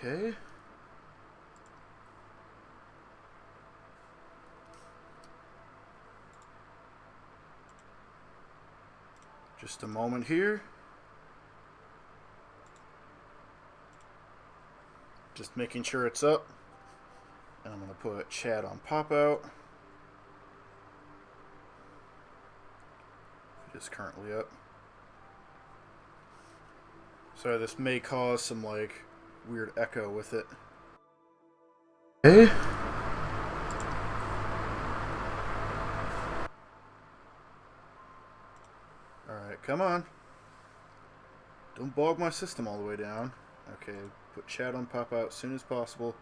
Okay. Just a moment here. Just making sure it's up. And I'm going to put chat on pop out. It is currently up. Sorry, this may cause some, like, weird echo with it. Okay. Alright, come on. Don't bog my system all the way down. Okay, put chat on pop out as soon as possible.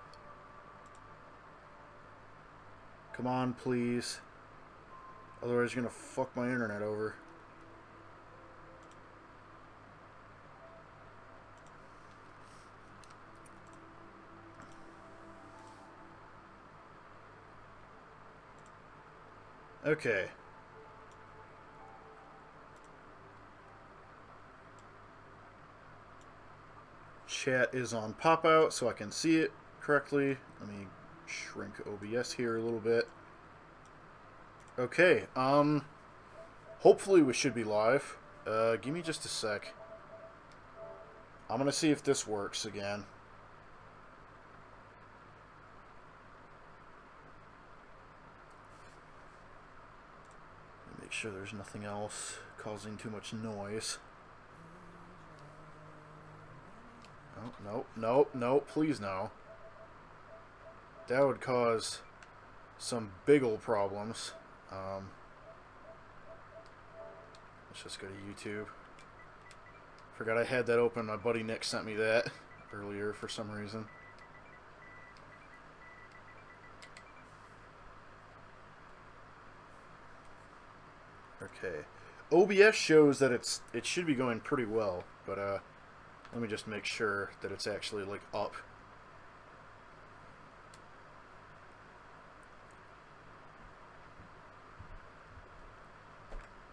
Come on, please. Otherwise you're gonna fuck my internet over. Okay. Chat is on pop out so I can see it correctly. Let me shrink OBS here a little bit. Okay, hopefully we should be live. Give me just a sec. I'm gonna see if this works again. Make sure there's nothing else causing too much noise. Oh, nope, nope, nope, please no. That would cause some big ol' problems. Let's just go to YouTube. Forgot I had that open. My buddy Nick sent me that earlier for some reason. Okay. OBS shows that it should be going pretty well, but let me just make sure that it's actually like up.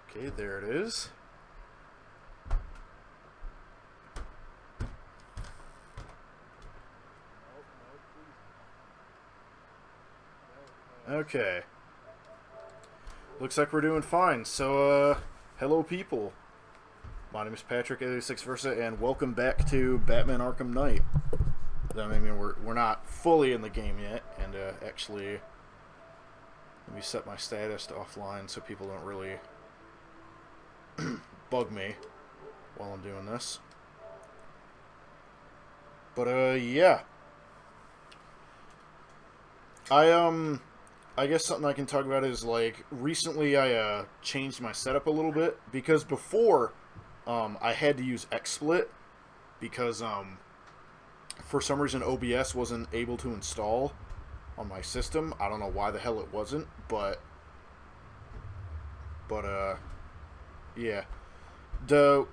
Okay, there it is. Okay. Looks like we're doing fine. So, hello people. My name is Patrick 86 Versa, and welcome back to Batman Arkham Knight. I mean, we're not fully in the game yet, and actually, let me set my status to offline so people don't really bug me while I'm doing this. But yeah, I guess something I can talk about is, like, recently I changed my setup a little bit, because before I had to use XSplit because for some reason OBS wasn't able to install on my system. I don't know why the hell it wasn't, but yeah. So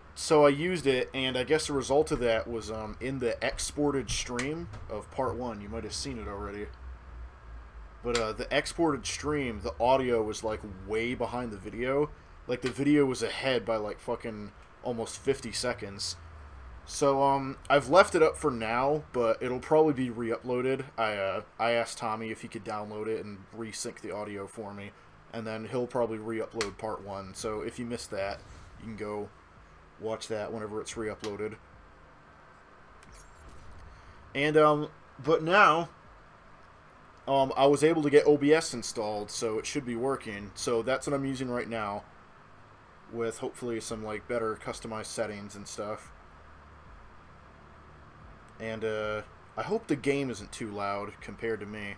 I used it, and I guess the result of that was in the exported stream of part 1. You might have seen it already. But the exported stream, the audio was like way behind the video. Like the video was ahead by like fucking almost 50 seconds. So I've left it up for now, but it'll probably be re-uploaded. I asked Tommy if he could download it and resync the audio for me, and then he'll probably re-upload part 1. So if you missed that, you can go watch that whenever it's re-uploaded. And but now I was able to get OBS installed, so it should be working. So that's what I'm using right now, with hopefully some like better customized settings and stuff. And I hope the game isn't too loud compared to me.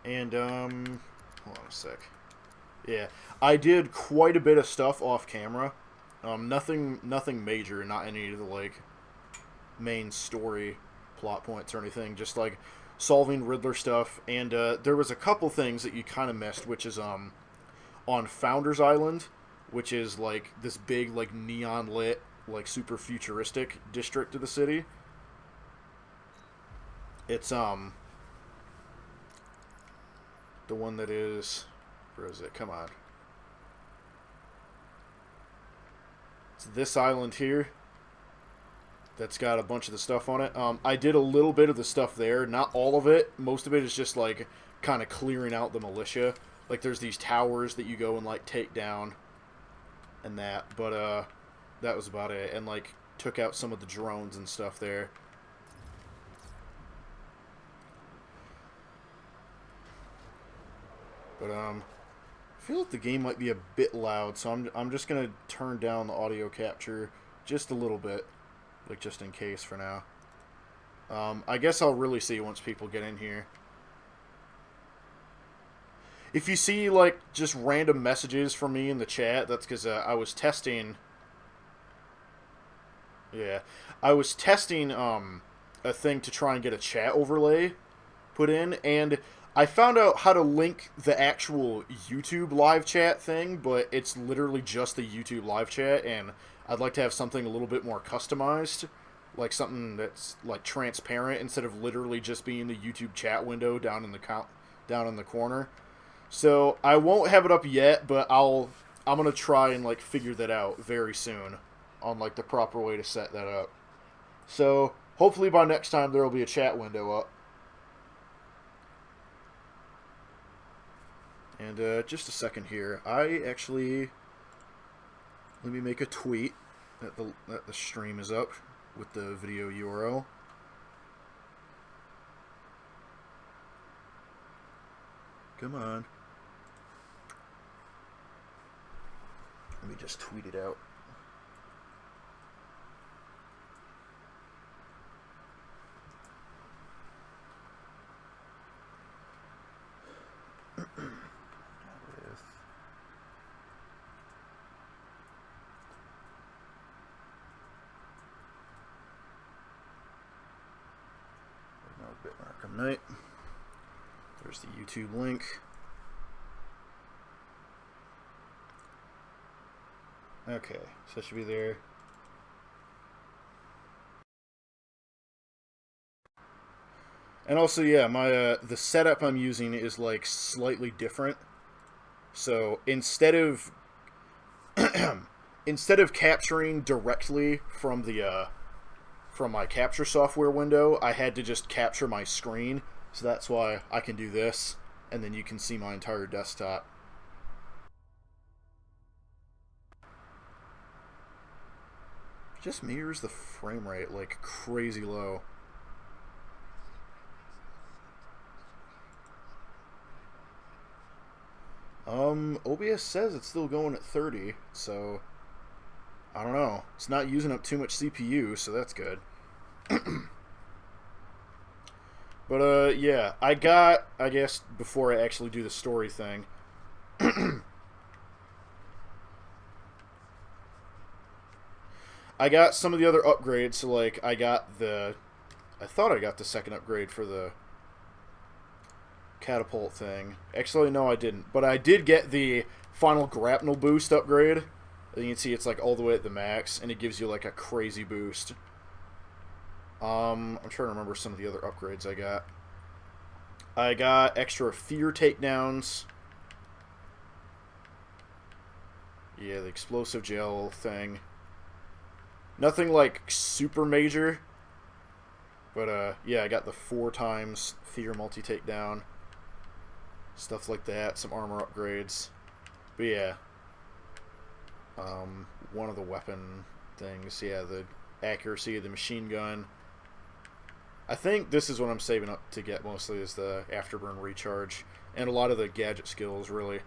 And hold on a sec. Yeah, I did quite a bit of stuff off camera. Nothing major, not any of the like main story plot points or anything. Just like solving Riddler stuff, and there was a couple things that you kind of missed, which is on Founders Island, which is like this big like neon lit like super futuristic district of the city. It's the one that is Where is it? Come on. It's this island here that's got a bunch of the stuff on it. I did a little bit of the stuff there. Not all of it. Most of it is just, like, kind of clearing out the militia. Like, there's these towers that you go and, like, take down and that. But, that was about it. And, like, took out some of the drones and stuff there. But, I feel like the game might be a bit loud, so I'm just going to turn down the audio capture just a little bit. Like, just in case for now. I guess I'll really see once people get in here. If you see, like, just random messages from me in the chat, that's because I was testing... Yeah. I was testing a thing to try and get a chat overlay put in, and I found out how to link the actual YouTube live chat thing, but it's literally just the YouTube live chat, and I'd like to have something a little bit more customized, like something that's like transparent instead of literally just being the YouTube chat window down in the corner. So I won't have it up yet, but I'm gonna try and like figure that out very soon on like the proper way to set that up. So hopefully by next time there will be a chat window up. And just a second here. Let me make a tweet that the stream is up with the video URL. Come on. Let me just tweet it out. Arkham Knight. There's the YouTube link. Okay, so it should be there. And also, yeah, my the setup I'm using is like slightly different. So instead of capturing directly from the from my capture software window, I had to just capture my screen. So that's why I can do this, and then you can see my entire desktop. Just mirrors the frame rate like crazy low. OBS says it's still going at 30, so I don't know. It's not using up too much CPU, so that's good. But yeah, I guess before I actually do the story thing, I got some of the other upgrades. So like I thought I got the second upgrade for the catapult thing. Actually, no, I didn't. But I did get the final grapnel boost upgrade. You can see it's like all the way at the max, and it gives you like a crazy boost. I'm trying to remember some of the other upgrades I got. I got extra fear takedowns. Yeah, the explosive gel thing. Nothing like super major. But yeah, I got the 4 times fear multi-takedown. Stuff like that. Some armor upgrades. But yeah. One of the weapon things. Yeah, the accuracy of the machine gun. I think this is what I'm saving up to get mostly, is the afterburn recharge. And a lot of the gadget skills, really.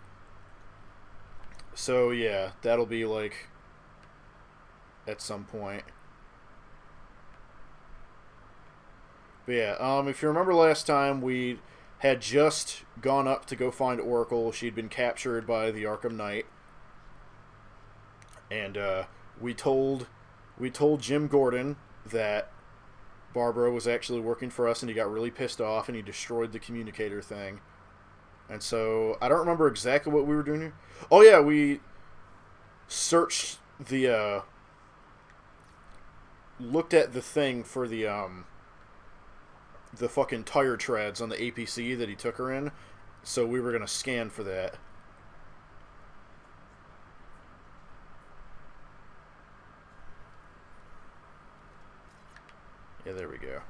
So yeah, that'll be like at some point. But yeah, if you remember last time, we had just gone up to go find Oracle. She'd been captured by the Arkham Knight. And we told Jim Gordon that Barbara was actually working for us, and he got really pissed off, and he destroyed the communicator thing. And so, I don't remember exactly what we were doing here. Oh yeah, we searched the, looked at the thing for the fucking tire treads on the APC that he took her in. So we were going to scan for that. Yeah, there we go.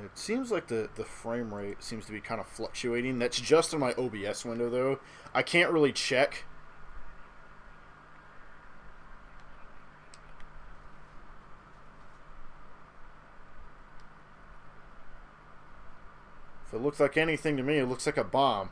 It seems like the frame rate seems to be kind of fluctuating. That's just in my OBS window, though. I can't really check. If it looks like anything to me, it looks like a bomb.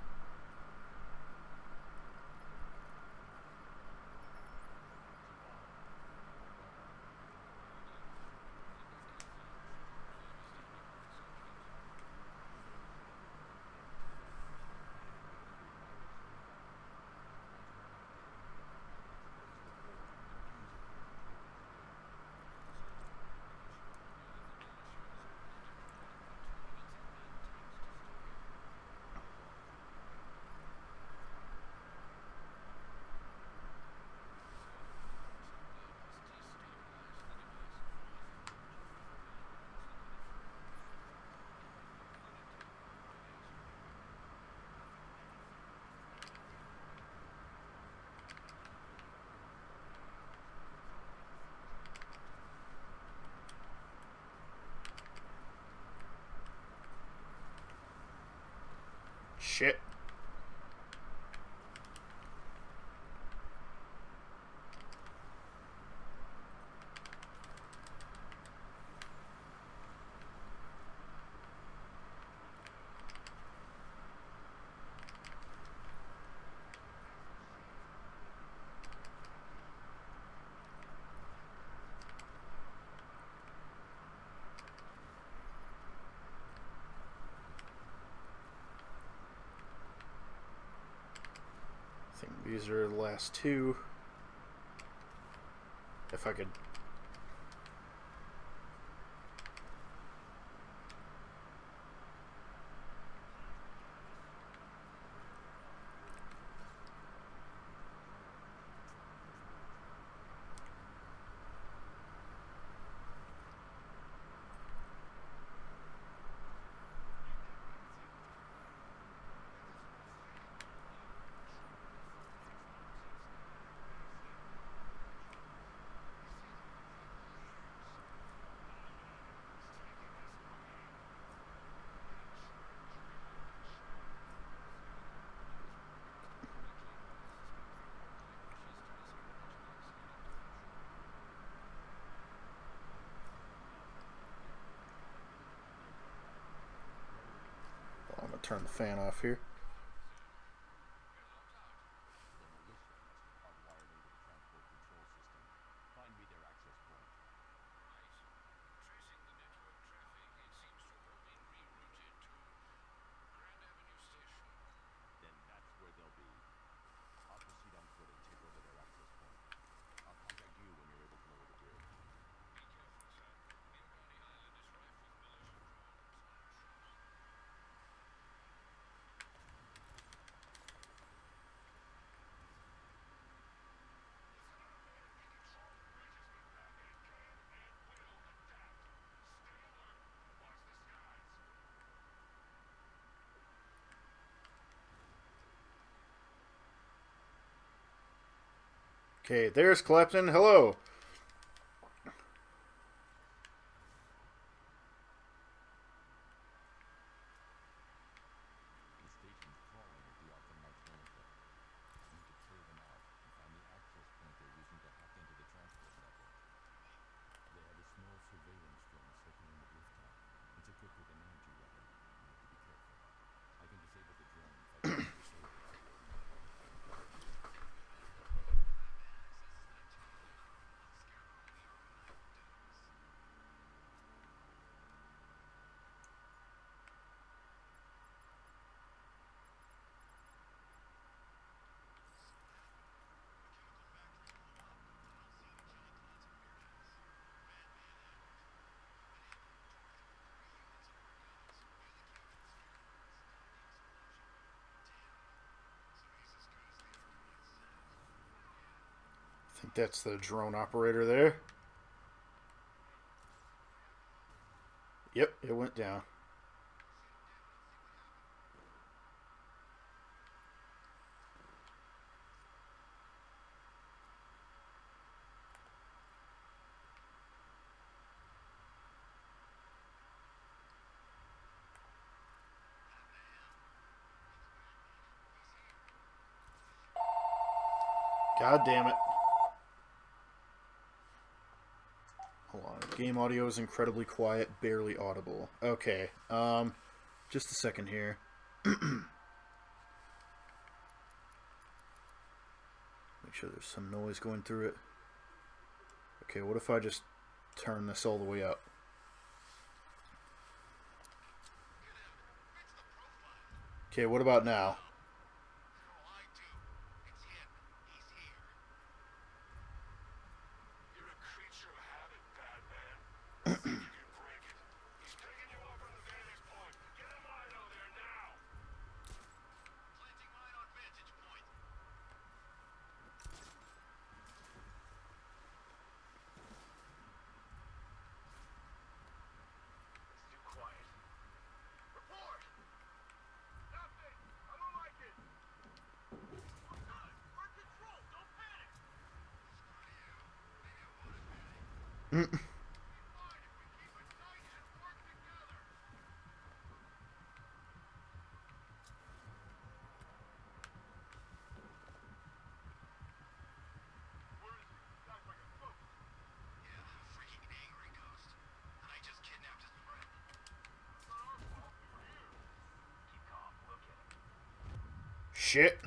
Shit. I think these are the last two. If I could. I'm gonna turn the fan off here. Okay, there's Clapton. Hello. That's the drone operator there. Yep, it went down. God damn it. Hold on. Game audio is incredibly quiet, barely audible. Okay. Just a second here. Make sure there's some noise going through it. Okay, what if I just turn this all the way up? Okay, what about now? Shit.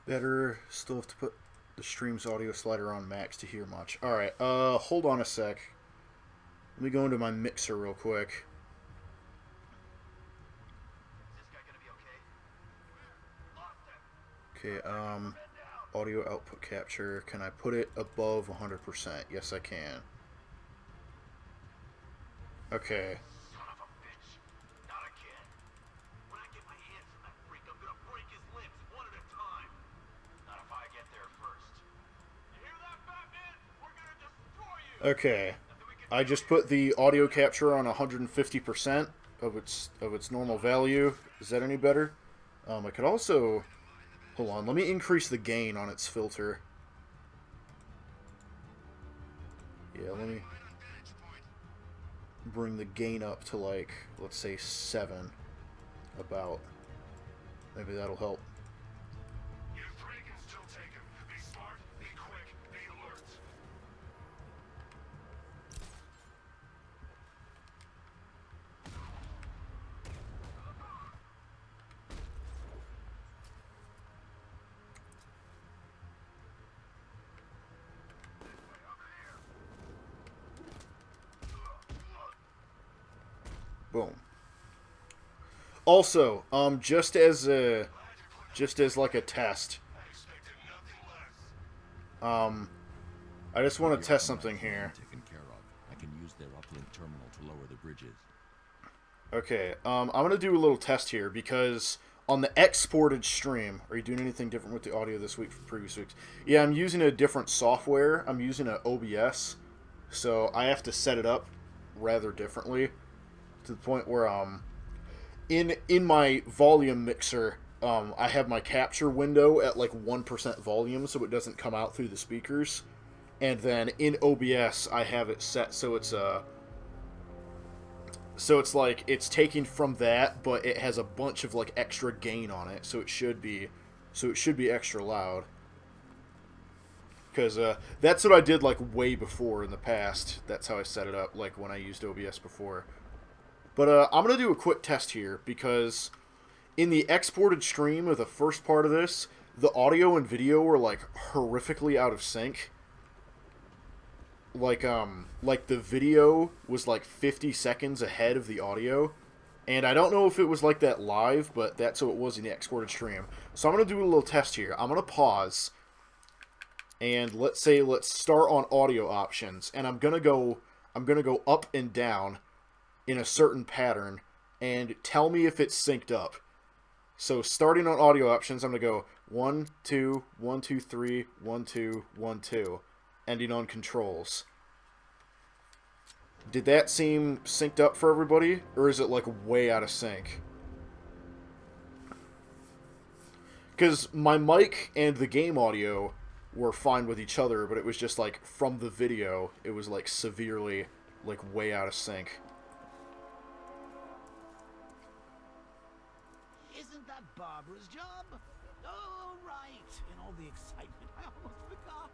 Better. Still have to put the stream's audio slider on max to hear much. Alright, hold on a sec. Let me go into my mixer real quick. Okay, audio output capture. Can I put it above 100%? Yes, I can. Okay. Okay. I just put the audio capture on 150% of its normal value. Is that any better? I could also... Hold on, let me increase the gain on its filter. Yeah, let me bring the gain up to, like, let's say 7. About. Maybe that'll help. Boom. Also, just as like a test, I just want to test something here. I can use their uplink terminal to lower the bridges. Okay, I'm gonna do a little test here because on the exported stream, are you doing anything different with the audio this week from previous weeks? Yeah, I'm using a different software. I'm using an OBS, so I have to set it up rather differently to the point where in my volume mixer, I have my capture window at like 1% volume, so it doesn't come out through the speakers. And then in OBS, I have it set so it's So it's like it's taking from that, but it has a bunch of like extra gain on it, so it should be extra loud. Because that's what I did like way before in the past. That's how I set it up, like when I used OBS before. But I'm gonna do a quick test here because in the exported stream of the first part of this, the audio and video were like horrifically out of sync. Like the video was like 50 seconds ahead of the audio. And I don't know if it was like that live, but that's how it was in the exported stream. So I'm gonna do a little test here. I'm gonna pause. And let's start on audio options, and I'm gonna go up and down in a certain pattern, and tell me if it's synced up. So starting on audio options, I'm gonna go 1 2 1 2 3 1 2 1 2, ending on controls. Did that seem synced up for everybody, or is it like way out of sync? Because my mic and the game audio were fine with each other, but it was just like from the video, it was like severely, like way out of sync. Isn't that Barbara's job? Oh, right. In all the excitement, I almost forgot.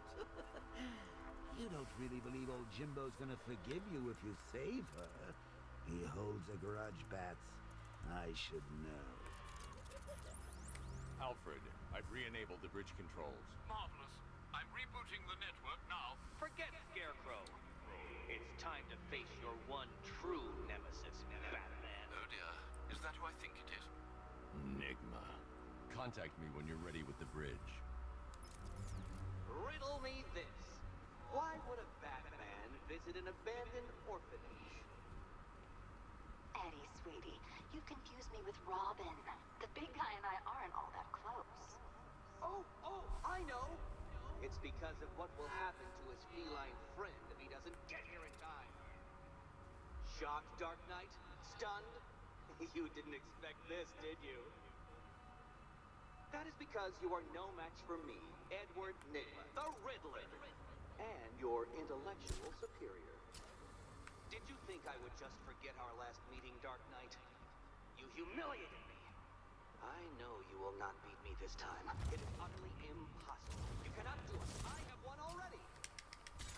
You don't really believe old Jimbo's gonna forgive you if you save her. He holds a grudge, Bats. I should know. Alfred, I've re-enabled the bridge controls. Marvelous. I'm rebooting the network now. Forget Scarecrow. It's time to face your one true nemesis, Batman. Oh dear. Is that who I think it is? Enigma. Contact me when you're ready with the bridge. Riddle me this. Why would a Batman visit an abandoned orphanage? Eddie, sweetie, you confuse me with Robin. The big guy and I aren't all that close. Oh, I know. It's because of what will happen to his feline friend if he doesn't get here in time. Shocked, Dark Knight? Stunned? You didn't expect this, did you? That is because you are no match for me, Edward Nigma, the Riddler, and your intellectual superior. Did you think I would just forget our last meeting, Dark Knight? You humiliated me. I know you will not beat me this time. It is utterly impossible. You cannot do it. I have won already.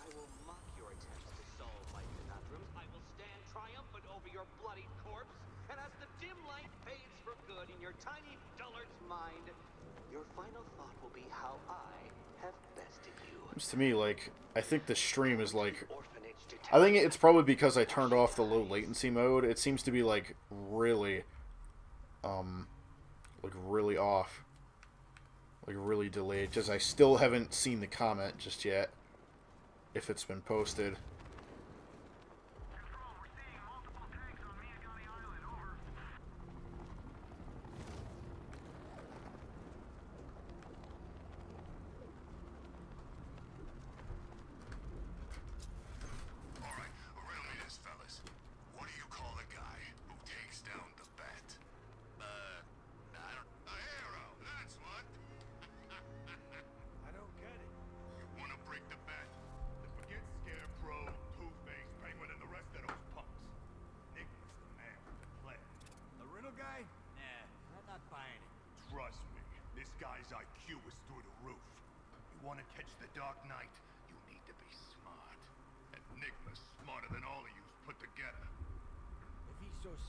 I will mock your attempts to solve my conundrums. I will stand triumphant over your bloody corpse. And as the dim light fades for good in your tiny dullard's mind, your final thought will be how I have bested you. Seems to me like I think the stream is like, I think it's probably because I turned off the low latency mode. It seems to be like really really off, like really delayed, because I still haven't seen the comment just yet if it's been posted.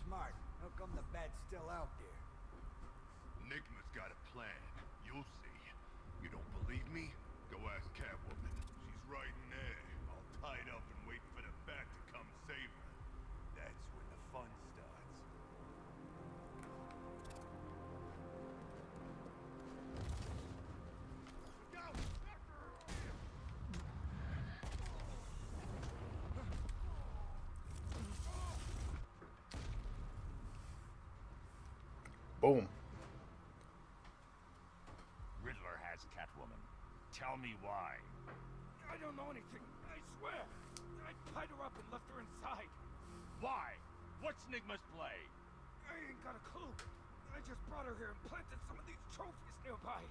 Smart. How come the Bat's still out there? Enigma's got a plan. You'll see. You don't believe me? Go ask Catwoman. She's right in there, all tied up and waiting for the Bat to come save her. That's when the fun starts. Boom. Riddler has Catwoman. Tell me why. I don't know anything. I swear. I tied her up and left her inside. Why? What's Enigma's play? I ain't got a clue. I just brought her here and planted some of these trophies nearby.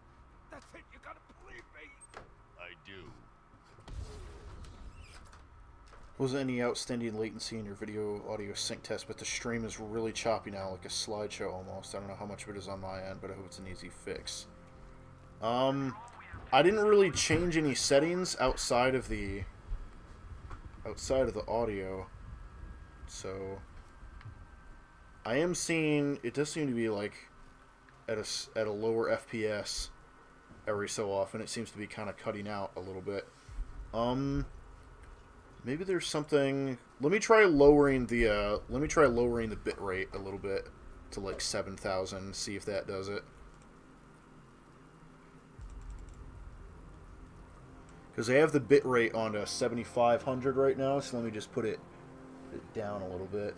That's it. You gotta believe me. I do. Wasn't any outstanding latency in your video audio sync test, but the stream is really choppy now, like a slideshow almost. I don't know how much of it is on my end, but I hope it's an easy fix. I didn't really change any settings outside of the audio, so I am seeing it does seem to be like at a lower FPS every so often. It seems to be kind of cutting out a little bit. Maybe there's something. Let me try lowering the bit rate a little bit to like 7,000. See if that does it. Because I have the bit rate on to 7,500 right now, so let me just put it down a little bit.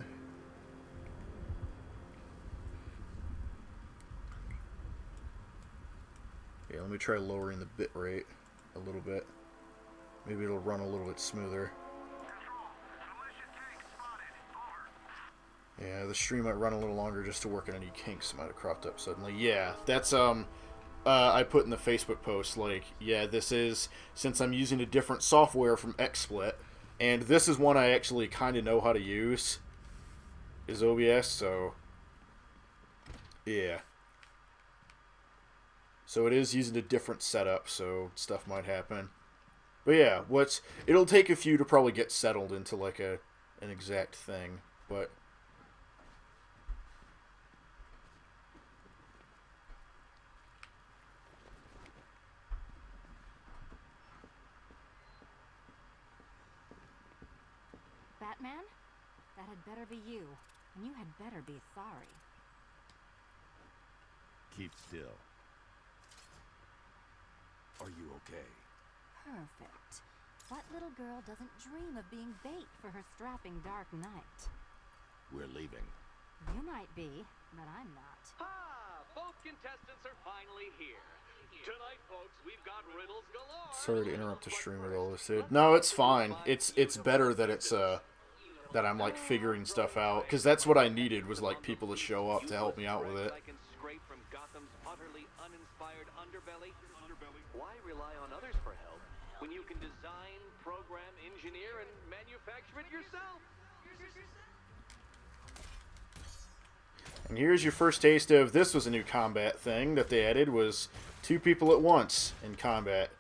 Yeah, let me try lowering the bit rate a little bit. Maybe it'll run a little bit smoother. Yeah, the stream might run a little longer just to work on any kinks that might have cropped up suddenly. Yeah, that's, I put in the Facebook post, like, yeah, this is, since I'm using a different software from XSplit, and this is one I actually kind of know how to use, is OBS, so, yeah. So it is using a different setup, so stuff might happen. But yeah, it'll take a few to probably get settled into, like, an exact thing, but... Batman? That had better be you, and you had better be sorry. Keep still. Are you okay? Perfect. What little girl doesn't dream of being bait for her strapping Dark Knight? We're leaving. You might be, but I'm not. Ah, both contestants are finally here. Tonight, folks, we've got riddles galore. Sorry to interrupt the stream with all this, dude. No, it's fine. It's better that it's that I'm like figuring stuff out, because that's what I needed, was like people to show up to help me out with it. I can scrape from Gotham's utterly uninspired underbelly. Why rely on others for help when you can design, program, engineer, and manufacture it yourself? And here's your first taste of, this was a new combat thing that they added, was 2 people at once in combat.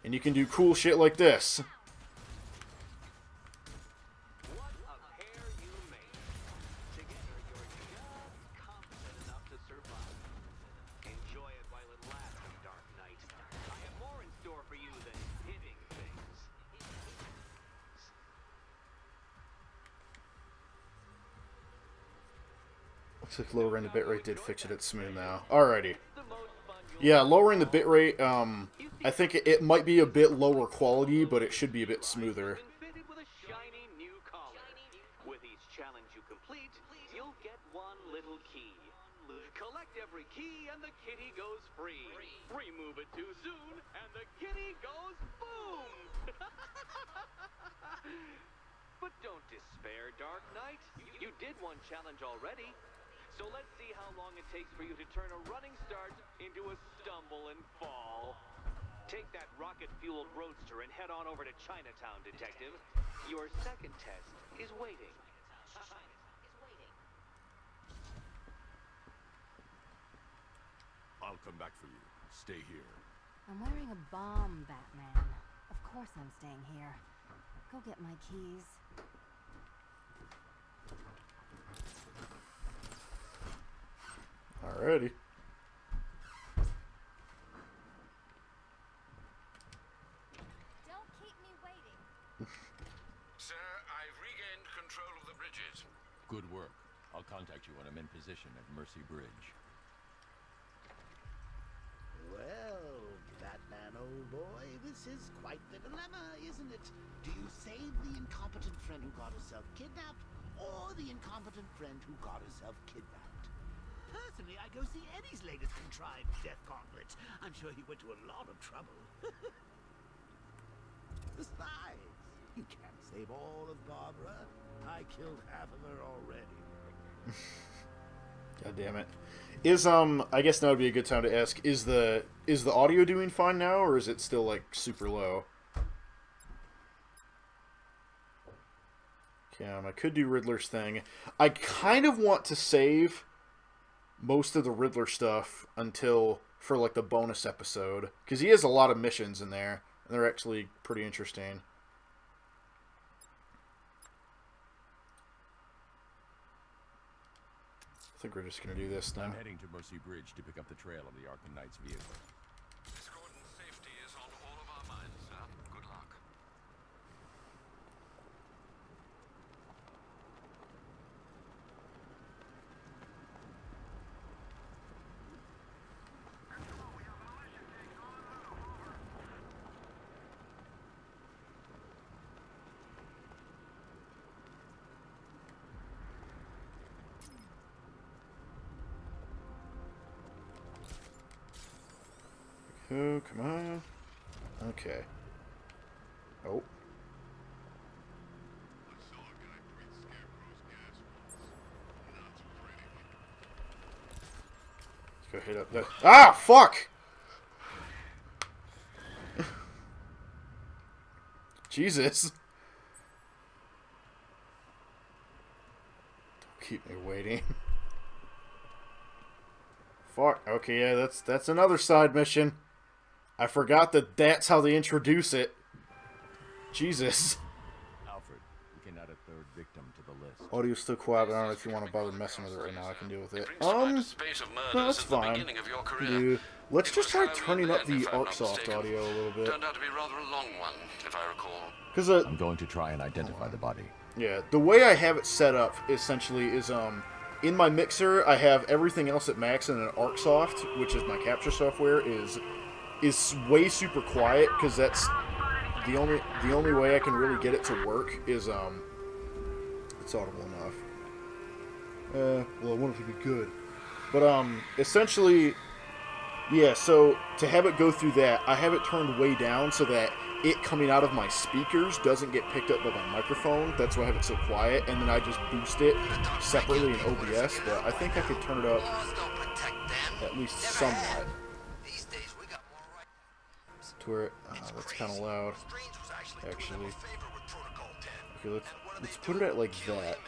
And you can do cool shit like this. What a pair you made. Together you're just competent enough to survive. Enjoy it while it lasts, Dark Knight. I have more in store for you than hitting things. Looks like lowering the bitrate did fix it. It's smooth now. Alrighty. Yeah, lowering the bitrate, I think it might be a bit lower quality, but it should be a bit smoother. Fitted with a shiny new collar. With each challenge you complete, you'll get one little key. Collect every key and the kitty goes free. Remove it too soon and the kitty goes boom! But don't despair, Dark Knight. You did one challenge already. So let's see how long it takes for you to turn a running start into a stumble and fall. Take that rocket-fueled roadster and head on over to Chinatown, Detective. Your second test is waiting. I'll come back for you. Stay here. I'm wearing a bomb, Batman. Of course I'm staying here. Go get my keys. Alrighty. Don't keep me waiting. Sir, I've regained control of the bridges. Good work. I'll contact you when I'm in position at Mercy Bridge. Well, Batman, old boy, this is quite the dilemma, isn't it? Do you save the incompetent friend who got herself kidnapped, or the incompetent friend who got herself kidnapped? Personally, I go see Eddie's latest contrived death gauntlet. I'm sure he went to a lot of trouble. Besides, you can't save all of Barbara. I killed half of her already. God damn it. I guess now would be a good time to ask, is the audio doing fine now, or is it still like super low? I could do Riddler's thing. I kind of want to save most of the Riddler stuff until for like the bonus episode, because he has a lot of missions in there, and they're actually pretty interesting. I think we're just gonna do this now. I'm heading to Mercy Bridge to pick up the trail of the Arkham Knight's vehicle. Miss Gordon's safety is on all of our minds, sir. Good luck. Oh, come on. Okay. Oh. Let's go hit up that. Ah, fuck! Jesus. Don't keep me waiting. Fuck. Okay, yeah, that's another side mission. I forgot that that's how they introduce it. Jesus. Alfred, we can add a third victim to the list. Audio's still quiet, but I don't know if you want to bother messing with it right now. I can deal with it. No, that's fine. Let's just try turning up the ArcSoft audio a little bit. Turned out to be rather a long one, if I recall. Because I'm going to try and identify the body. yeah, the way I have it set up essentially is in my mixer I have everything else at max, and an ArcSoft, which is my capture software, is way super quiet, because that's the only way I can really get it to work is it's audible enough. Well, I want it to be good, but essentially, yeah. So to have it go through that, I have it turned way down so that it coming out of my speakers doesn't get picked up by my microphone. That's why I have it so quiet, and then I just boost it separately in OBS. But I think I could turn it up at least somewhat. To where that's kind of loud, actually. Okay, let's put it at like that,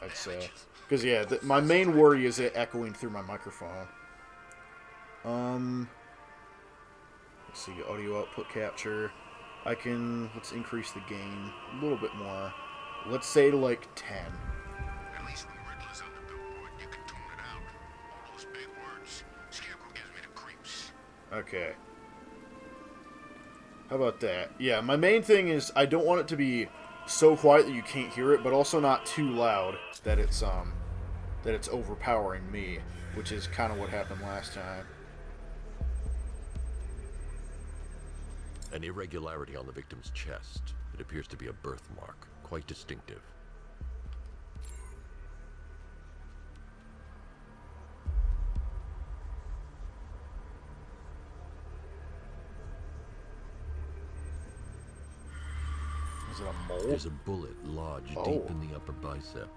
I'd say. Because yeah, my main worry is it echoing through my microphone. Let's see, audio output capture. Let's increase the gain a little bit more. Let's say to like 10. At least when Riddler's on the billboard, you can tune it out. All those big words. Scarecrow gives me the creeps. Okay. How about that? Yeah, my main thing is I don't want it to be so quiet that you can't hear it, but also not too loud that it's overpowering me, which is kind of what happened last time. An irregularity on the victim's chest. It appears to be a birthmark, quite distinctive. Is it a mole? There's a bullet lodged deep in the upper bicep.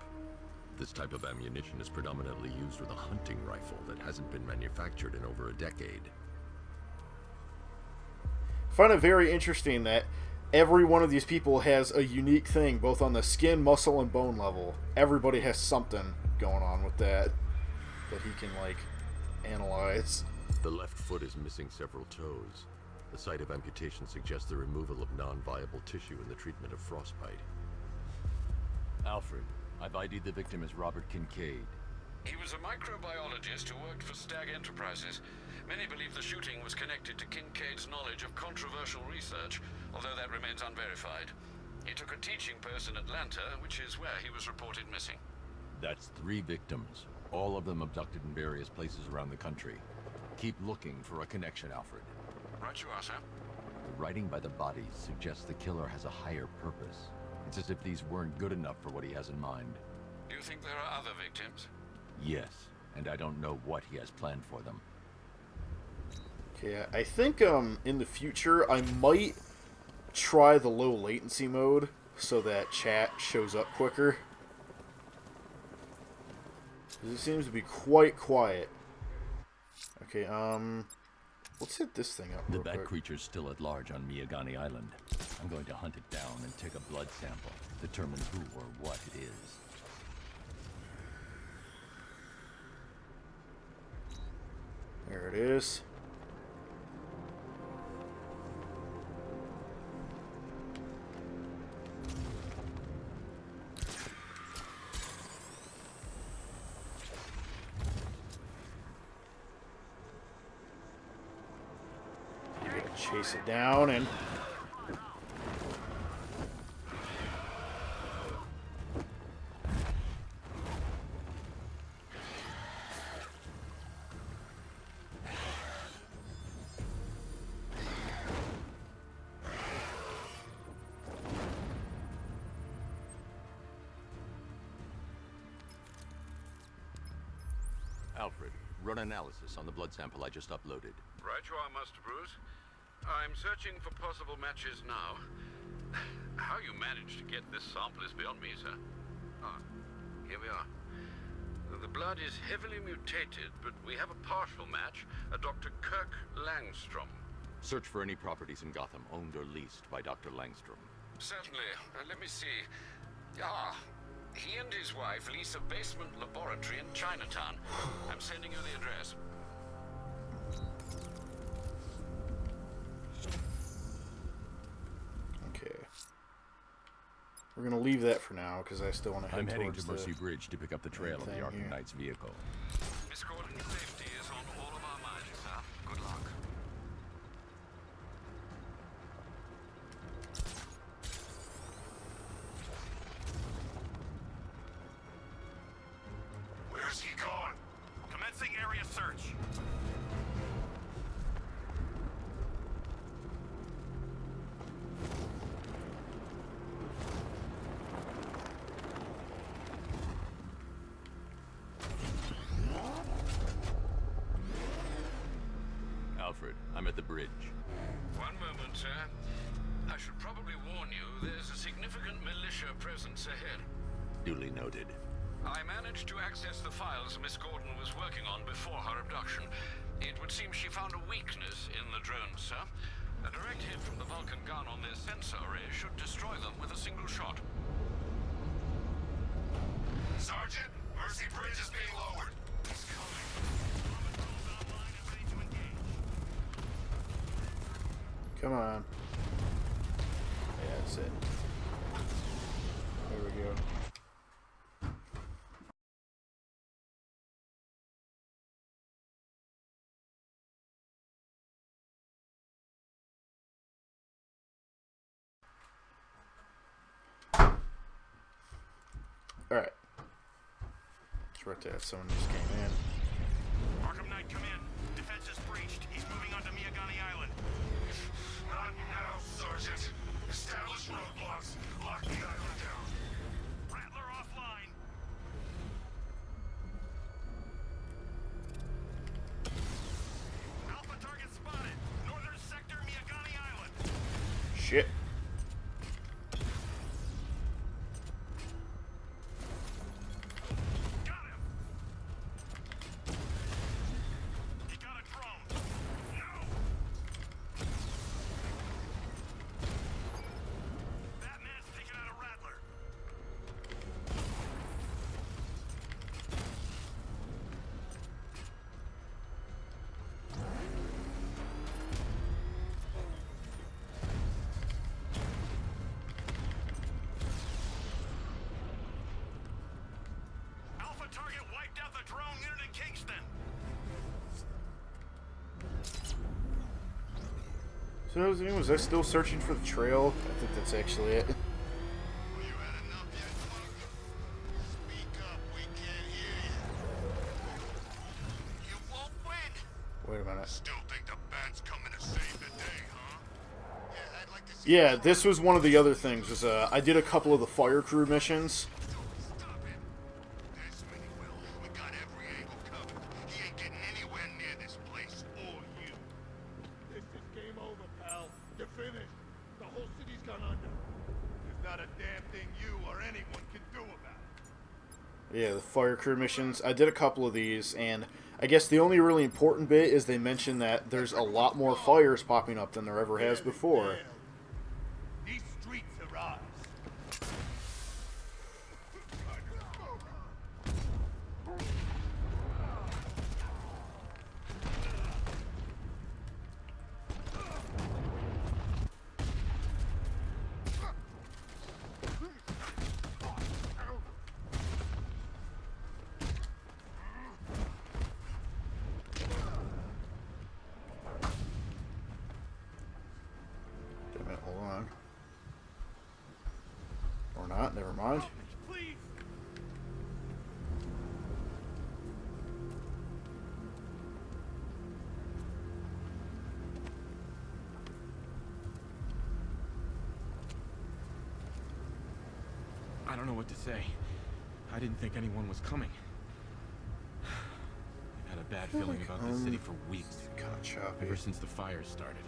This type of ammunition is predominantly used with a hunting rifle that hasn't been manufactured in over a decade. I find it very interesting that every one of these people has a unique thing, both on the skin, muscle, and bone level. Everybody has something going on with that he can, like, analyze. The left foot is missing several toes. The site of amputation suggests the removal of non-viable tissue in the treatment of frostbite. Alfred, I've ID'd the victim as Robert Kincaid. He was a microbiologist who worked for Stag Enterprises. Many believe the shooting was connected to Kincaid's knowledge of controversial research, although that remains unverified. He took a teaching post in Atlanta, which is where he was reported missing. That's 3 victims, all of them abducted in various places around the country. Keep looking for a connection, Alfred. Right you are, sir. The writing by the bodies suggests the killer has a higher purpose. It's as if these weren't good enough for what he has in mind. Do you think there are other victims? Yes, and I don't know what he has planned for them. Okay, I think in the future I might try the low latency mode so that chat shows up quicker. It seems to be quite quiet. Okay, let's hit this thing up The real bat quick. creature's still at large on Miyagani Island. I'm going to hunt it down and take a blood sample, determine who or what it is. There it is. Chase it down and... Alfred, run analysis on the blood sample I just uploaded. Right you are, Master Bruce. I'm searching for possible matches now. How you managed to get this sample is beyond me, sir. Ah, here we are. The blood is heavily mutated, but we have a partial match, a Dr. Kirk Langstrom. Search for any properties in Gotham owned or leased by Dr. Langstrom. Certainly. Let me see. Ah, he and his wife lease a basement laboratory in Chinatown. I'm sending you the address. Okay. We're gonna leave that for now because I still want to head I'm heading towards to Mercy the Bridge to pick up the trail of the Arkham here. Knight's vehicle. Miss Gordon's safety is on all of our minds, sir. Good luck. Where's he gone? Commencing area search. Alfred, I'm at the bridge. One moment, sir. I should probably warn you, there's a significant militia presence ahead. Duly noted. I managed to access the files Miss Gordon was working on before her abduction. It would seem she found a weakness in the drones, sir. A direct hit from the Vulcan gun on their sensor array should destroy them with a single shot. Sergeant, Mercy Bridge is being lowered. He's coming. Patrol's online and ready to engage. Come on. Yeah, that's it. There we go. Alright. It's right there. Someone just came in. Arkham Knight, come in. Defense is breached. He's moving onto Miyagani Island. Not now, Sergeant. Establish roadblocks. Lock the island down. Rattler offline. Alpha target spotted. Northern sector, Miyagani Island. Shit. Got him. He got a drone. No. Batman's taken out a Rattler. Alpha target wiped out the drone unit in Kingston. So was I still searching for the trail? I think that's actually it. You had enough yet, Clark? Speak up, we can't hear you. You won't win. Wait a minute. Still think the bat's coming to save the day, huh? Yeah, I'd like to see. Yeah, this was one of the other things. Was I did a couple of the fire crew missions. Stop it. This many will. We got every angle covered. He ain't getting anywhere near this place or you. This is game over, pal. You're finished. The whole city's gone under. There's not a damn thing you or anyone can do about it. Yeah, the fire crew missions. I did a couple of these, and I guess the only really important bit is they mention that there's a lot more fires popping up than there ever has before. These eyes. Damn it, hold on. Or not, never mind. Please. I don't know what to say. I didn't think anyone was coming. I've had a bad feeling about this city for weeks. Kind of choppy. Ever since the fires started.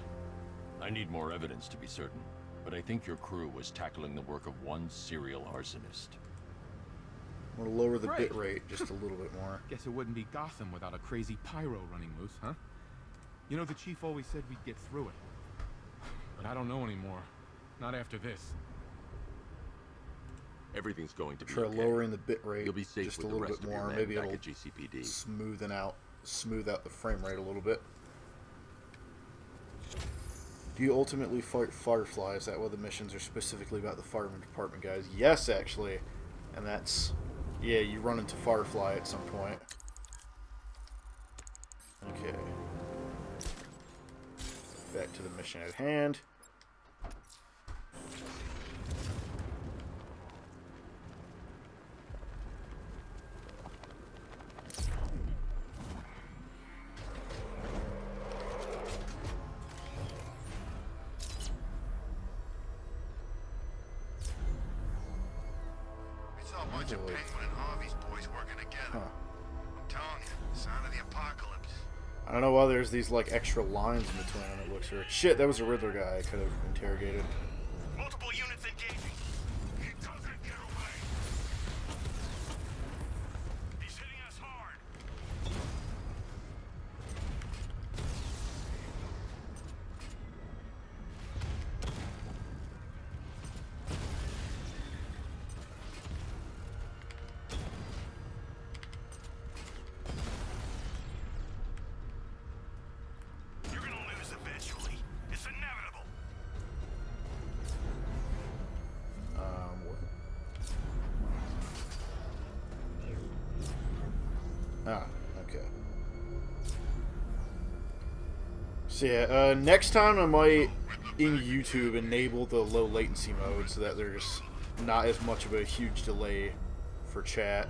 I need more evidence to be certain, but I think your crew was tackling the work of one serial arsonist. I'm gonna lower the Right. bit rate just a little bit more. Guess it wouldn't be Gotham without a crazy pyro running loose, huh? You know, the chief always said we'd get through it. But I don't know anymore. Not after this. Everything's going to be Try okay. lowering the bit rate You'll be safe just a with the little rest bit of your more. men Maybe back it'll at GCPD. smooth out the frame rate a little bit. Do you ultimately fight Firefly? Is that why the missions are specifically about the fireman department guys? Yes, actually. And that's... yeah, you run into Firefly at some point. Okay. Back to the mission at hand. It's all a bunch of Penguin and Harvey's boys working together. Huh. I'm telling you, sign of the apocalypse. I don't know why there's these like extra lines in between them. It looks weird. Shit, that was a Riddler guy I could have interrogated. Multiple units engaging. He doesn't get away. He's hitting us hard. You're gonna lose eventually. It's inevitable. What? Ah, okay. So yeah, next time I might, in YouTube, enable the low latency mode so that there's not as much of a huge delay for chat.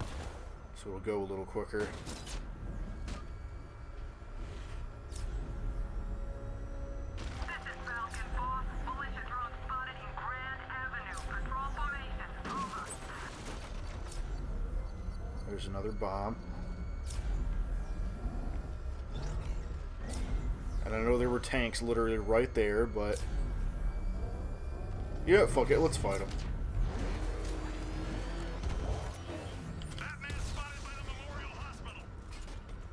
So it'll go a little quicker. There's another bomb. And I know there were tanks literally right there, but... yeah, fuck it, let's fight them.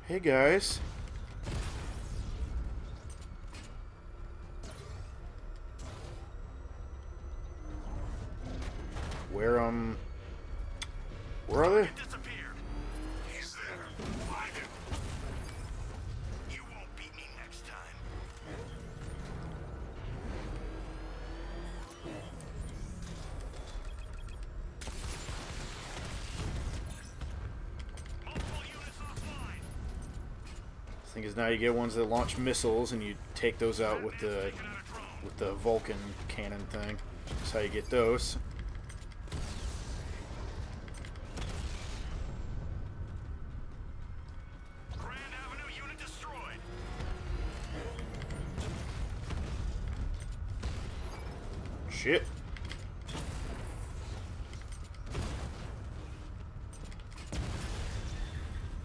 Hey guys. Where are they? He's there. Find him. You won't beat me next time. Multiple units offline. The thing is, now you get ones that launch missiles, and you take those out with the Vulcan cannon thing. That's how you get those. Grand Avenue unit destroyed. Shit.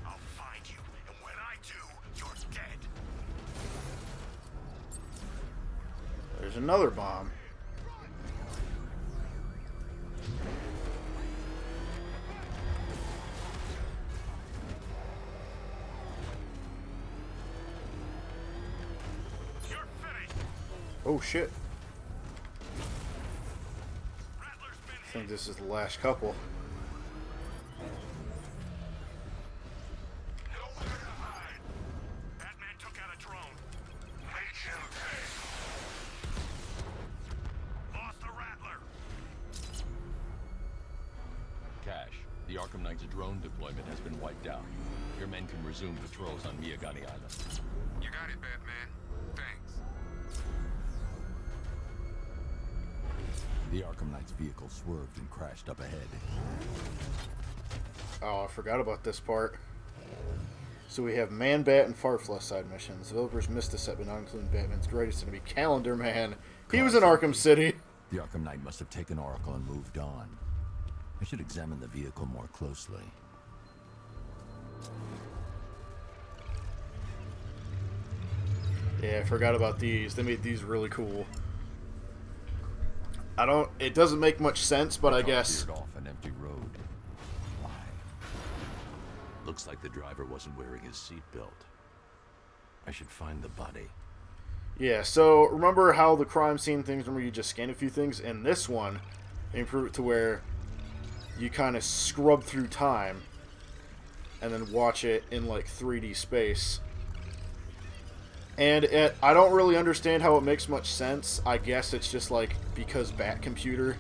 I'll find you, and when I do, you're dead. There's another bomb. You're finished. Oh shit. think this is the last couple. Nowhere to hide. Batman took out a drone. Make him pay. Lost the Rattler. Cash, the Arkham Knight's drone deployment has been wiped out. Your men can resume patrols on Miyagani Island. You got it, Batman. Thanks. The Arkham Knight's vehicle swerved and crashed up ahead. Oh, I forgot about this part. So we have Man Bat and Firefly side missions. Developers missed a set, but not including Batman's greatest enemy, Calendar Man. He was in Arkham City. The Arkham Knight must have taken Oracle and moved on. I should examine the vehicle more closely. Yeah, I forgot about these. They made these really cool. It doesn't make much sense, but I guess. Veered off an empty road. Why? Looks like the driver wasn't wearing his seatbelt. I should find the body. Yeah, so remember how the crime scene things, remember you just scan a few things? In this one, they improve it to where you kind of scrub through time and then watch it in like 3D space. And I don't really understand how it makes much sense. I guess it's just like because Bat Computer.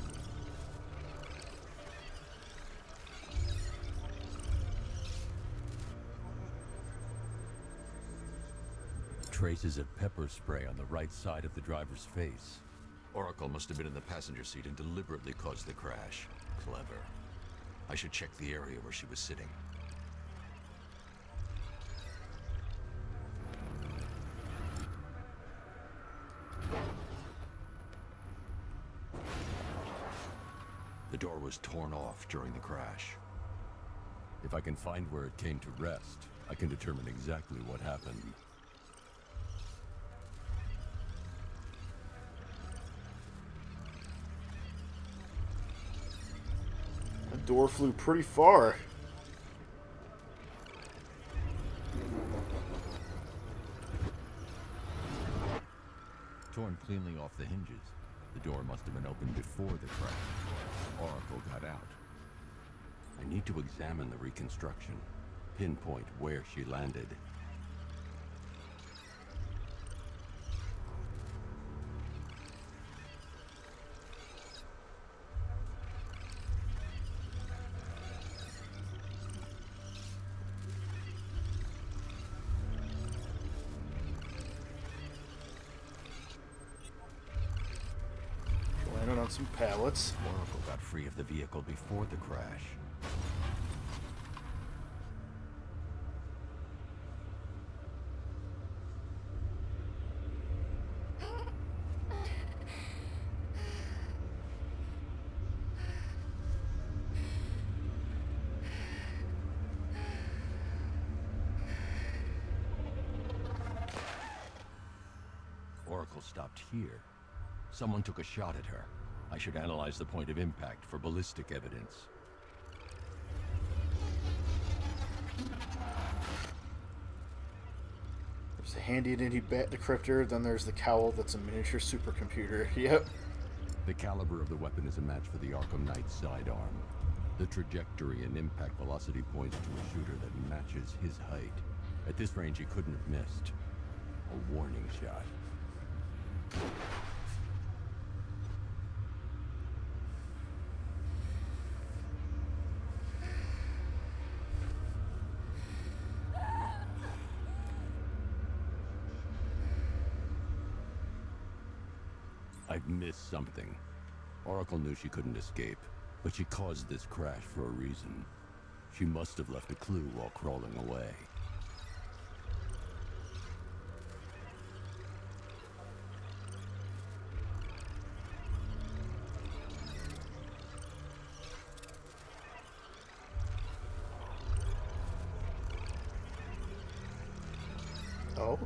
Traces of pepper spray on the right side of the driver's face. Oracle must have been in the passenger seat and deliberately caused the crash. Clever. I should check the area where she was sitting. The door was torn off during the crash. If I can find where it came to rest, I can determine exactly what happened. The door flew pretty far. Torn cleanly off the hinges. The door must have been opened before the crash. Oracle got out. I need to examine the reconstruction. Pinpoint where she landed. Landed on some pallets. Oracle got free of the vehicle before the crash. Oracle stopped here. Someone took a shot at her. I should analyze the point of impact for ballistic evidence. There's a handy-dandy bat decryptor, then there's the cowl that's a miniature supercomputer. Yep. The caliber of the weapon is a match for the Arkham Knight's sidearm. The trajectory and impact velocity points to a shooter that matches his height. At this range, he couldn't have missed. A warning shot. I've missed something. Oracle knew she couldn't escape, but she caused this crash for a reason. She must have left a clue while crawling away. Oh?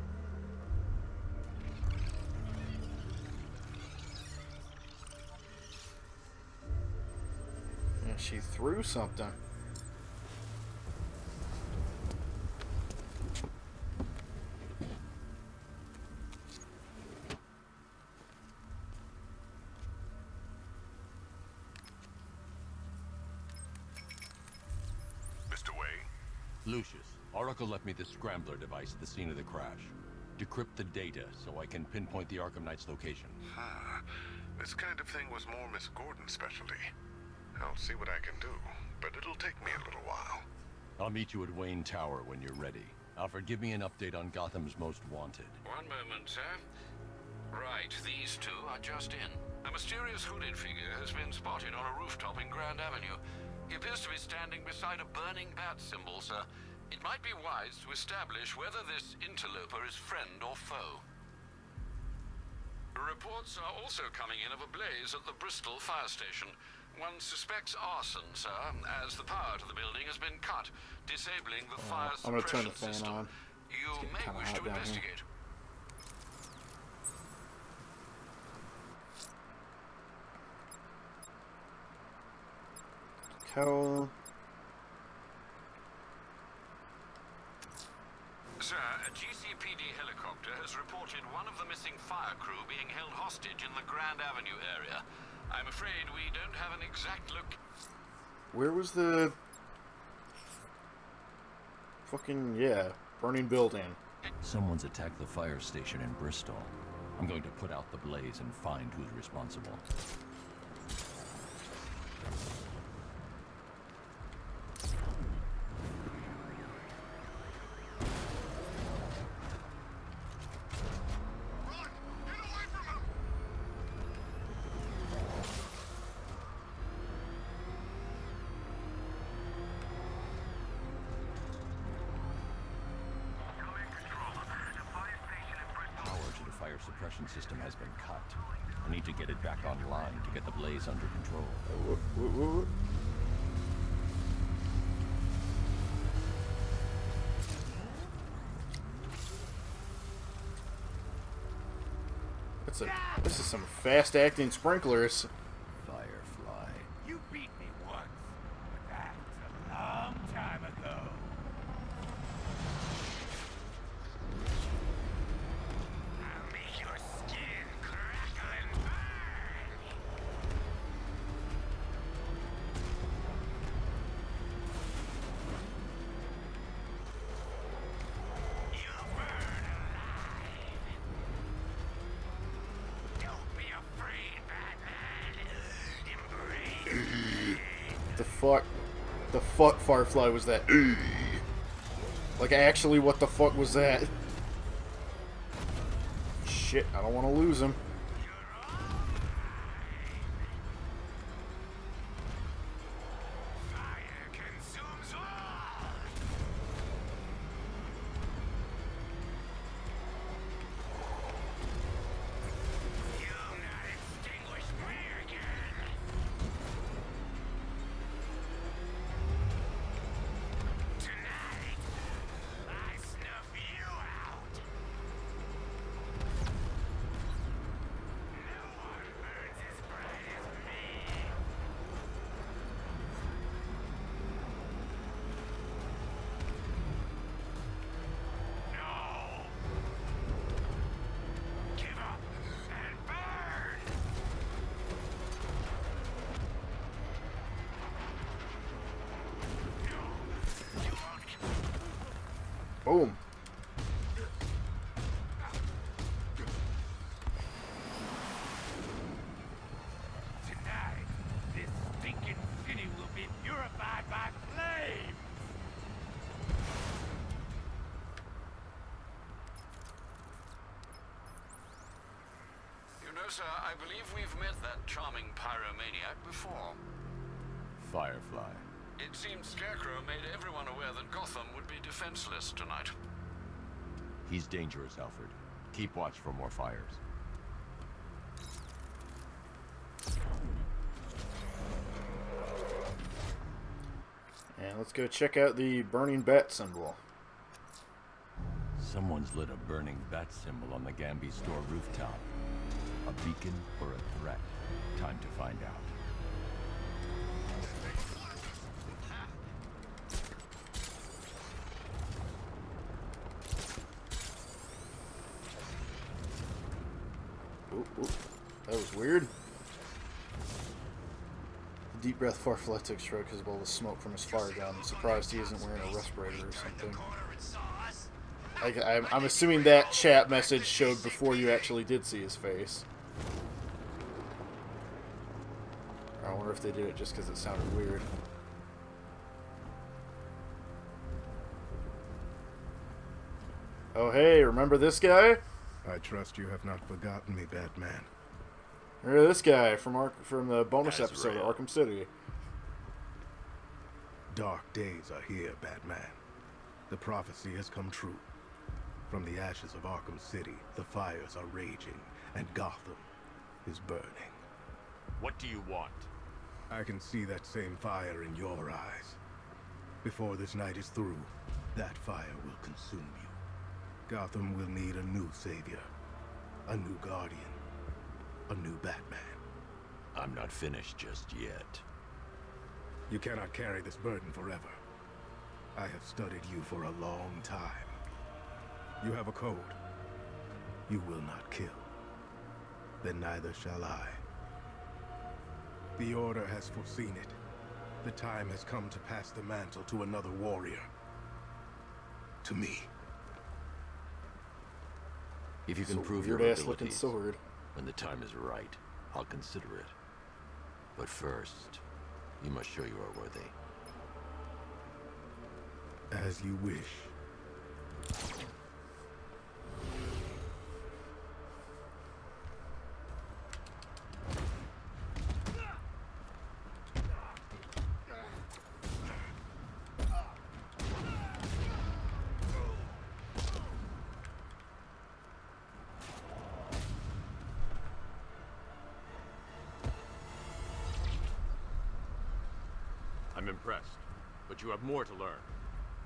Yeah, she threw something. Lucius, Oracle left me the scrambler device at the scene of the crash. Decrypt the data so I can pinpoint the Arkham Knight's location. This kind of thing was more Miss Gordon's specialty. I'll see what I can do, but it'll take me a little while. I'll meet you at Wayne Tower when you're ready. Alfred, give me an update on Gotham's Most Wanted. One moment, sir. Right, these two are just in. A mysterious hooded figure has been spotted on a rooftop in Grand Avenue. He appears to be standing beside a burning bat symbol, sir. It might be wise to establish whether this interloper is friend or foe. Reports are also coming in of a blaze at the Bristol fire station. One suspects arson, sir, as the power to the building has been cut, disabling the fire I'm gonna turn suppression the fan system. on. You may wish to investigate. Cowl. Sir, a GCPD helicopter has reported one of the missing fire crew being held hostage in the Grand Avenue area. I'm afraid we don't have an exact look. Where was the fucking, yeah, burning building? Someone's attacked the fire station in Bristol. I'm going to put out the blaze and find who's responsible. Suppression system has been cut. I need to get it back online to get the blaze under control. This is some fast-acting sprinklers. Firefly. You beat me once, but that's a long time ago. I'll make your skin crackle and burn. You'll burn alive. Don't be afraid, Batman. Embrace it. The fuck Firefly was that? Like, actually, what the fuck was that? Shit, I don't want to lose him. Fire consumes all. You'll not extinguish me again. Tonight, I snuff you out. No one burns as bright as me. No. Give up and burn. Boom. Tonight, this stinking city will be purified by flames. You know, sir, I believe we've met that charming pyromaniac before. Firefly. It seems Scarecrow made everyone aware that Gotham would be defenseless tonight. He's dangerous, Alfred. Keep watch for more fires. And let's go check out the burning bat symbol. Someone's lit a burning bat symbol on the Gamby store rooftop. A beacon or a threat? Time to find out. Ooh, ooh. That was weird. Deep breath, Firefly took stroke because of all the smoke from his fire gun. I'm surprised he isn't wearing a respirator or something. I'm assuming that chat message showed before you actually did see his face. I wonder if they did it just because it sounded weird. Oh hey, remember this guy? I trust you have not forgotten me, Batman. Remember this guy from the bonus That's episode real. of Arkham City. Dark days are here, Batman. The prophecy has come true. From the ashes of Arkham City, the fires are raging, and Gotham is burning. What do you want? I can see that same fire in your eyes. Before this night is through, that fire will consume you. Gotham will need a new savior, a new guardian, a new Batman. I'm not finished just yet. You cannot carry this burden forever. I have studied you for a long time. You have a code. You will not kill. Then neither shall I. The Order has foreseen it. The time has come to pass the mantle to another warrior. To me. If you can prove your weird-ass looking abilities, sword. when the time is right, I'll consider it. But first, you must show you are worthy. As you wish. I'm impressed, but you have more to learn.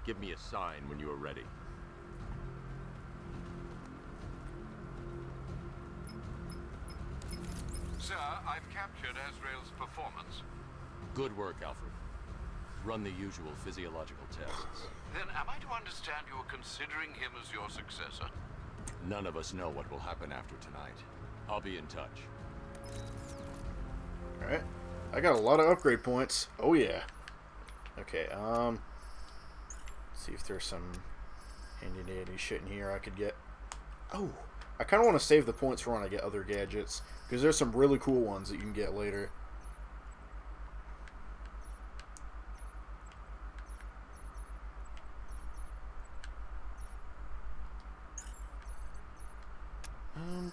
Give me a sign when you are ready. Sir, I've captured Azrael's performance. Good work, Alfred. Run the usual physiological tests. Then am I to understand you're considering him as your successor? None of us know what will happen after tonight. I'll be in touch. Alright. I got a lot of upgrade points. Oh yeah. Okay, let's see if there's some handy-dandy shit in here I could get. Oh, I kind of want to save the points for when I get other gadgets, because there's some really cool ones that you can get later.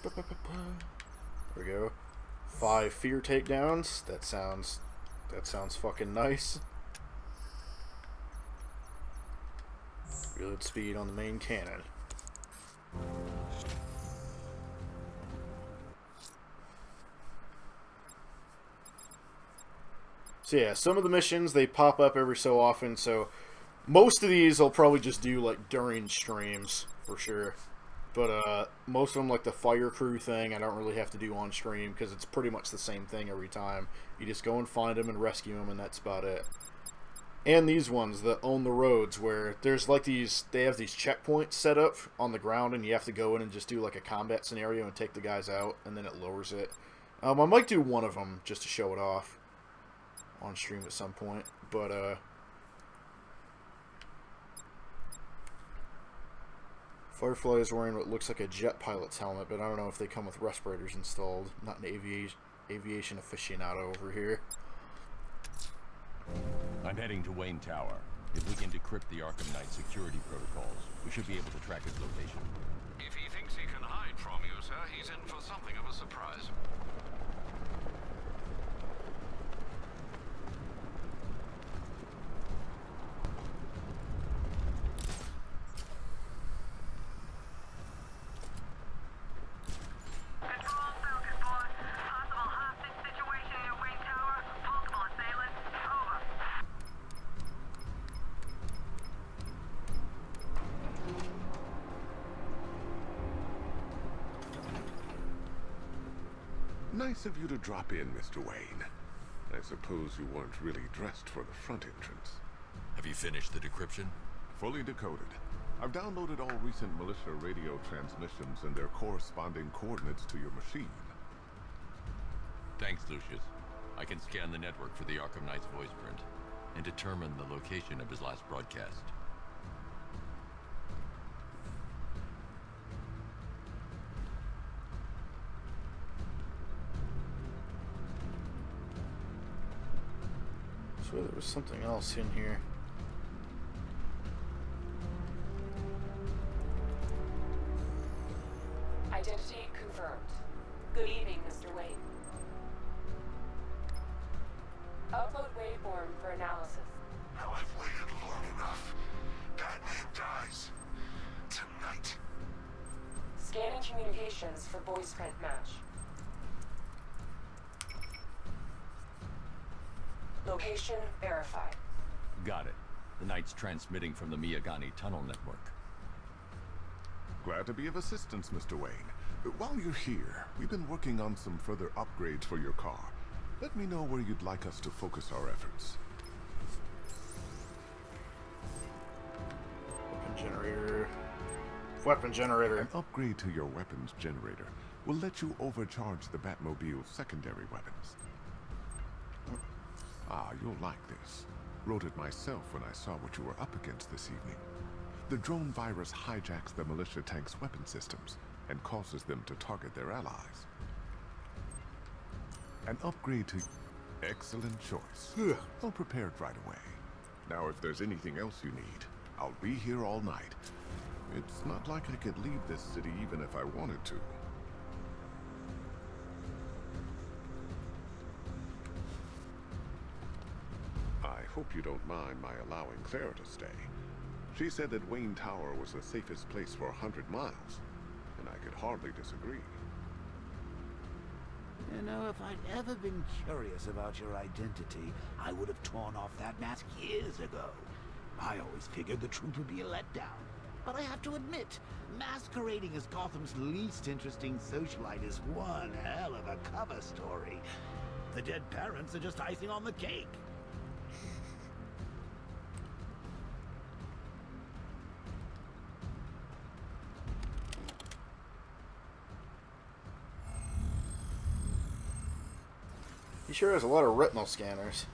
There we go. 5 fear takedowns. That sounds fucking nice. Reload speed on the main cannon. So yeah, some of the missions, they pop up every so often, so most of these I'll probably just do like during streams, for sure. But most of them, like the fire crew thing, I don't really have to do on stream, because it's pretty much the same thing every time. You just go and find them and rescue them, and that's about it. And these ones that own the roads, where there's like these, they have these checkpoints set up on the ground, and you have to go in and just do like a combat scenario and take the guys out, and then it lowers it. I might do one of them just to show it off on stream at some point, but Firefly is wearing what looks like a jet pilot's helmet, but I don't know if they come with respirators installed. Not an aviation aficionado over here. I'm heading to Wayne Tower. If we can decrypt the Arkham Knight security protocols, we should be able to track his location. If he thinks he can hide from you, sir, he's in for something of a surprise. Nice of you to drop in, Mr. Wayne. I suppose you weren't really dressed for the front entrance. Have you finished the decryption? Fully decoded. I've downloaded all recent militia radio transmissions and their corresponding coordinates to your machine. Thanks, Lucius. I can scan the network for the Arkham Knight's voice print and determine the location of his last broadcast. I swear there was something else in here. Identity confirmed. Good evening, Mr. Wayne. Upload waveform for analysis. Now I've waited long enough. Batman dies. Tonight. Scanning communications for voice print match. Location verified. Got it. The Knight's transmitting from the Miyagani tunnel network. Glad to be of assistance, Mr. Wayne. While you're here, we've been working on some further upgrades for your car. Let me know where you'd like us to focus our efforts. Weapon generator. An upgrade to your weapons generator will let you overcharge the Batmobile's secondary weapons. Ah, you'll like this. Wrote it myself when I saw what you were up against this evening. The drone virus hijacks the militia tank's weapon systems and causes them to target their allies. An upgrade to... Excellent choice. I'll prepare it right away. Now, if there's anything else you need, I'll be here all night. It's not like I could leave this city even if I wanted to. I hope you don't mind my allowing Clara to stay. She said that Wayne Tower was the safest place for 100 miles, and I could hardly disagree. You know, if I'd ever been curious about your identity, I would have torn off that mask years ago. I always figured the truth would be a letdown. But I have to admit, masquerading as Gotham's least interesting socialite is one hell of a cover story. The dead parents are just icing on the cake. He sure has a lot of retinal scanners.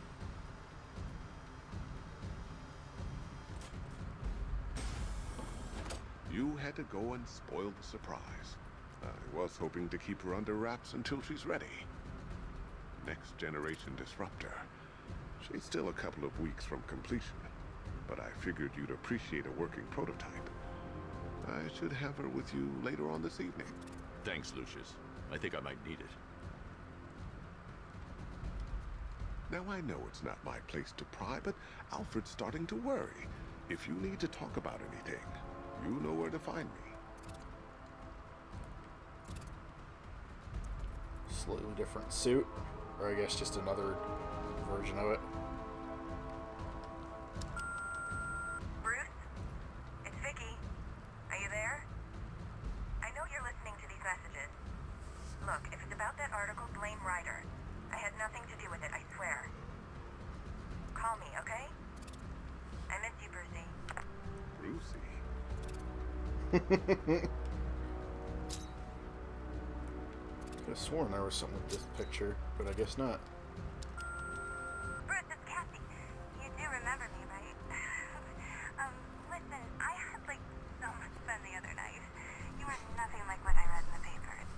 You had to go and spoil the surprise. I was hoping to keep her under wraps until she's ready. Next generation disruptor. She's still a couple of weeks from completion, but I figured you'd appreciate a working prototype. I should have her with you later on this evening. Thanks, Lucius. I think I might need it. Now, I know it's not my place to pry, but Alfred's starting to worry. If you need to talk about anything, you know where to find me. Slightly different suit, or I guess just another version of it. Bruce? It's Vicky. Are you there? I know you're listening to these messages. Look, if it's about that article, blame Ryder. I had nothing to do with it, I swear. Call me, okay? I miss you, Brucey. Brucey? I could have sworn there was something with this picture, but I guess not. Bruce, it's Cassie. You do remember me, right? Listen, I had, so much fun the other night. You were nothing like what I read in the papers.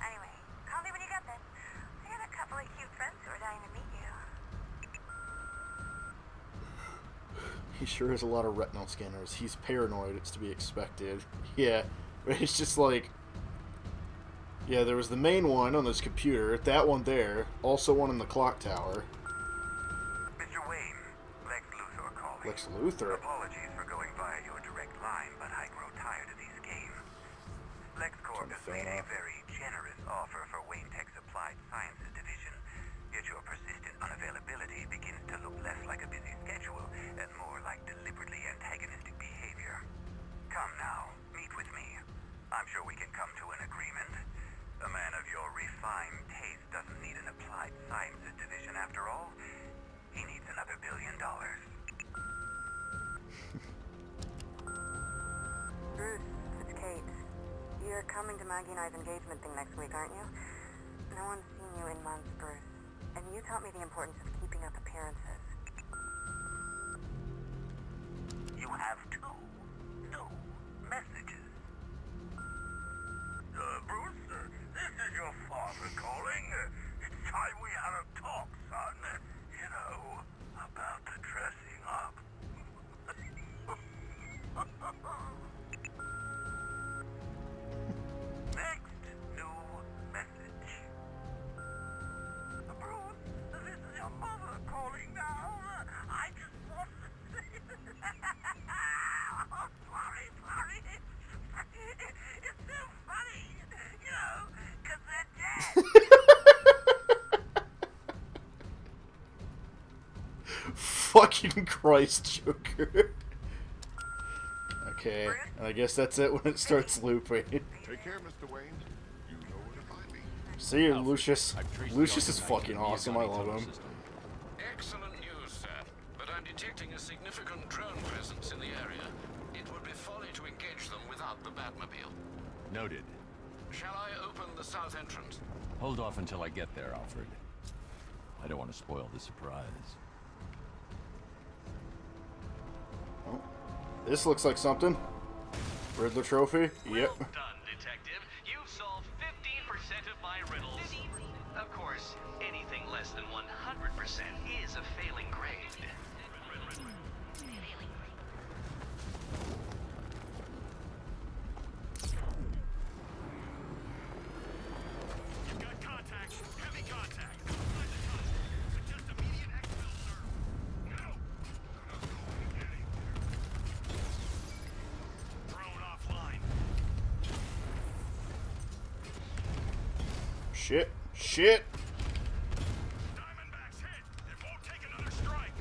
Anyway, call me when you get this. I got a couple of cute friends who are dying to meet you. He sure has a lot of retinal scanners. He's paranoid, it's to be expected. Yeah, it's just like... Yeah, there was the main one on this computer, that one there, also one in the clock tower. Mr. Wayne, Lex Luthor calling. Lex Luthor? Apologies for going via your direct line, but I grow tired of these games. LexCorp has made a very generous offer for Wayne Tech's Applied Sciences division, yet your persistent unavailability begins to look less like a busy schedule and more like deliberately antagonistic behavior. Come now, meet with me. I'm sure we can come to an agreement. A man of your refined taste doesn't need an Applied Sciences division after all. He needs another $1 billion. Bruce, it's Kate. You're coming to Maggie and I's engagement thing next week, aren't you? No one's seen you in months, Bruce. And you taught me the importance of keeping up appearances. You have two new messages. Bruce, this is your father calling. It's time we had a talk, son. You know, about the dressing up. Next new message. Bruce, this is your mother calling now. I just want to say... Oh, sorry. It's so funny, you know, because they're dead. Fucking Christ, Joker. Okay, I guess that's it when it starts looping. Take care, Mr. Wayne. You know where to find me. See you, Lucius. Lucius is fucking awesome. I love him. Excellent news, sir. But I'm detecting a significant drone presence in the area. It would be folly to engage them without the Batmobile. Noted. Shall I open the south entrance? Hold off until I get there, Alfred. I don't want to spoil the surprise. Oh, this looks like something. Riddler trophy? Yep. Well done, detective. You've solved 15% of my riddles. Of course, anything less than 100% is a failing grade. You've got contact. Heavy contact. Outside the tunnel. Suggest immediate exfil, sir. No! Drone offline. Shit. Diamondback's hit. It won't take another strike.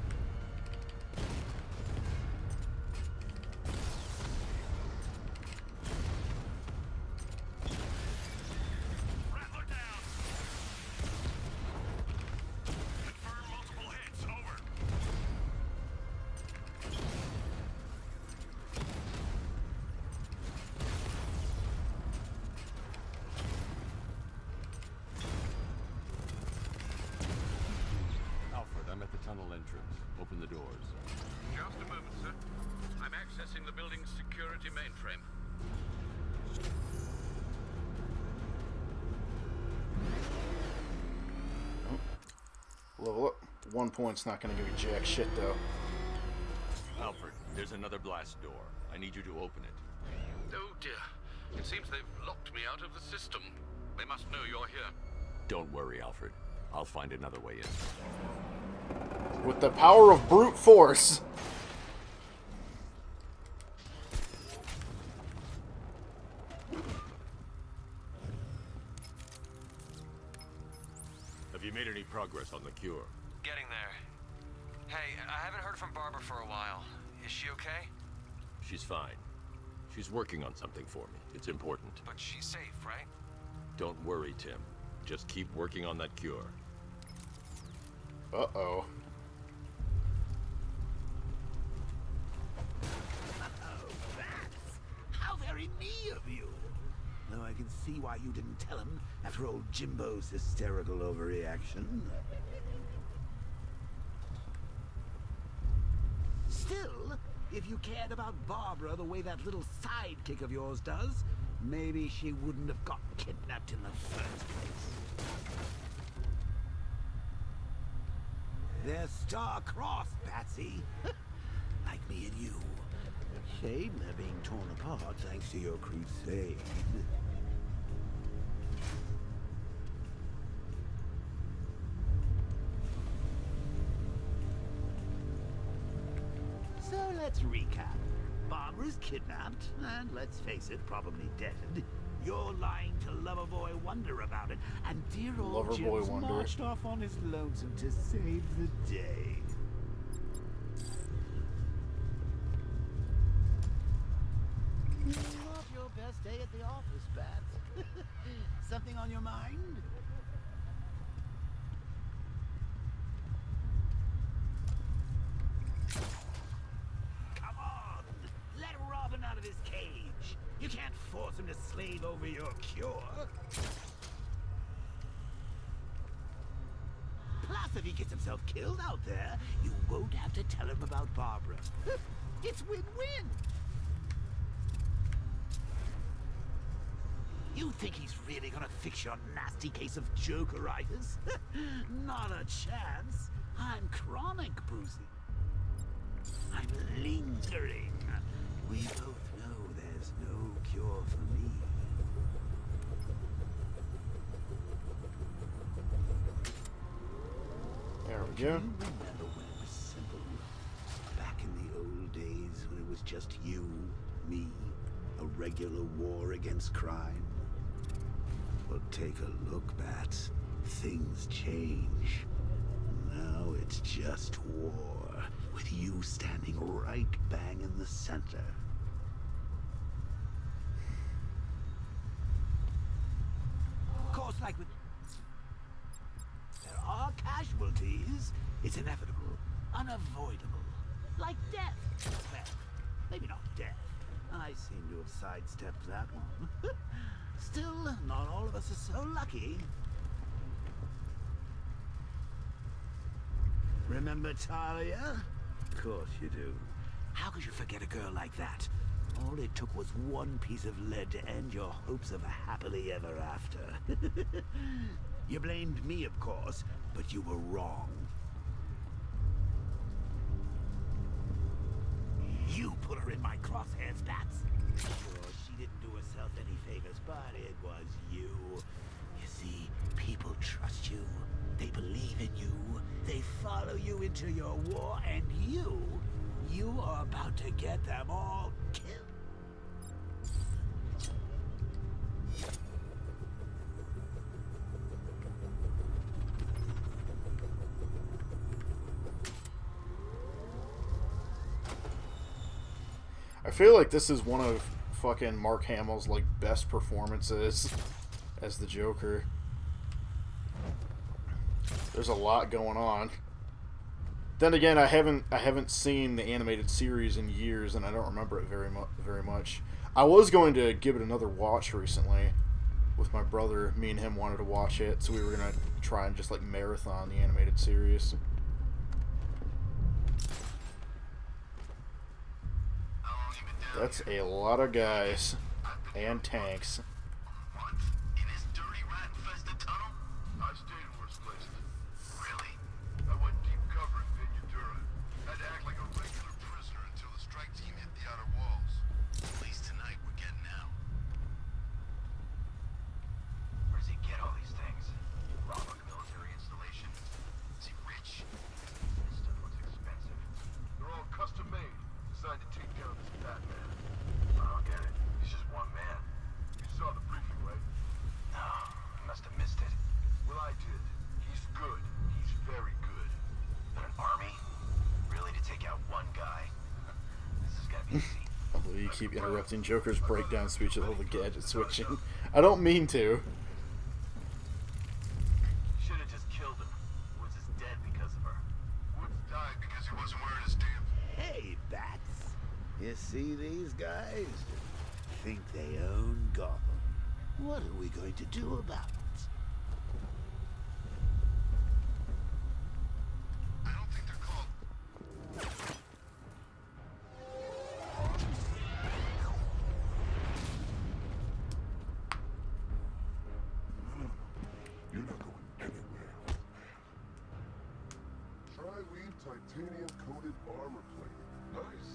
Rattler down. Confirm multiple hits. Over. Alfred, I'm at the tunnel entrance. Open the doors. Just a moment, sir. I'm accessing the building's security mainframe. Level up. 1 point's not gonna give you jack shit, though. Alfred, there's another blast door. I need you to open it. Oh dear. It seems they've locked me out of the system. They must know you're here. Don't worry, Alfred. I'll find another way in. With the power of brute force. Have you made any progress on the cure? Getting there. Hey, I haven't heard from Barbara for a while. Is she okay? She's fine. She's working on something for me. It's important. But she's safe, right? Don't worry, Tim. Just keep working on that cure. Uh-oh. Oh, Bats! How very me of you! Though I can see why you didn't tell him after old Jimbo's hysterical overreaction. Still, if you cared about Barbara the way that little sidekick of yours does, maybe she wouldn't have got kidnapped in the first place. They're star-crossed, Patsy. Like me and you. Shame they're being torn apart thanks to your crusade. So let's recap. Barbara's kidnapped, and let's face it, probably dead. You're lying to Loverboy Wonder about it, and dear old Loverboy Jim's Wonder. marched off on his lonesome to save the day. Not your best day at the office, Bats. Something on your mind? Come on! Let Robin out of his cage! You can't force him to slave over your cure! himself killed out there, you won't have to tell him about Barbara. It's win-win. You think he's really gonna fix your nasty case of jokeritis? Not a chance. I'm chronic, Brucey. I'm lingering. We both know there's no cure for me. There we go. Do you remember when it was simple? Back in the old days when it was just you, me, a regular war against crime? Well, take a look, Bats. Things change. Now it's just war, with you standing right bang in the center. Of course, like with... there are casualties. It's inevitable, unavoidable. Like death. Well, maybe not death. I seem to have sidestepped that one. Still, not all of us are so lucky. Remember Talia? Of course you do. How could you forget a girl like that? All it took was one piece of lead to end your hopes of a happily ever after. You blamed me, of course, but you were wrong. You put her in my crosshairs, Bats. Sure, she didn't do herself any favors, but it was you. You see, people trust you. They believe in you. They follow you into your war, and you are about to get them all killed. I feel like this is one of fucking Mark Hamill's like best performances as the Joker. There's a lot going on. Then again, I haven't seen the animated series in years, and I don't remember it very much. I was going to give it another watch recently with my brother. Me and him wanted to watch it, so we were gonna try and just like marathon the animated series. That's a lot of guys and tanks. I stayed worse places. Really? I went deep cover in Vinyatura. Had to act like a regular prisoner until the strike team hit the outer walls. At least tonight we're getting out. Where does he get all these things? Rob a military installation? Is he rich? This stuff looks expensive. They're all custom made, designed to take down this Batman. I don't get it. He's just one man. You saw the briefing, right? No, I must have missed it. Well, I did. He's good. He's very good. But an army? Really, to take out one guy? This is gonna be easy. Although you keep interrupting Joker's breakdown speech with all the gadget switching. I don't mean to. Should have just killed him. Woods is dead because of her. Woods died because he wasn't wearing his damn... Hey, Bats. You see these guys? Think they own Gotham. What are we going to do about it? I don't think they're called... You're not going anywhere. Tri-weave titanium-coated armor plate. Nice.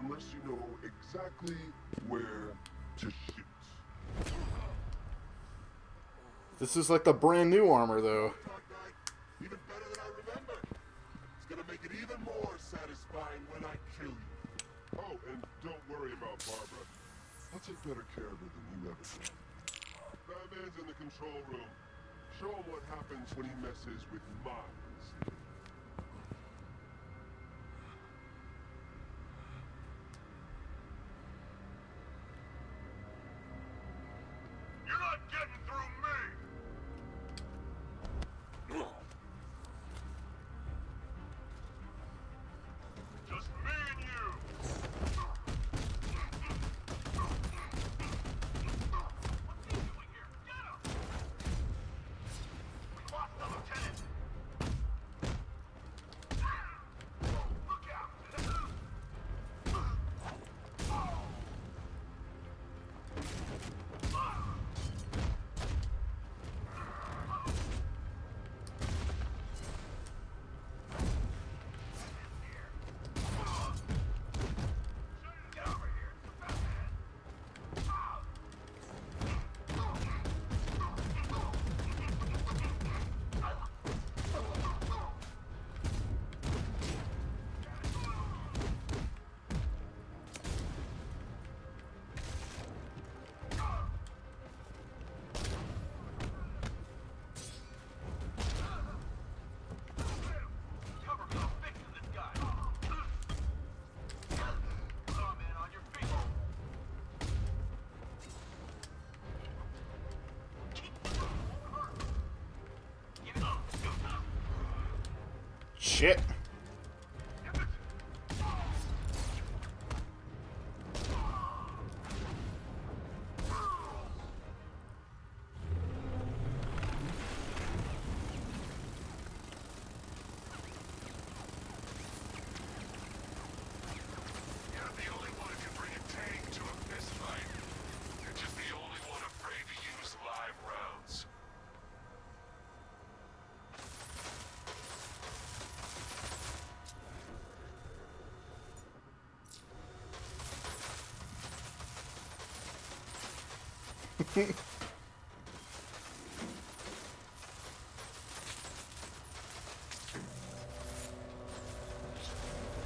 Unless you know exactly where to shoot. This is like the brand new armor, though. Even better than I remembered. It's gonna make it even more satisfying when I kill you. Oh, and don't worry about Barbara. I'll take better care of her than you ever did. Batman's in the control room. Show him what happens when he messes with minds. You're not getting through me! Just me and you! What's he doing here? Get him! We lost the lieutenant! Shit.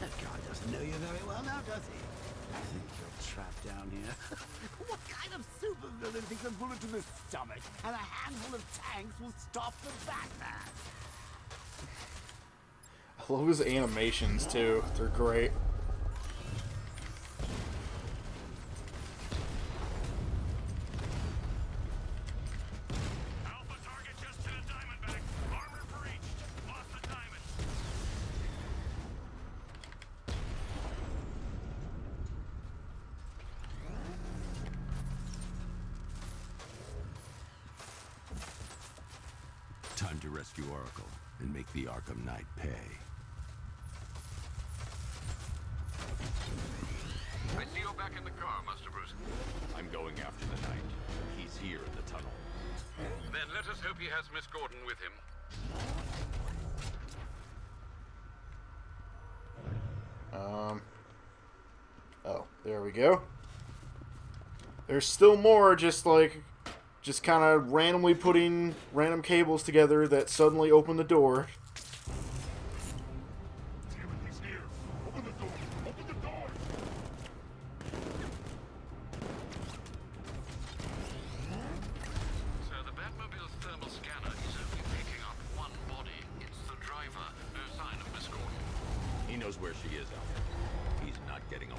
That guy doesn't know you very well now, does he? I think you're trapped down here. What kind of supervillain thinks a bullet to the stomach and a handful of tanks will stop the Batman? I love his animations, too. They're great. Time to rescue Oracle and make the Arkham Knight pay. I see you're back in the car, Master Bruce. I'm going after the Knight. He's here in the tunnel. Then let us hope he has Miss Gordon with him. Oh, there we go. There's still more, just kind of randomly putting random cables together that suddenly open the door. Damn it, he's here. Open the door. Open the door. So the Batmobile's thermal scanner is only picking up one body. It's the driver. No sign of Miss Gordon. He knows where she is, Alfred. He's not getting away.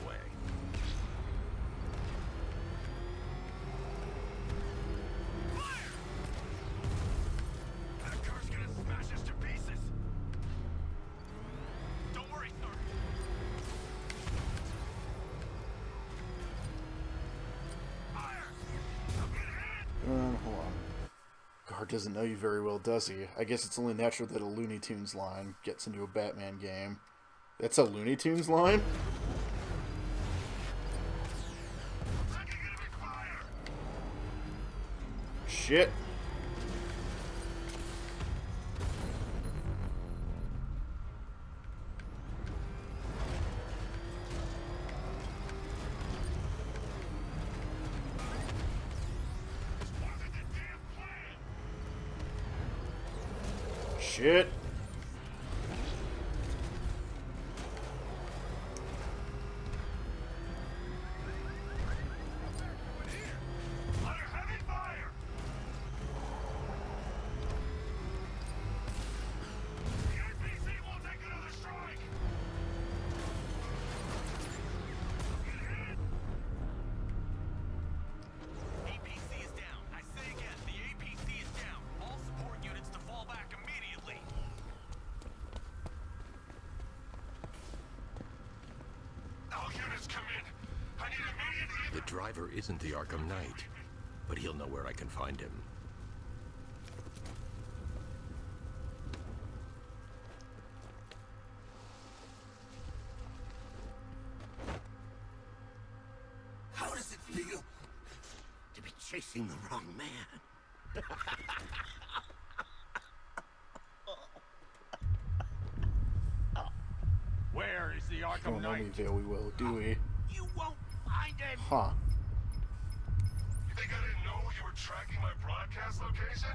Hold on. Guard doesn't know you very well, does he? I guess it's only natural that a Looney Tunes line gets into a Batman game. That's a Looney Tunes line? Shit. Shit. The driver isn't the Arkham Knight, but he'll know where I can find him. How does it feel to be chasing the wrong man? Where is the Arkham Don't know me Knight? very well, do we? You won't find him. Huh. You think I didn't know you were tracking my broadcast location?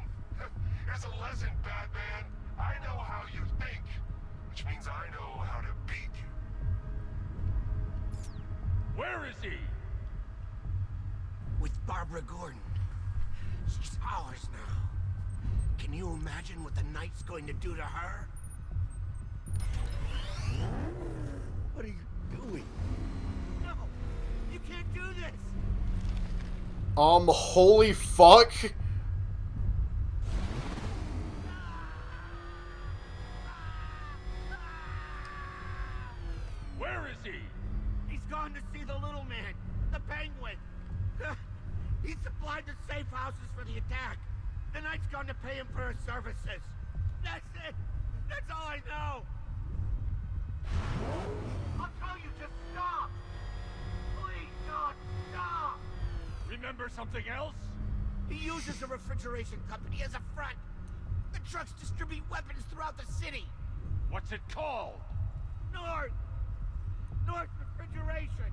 Here's a lesson, Batman. I know how you think, which means I know how to beat you. Where is he? With Barbara Gordon. She's ours now. Can you imagine what the Knight's going to do to her? What are you doing? No! You can't do this! Holy fuck! he? He's gone to see the little man, the Penguin. He supplied the safe houses for the attack. The Knight's gone to pay him for his services. That's it. That's all I know. I'll tell you, just stop. Please, God, stop. Remember something else? He uses a refrigeration company as a front. The trucks distribute weapons throughout the city. What's it called? North Refrigeration.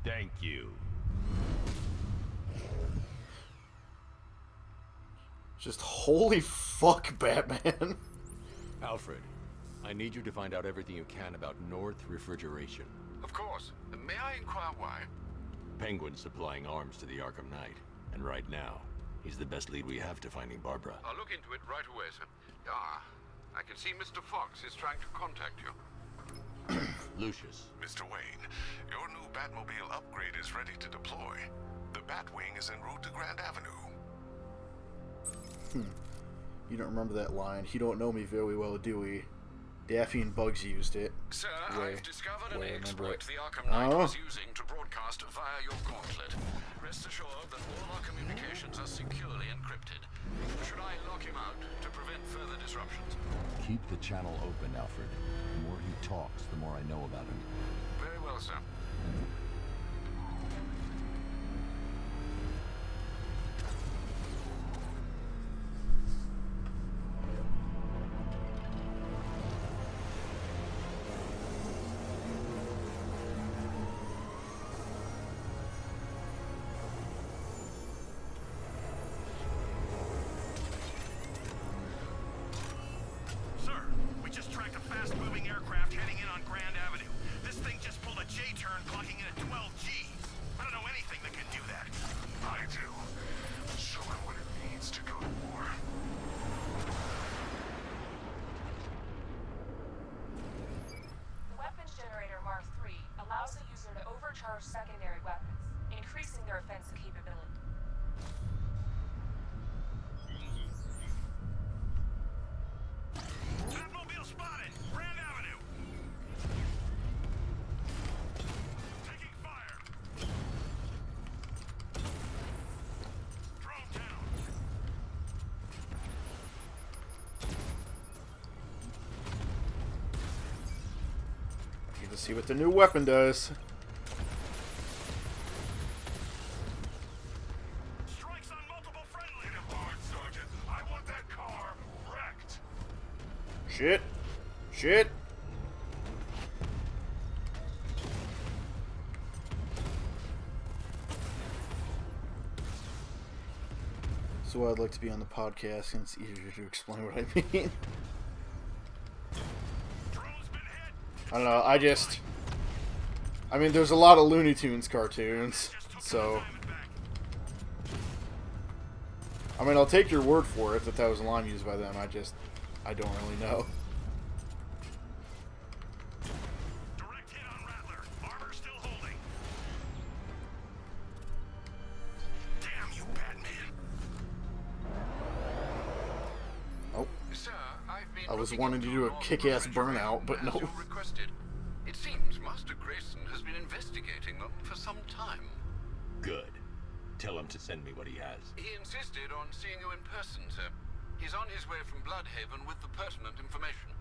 Thank you. Just holy fuck, Batman. Alfred, I need you to find out everything you can about North Refrigeration. Of course. May I inquire why? Penguin's supplying arms to the Arkham Knight, and right now, he's the best lead we have to finding Barbara. I'll look into it right away, sir. Ah, I can see Mr. Fox is trying to contact you. Lucius. Mr. Wayne, your new Batmobile upgrade is ready to deploy. The Batwing is en route to Grand Avenue. You don't remember that line. You don't know me very well, do we? Daffy and Bugs used it. Sir, I've discovered an I remember exploit it. the Arkham Knight was using to broadcast via your gauntlet. Rest assured that all our communications are securely encrypted. Should I lock him out to prevent further disruptions? Keep the channel open, Alfred. The more he talks, the more I know about him. Very well, sir. Sir, we just tracked a fast-moving aircraft heading in on Grand Avenue. This thing just pulled a J-turn, clocking in at 12 Gs. I don't know anything that can do that. I do. Show him what it means to go to war. The weapons generator Mark III allows the user to overcharge secondary weapons, increasing their offensive capability. Batmobile spotted! Grand Avenue! Taking fire! Drone down! Need to see what the new weapon does. Strikes on multiple friendly! Hit him hard, Sergeant! I want that car wrecked! Shit. Shit. So I'd like to be on the podcast and it's easier to explain what I mean. I don't know, I mean, there's a lot of Looney Tunes cartoons, so... I mean, I'll take your word for it that was a line used by them, I don't really know. Direct hit on Rattler. Armor still holding. Damn you, Batman. Oh. Sir, I've been I was looking wanting to into do a North kick-ass Refrigeration burnout, but as no. you requested. It seems Master Grayson has been investigating them for some time. Good. Tell him to send me what he has. He insisted on seeing you in person, sir. He's on his way from Bloodhaven with the pertinent information.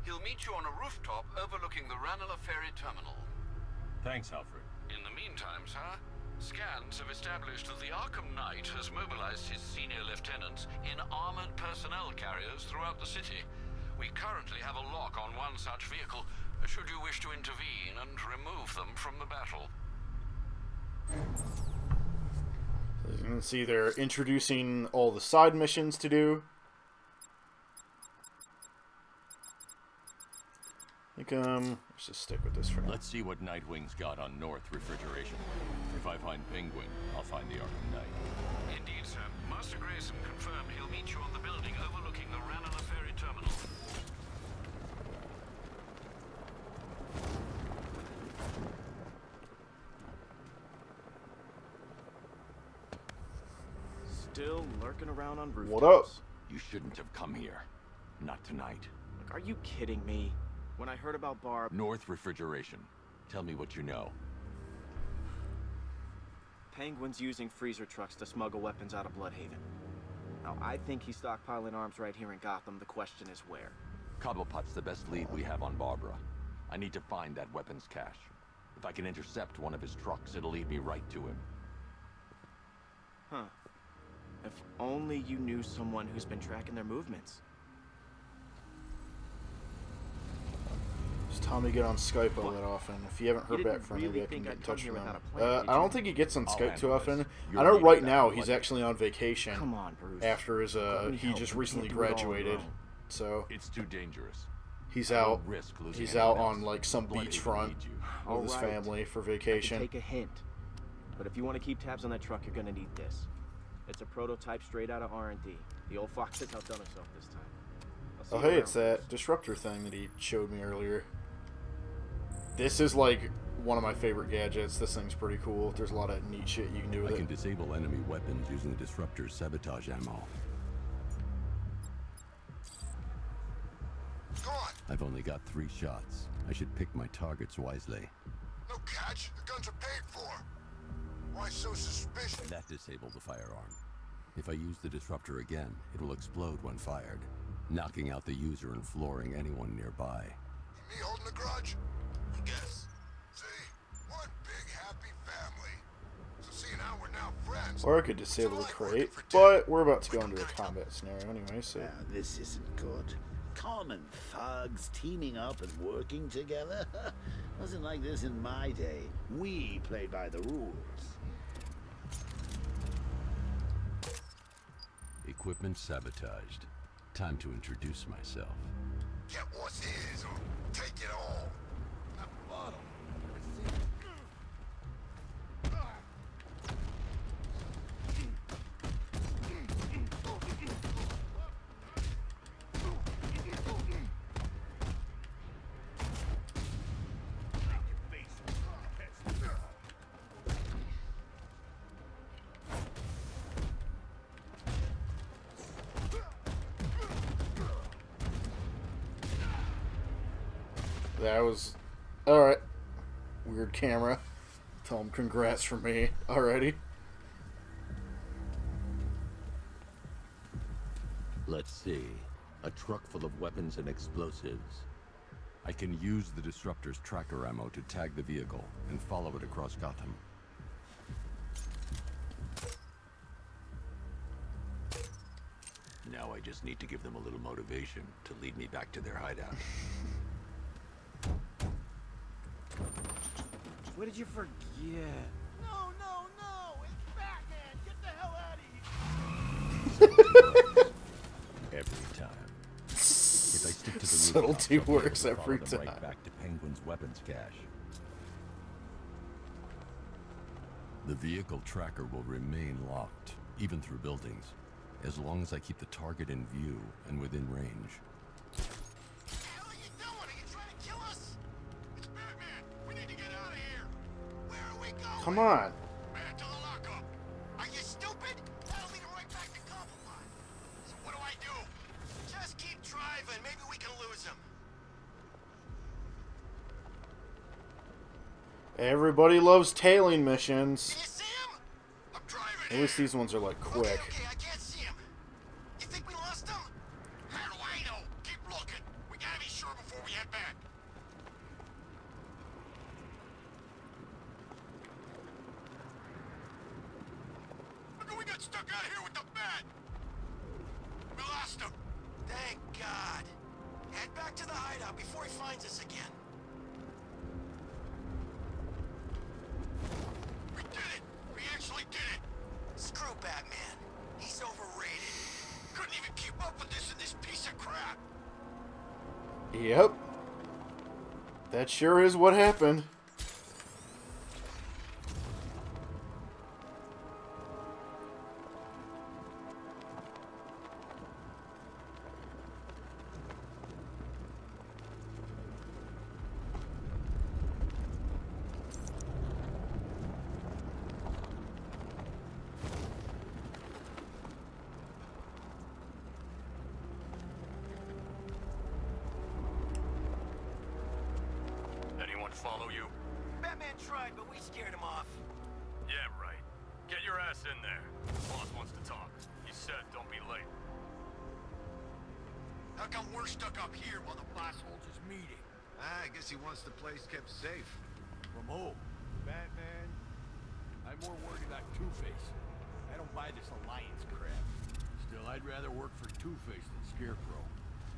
He'll meet you on a rooftop overlooking the Ranelagh Ferry Terminal. Thanks, Alfred. In the meantime, sir, scans have established that the Arkham Knight has mobilized his senior lieutenants in armored personnel carriers throughout the city. We currently have a lock on one such vehicle, should you wish to intervene and remove them from the battle. As you can see, they're introducing all the side missions to do. I think, let's just stick with this for now. Let's see what Nightwing's got on North Refrigeration. If I find Penguin, I'll find the Arkham Knight. Indeed, sir. Master Grayson confirmed he'll meet you on the building overlooking the Ranelagh Ferry Terminal. Still lurking around on rooftops. What up? You shouldn't have come here. Not tonight. Are you kidding me? When I heard about Barb... North Refrigeration. Tell me what you know. Penguin's using freezer trucks to smuggle weapons out of Bloodhaven. Now, I think he's stockpiling arms right here in Gotham. The question is where. Cobblepot's the best lead we have on Barbara. I need to find that weapons cache. If I can intercept one of his trucks, it'll lead me right to him. Huh. If only you knew someone who's been tracking their movements. Does Tommy get on Skype all that often? If you haven't heard back from him, maybe I can get in touch with him. I don't think he gets on Skype too often. I know right now he's actually on vacation. Come on, Bruce. After his he just recently graduated, so it's too dangerous. He's out. He's out on like some beachfront with his family for vacation. Take a hint. But if you want to keep tabs on that truck, you're gonna need this. It's a prototype straight out of R&D. The old fox has outdone himself this time. Oh hey, it's that disruptor thing that he showed me earlier. This is like one of my favorite gadgets. This thing's pretty cool. There's a lot of neat shit you can do with it. I can disable enemy weapons using the disruptor's sabotage ammo. Go on. I've only got 3 shots. I should pick my targets wisely. No catch. The guns are paid for. Why so suspicious? That disabled the firearm. If I use the disruptor again, it will explode when fired, knocking out the user and flooring anyone nearby. Me holding a grudge? I guess. See, one big happy family. So see, now we're now friends. Or I could disable the crate, but we're about to go into a combat scenario anyway, so... Now, this isn't good. Common thugs teaming up and working together? Wasn't like this in my day. We played by the rules. Equipment sabotaged. Time to introduce myself. Get what's his or take it all. That bottle. That was... Alright. Weird camera. Tell him congrats from me already. Let's see. A truck full of weapons and explosives. I can use the disruptor's tracker ammo to tag the vehicle and follow it across Gotham. Now I just need to give them a little motivation to lead me back to their hideout. What did you forget? No, no, no! It's Batman! Get the hell out of here! Every time. If I stick to the Subtlety works every time. Right back to Penguin's weapons cache. The vehicle tracker will remain locked, even through buildings, as long as I keep the target in view and within range. Come on. Man, to the lockup. Are you stupid? That'll lead him right back to Cobblepot. So what do I do? Just keep driving. Maybe we can lose him. Everybody loves tailing missions. Can you see him? I'm driving. At least these ones are like quick. Okay, I can't see him. You think we lost him? How do I know? Keep looking. We gotta be sure before we head back. We got stuck out here with the bat. We lost him. Thank God. Head back to the hideout before he finds us again. We did it. We actually did it. Screw Batman. He's overrated. Couldn't even keep up with this in this piece of crap. Yep. That sure is what happened. Anyone follow you? Batman tried, but we scared him off. Yeah, right. Get your ass in there. Boss wants to talk. He said don't be late. How come we're stuck up here while the boss holds his meeting? I guess he wants the place kept safe. From who? Batman. I'm more worried about Two-Face. I don't buy this alliance crap. Still, I'd rather work for Two-Face than Scarecrow.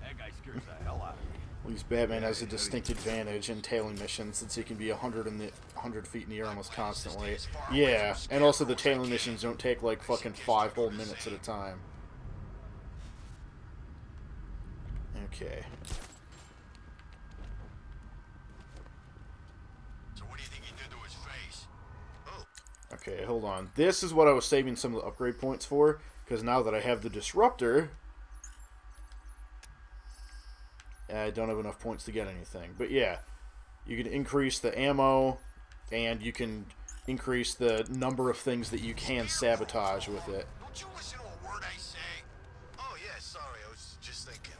That guy scares the hell out of me. At least Batman has a distinct advantage in tailing missions since he can be 100 feet in the air almost constantly. Yeah, and also the tailing missions don't take like fucking 5 whole minutes at a time. Okay. So what do you think he did to his face? Oh. Okay, hold on. This is what I was saving some of the upgrade points for, because now that I have the disruptor, I don't have enough points to get anything. But yeah, you can increase the ammo, and you can increase the number of things that you can sabotage with it. Don't you listen to a word I say? Oh, yeah, sorry. I was just thinking.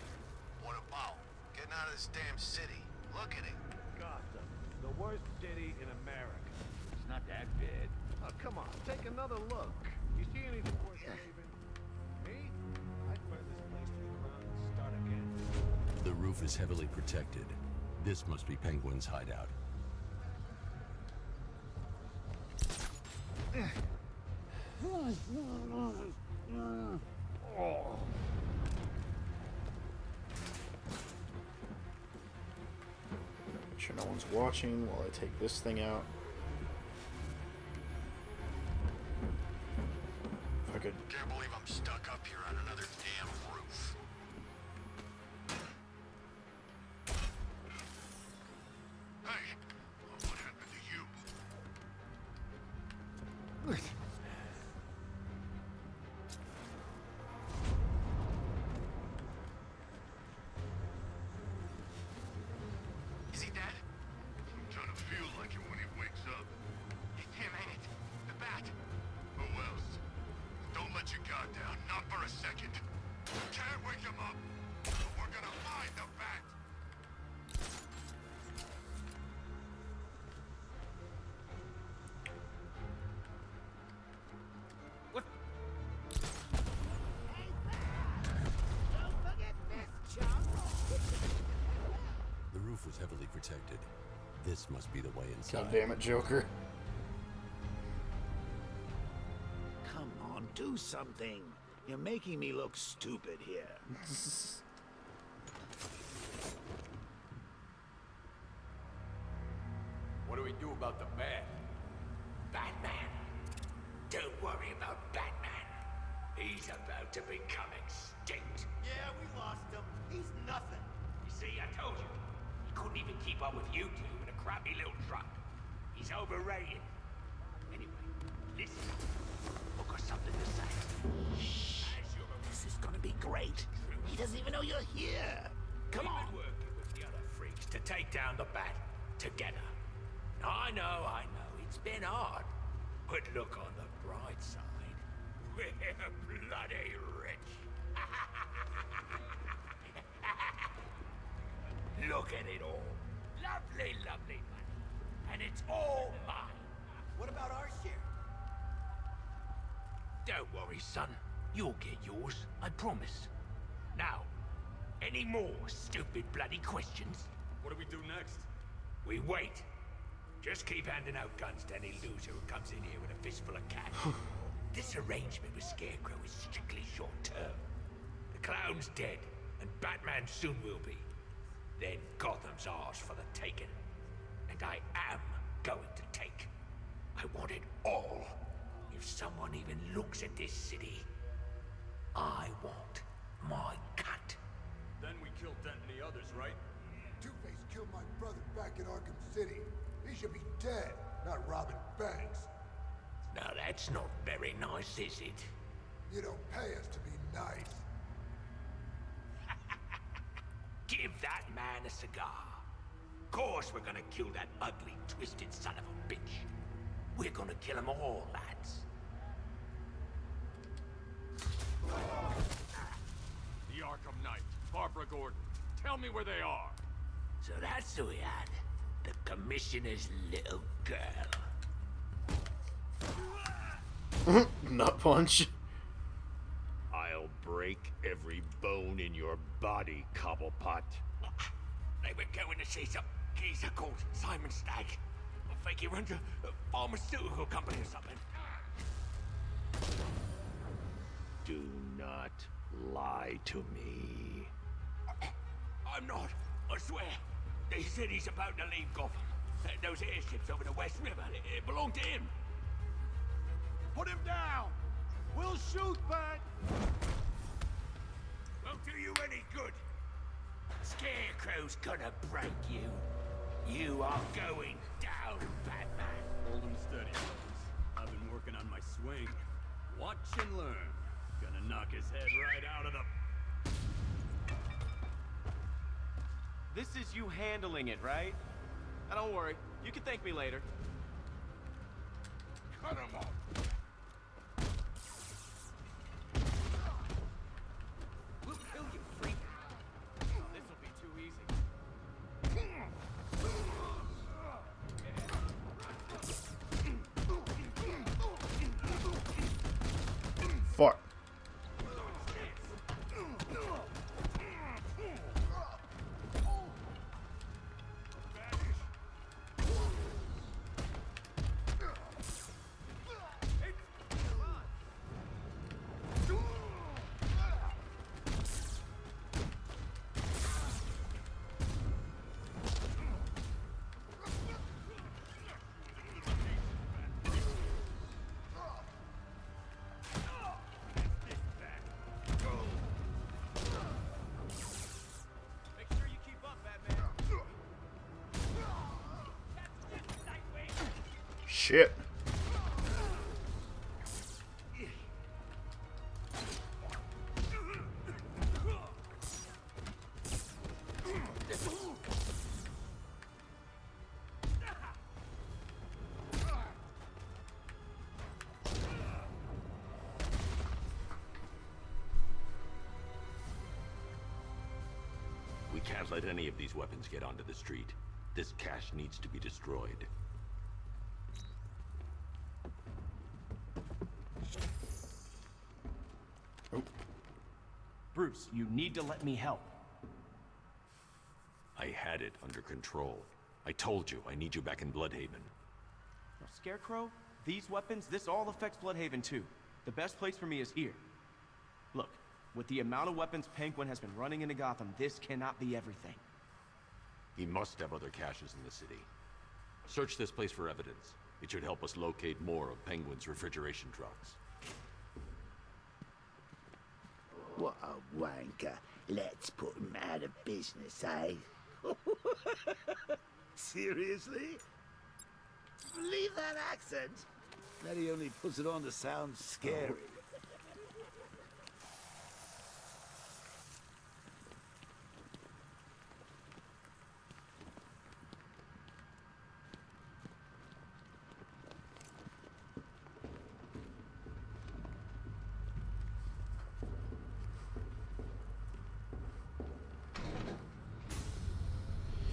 What about? Getting out of this damn city. Look at it. Gotham, the worst city in America. It's not that bad. Oh, come on. Take another look. You see anything worth saving? Me? I'd burn this place to the ground and start again. The roof is heavily protected. This must be Penguin's hideout. Make sure no one's watching while I take this thing out. If I could... Can't believe I'm stuck up here on another damn roof. Hey, what happened to you? Is he dead? I'm trying to feel like it when he wakes up. It's him, ain't it? The bat. Who else? Don't let your guard down, not for a second. Can't wake him up. But we're gonna find the bat. What? Don't forget this, chum. The roof was heavily protected. This must be the way inside. God damn it, Joker. Come on, do something. You're making me look stupid here. What do we do about the bat? Batman. Don't worry about Batman. He's about to become extinct. Yeah, we lost him. He's nothing. You see, I told you. He couldn't even keep up with you two in a crappy little truck. He's overrated. Anyway, listen. I've got something to say. This is gonna be great. He doesn't even know you're here. Come on. We've been working with the other freaks to take down the bat together. I know, it's been hard. But look on the bright side. We're bloody rich. Look at it all. Lovely, lovely money. And it's all mine. What about our share? Don't worry, son. You'll get yours, I promise. Now, any more stupid bloody questions? What do we do next? We wait. Just keep handing out guns to any loser who comes in here with a fistful of cash. This arrangement with Scarecrow is strictly short-term. The clown's dead, and Batman soon will be. Then Gotham's ours for the taking. And I am going to take. I want it all. If someone even looks at this city, I want my cut. Then we kill Dent and the others, right? Two-Face killed my brother back in Arkham City. He should be dead, not robbing banks. Now that's not very nice, is it? You don't pay us to be nice. Give that man a cigar. Of course we're gonna kill that ugly, twisted son of a bitch. We're gonna kill them all, lads. The Arkham Knight, Barbara Gordon. Tell me where they are. So that's who we had. the commissioner's little girl. Nut punch. I'll break every bone in your body, Cobblepot. They were going to see some geezer called Simon Stagg. I think he runs a pharmaceutical company or something. Do not lie to me. I'm not, I swear. They said he's about to leave Gotham. Those airships over the West River, it belonged to him. Put him down! We'll shoot, Bert! Won't do you any good. Scarecrow's gonna break you. You are going down, Batman. Hold him steady, fellas. I've been working on my swing. Watch and learn. Gonna knock his head right out of the... This is you handling it, right? Now don't worry. You can thank me later. Cut him off! We'll kill you, freak. Oh, this'll be too easy. Fuck. Shit. We can't let any of these weapons get onto the street. This cache needs to be destroyed. Bruce, you need to let me help. I had it under control. I told you, I need you back in Bloodhaven. Now, Scarecrow, these weapons, this all affects Bloodhaven too. The best place for me is here. Look, with the amount of weapons Penguin has been running into Gotham, this cannot be everything. He must have other caches in the city. Search this place for evidence. It should help us locate more of Penguin's refrigeration trucks. What a wanker. Let's put him out of business, eh? Seriously? Leave that accent. That he only puts it on to sound scary.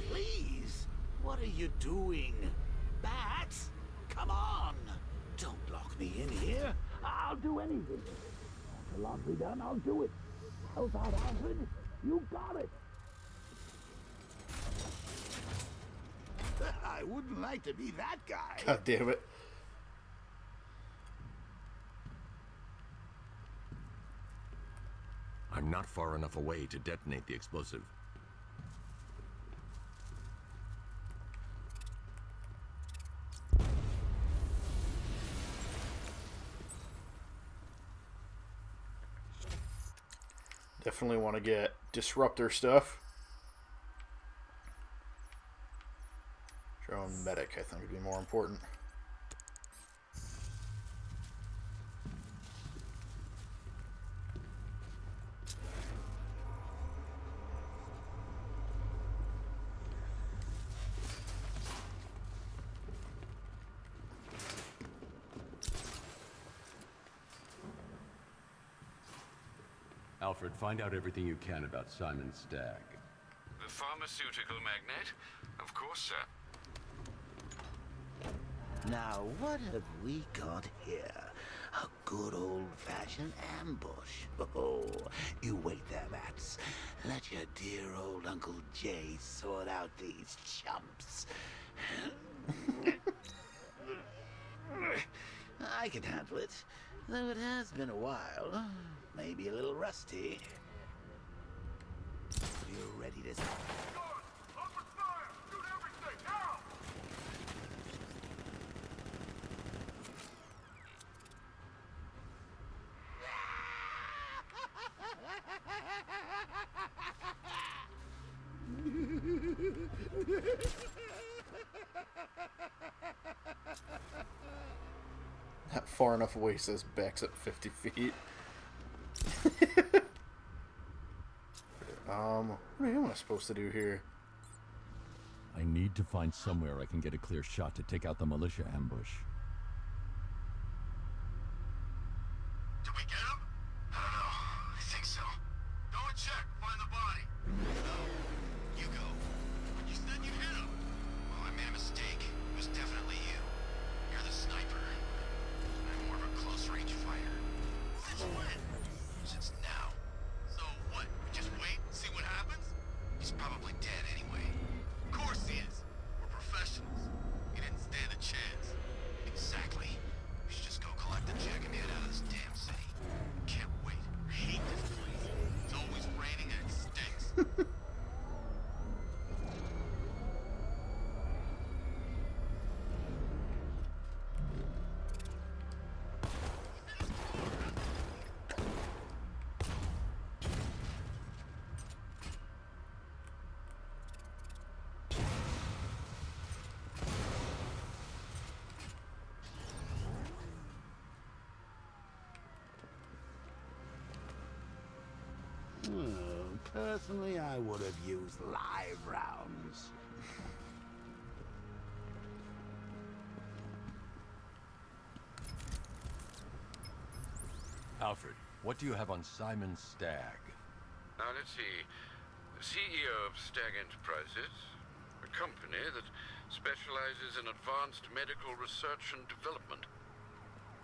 Please, what are you doing? Bats? Come on! Don't lock me in here. I'll do anything. Want the laundry done? I'll do it. How's that, Alfred? You got it. I wouldn't like to be that guy. God damn it. I'm not far enough away to detonate the explosive. Definitely want to get disruptor stuff. Drone medic, I think, would be more important. Alfred, find out everything you can about Simon Stagg. The pharmaceutical magnate? Of course, sir. Now, what have we got here? A good old-fashioned ambush. Oh, you wait there, Bats. Let your dear old Uncle Jay sort out these chumps. I can handle it, though it has been a while. Maybe a little rusty. You ready to... Not far enough away, says Bex at 50 feet. What am I supposed to do here? I need to find somewhere I can get a clear shot to take out the militia ambush. Did we get him? I don't know. I think so. Go and check. Find the body. No. You go. You said you hit him. Well, I made a mistake. It was definitely you. You're the sniper. I'm more of a close-range fighter. Since when? Since now. So what? We just wait and see what happens? He's probably dead anyway. Of course he is. We're professionals. He didn't stand a chance. Exactly. We should just go collect the check and head out of this damn city. Can't wait. I hate this place. It's always raining and it stinks. Oh, personally, I would have used live rounds. Alfred, what do you have on Simon Stagg? Now, let's see. CEO of Stag Enterprises, a company that specializes in advanced medical research and development.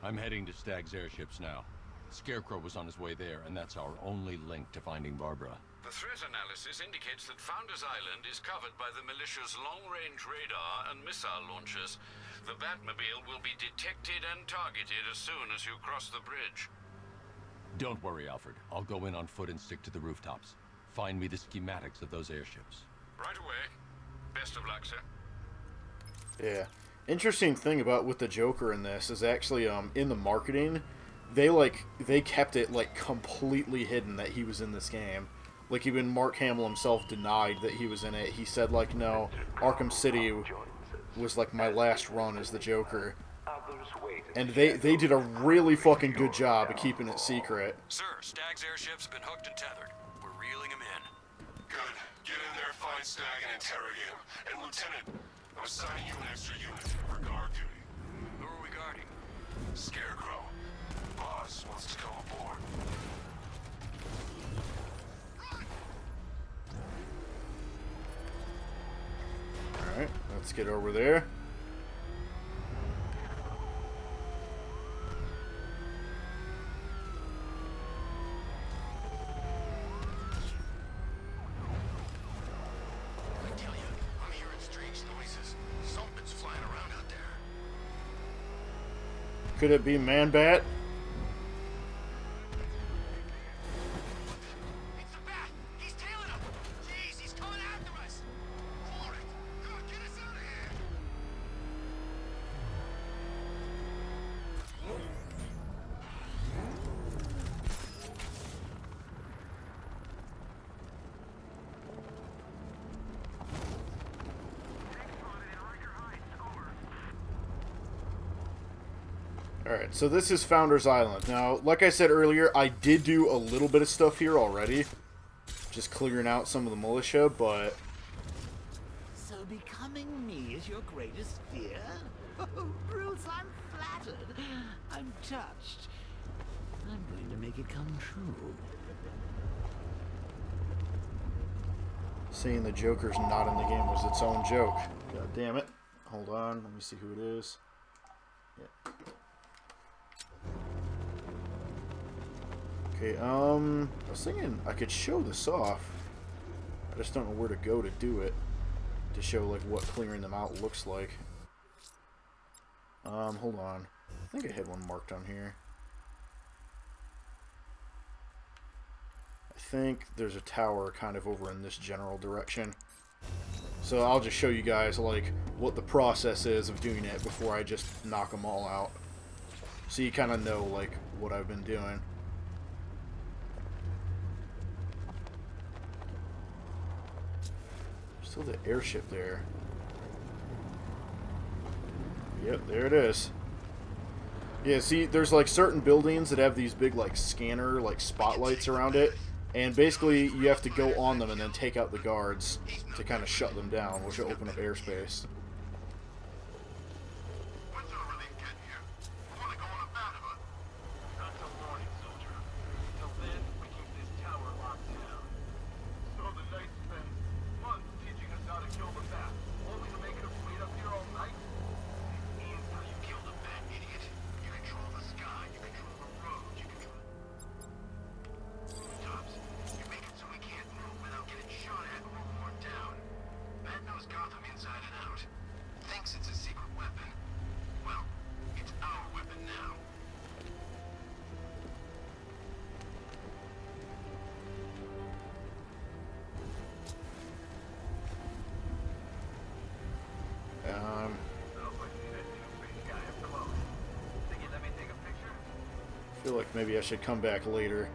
I'm heading to Stagg's airships now. Scarecrow was on his way there, and that's our only link to finding Barbara. The threat analysis indicates that Founders Island is covered by the militia's long-range radar and missile launchers. The Batmobile will be detected and targeted as soon as you cross the bridge. Don't worry, Alfred. I'll go in on foot and stick to the rooftops. Find me the schematics of those airships. Right away. Best of luck, sir. Yeah. Interesting thing about with the Joker in this is actually in the marketing, they kept it like completely hidden that he was in this game. Like even Mark Hamill himself denied that he was in it. He said like, no, Arkham City was like my last run as the Joker. And they did a really fucking good job of keeping it secret. Sir, Stagg's airships have been hooked and tethered. We're reeling him in. Good. Get in there, find Stag, and interrogate him. And Lieutenant, I'm assigning you an extra unit for guard duty. Who are we guarding? Scarecrow. Boss wants to come aboard. Alright, let's get over there. I tell you, I'm hearing strange noises. Something's flying around out there. Could it be Man-Bat? It's a bat! He's tailing him! Jeez, he's coming after us! For it! God, get us out of here! Alright, so this is Founders Island. Now, like I said earlier, I did do a little bit of stuff here already. Just clearing out some of the militia, but... So becoming me is your greatest fear? Oh, Bruce, I'm flattered. I'm touched. I'm going to make it come true. Saying the Joker's not in the game was its own joke. God damn it. Hold on, let me see who it is. Okay, I was thinking I could show this off. I just don't know where to go to do it. To show, like, what clearing them out looks like. Hold on. I think I had one marked on here. I think there's a tower kind of over in this general direction. So I'll just show you guys, like, what the process is of doing it before I just knock them all out. So you kind of know, like, what I've been doing. Still the airship there. Yep, there it is. Yeah, see, there's like certain buildings that have these big like scanner, like spotlights around it. And basically you have to go on them and then take out the guards to kind of shut them down, which will open up airspace. I feel like maybe I should come back later.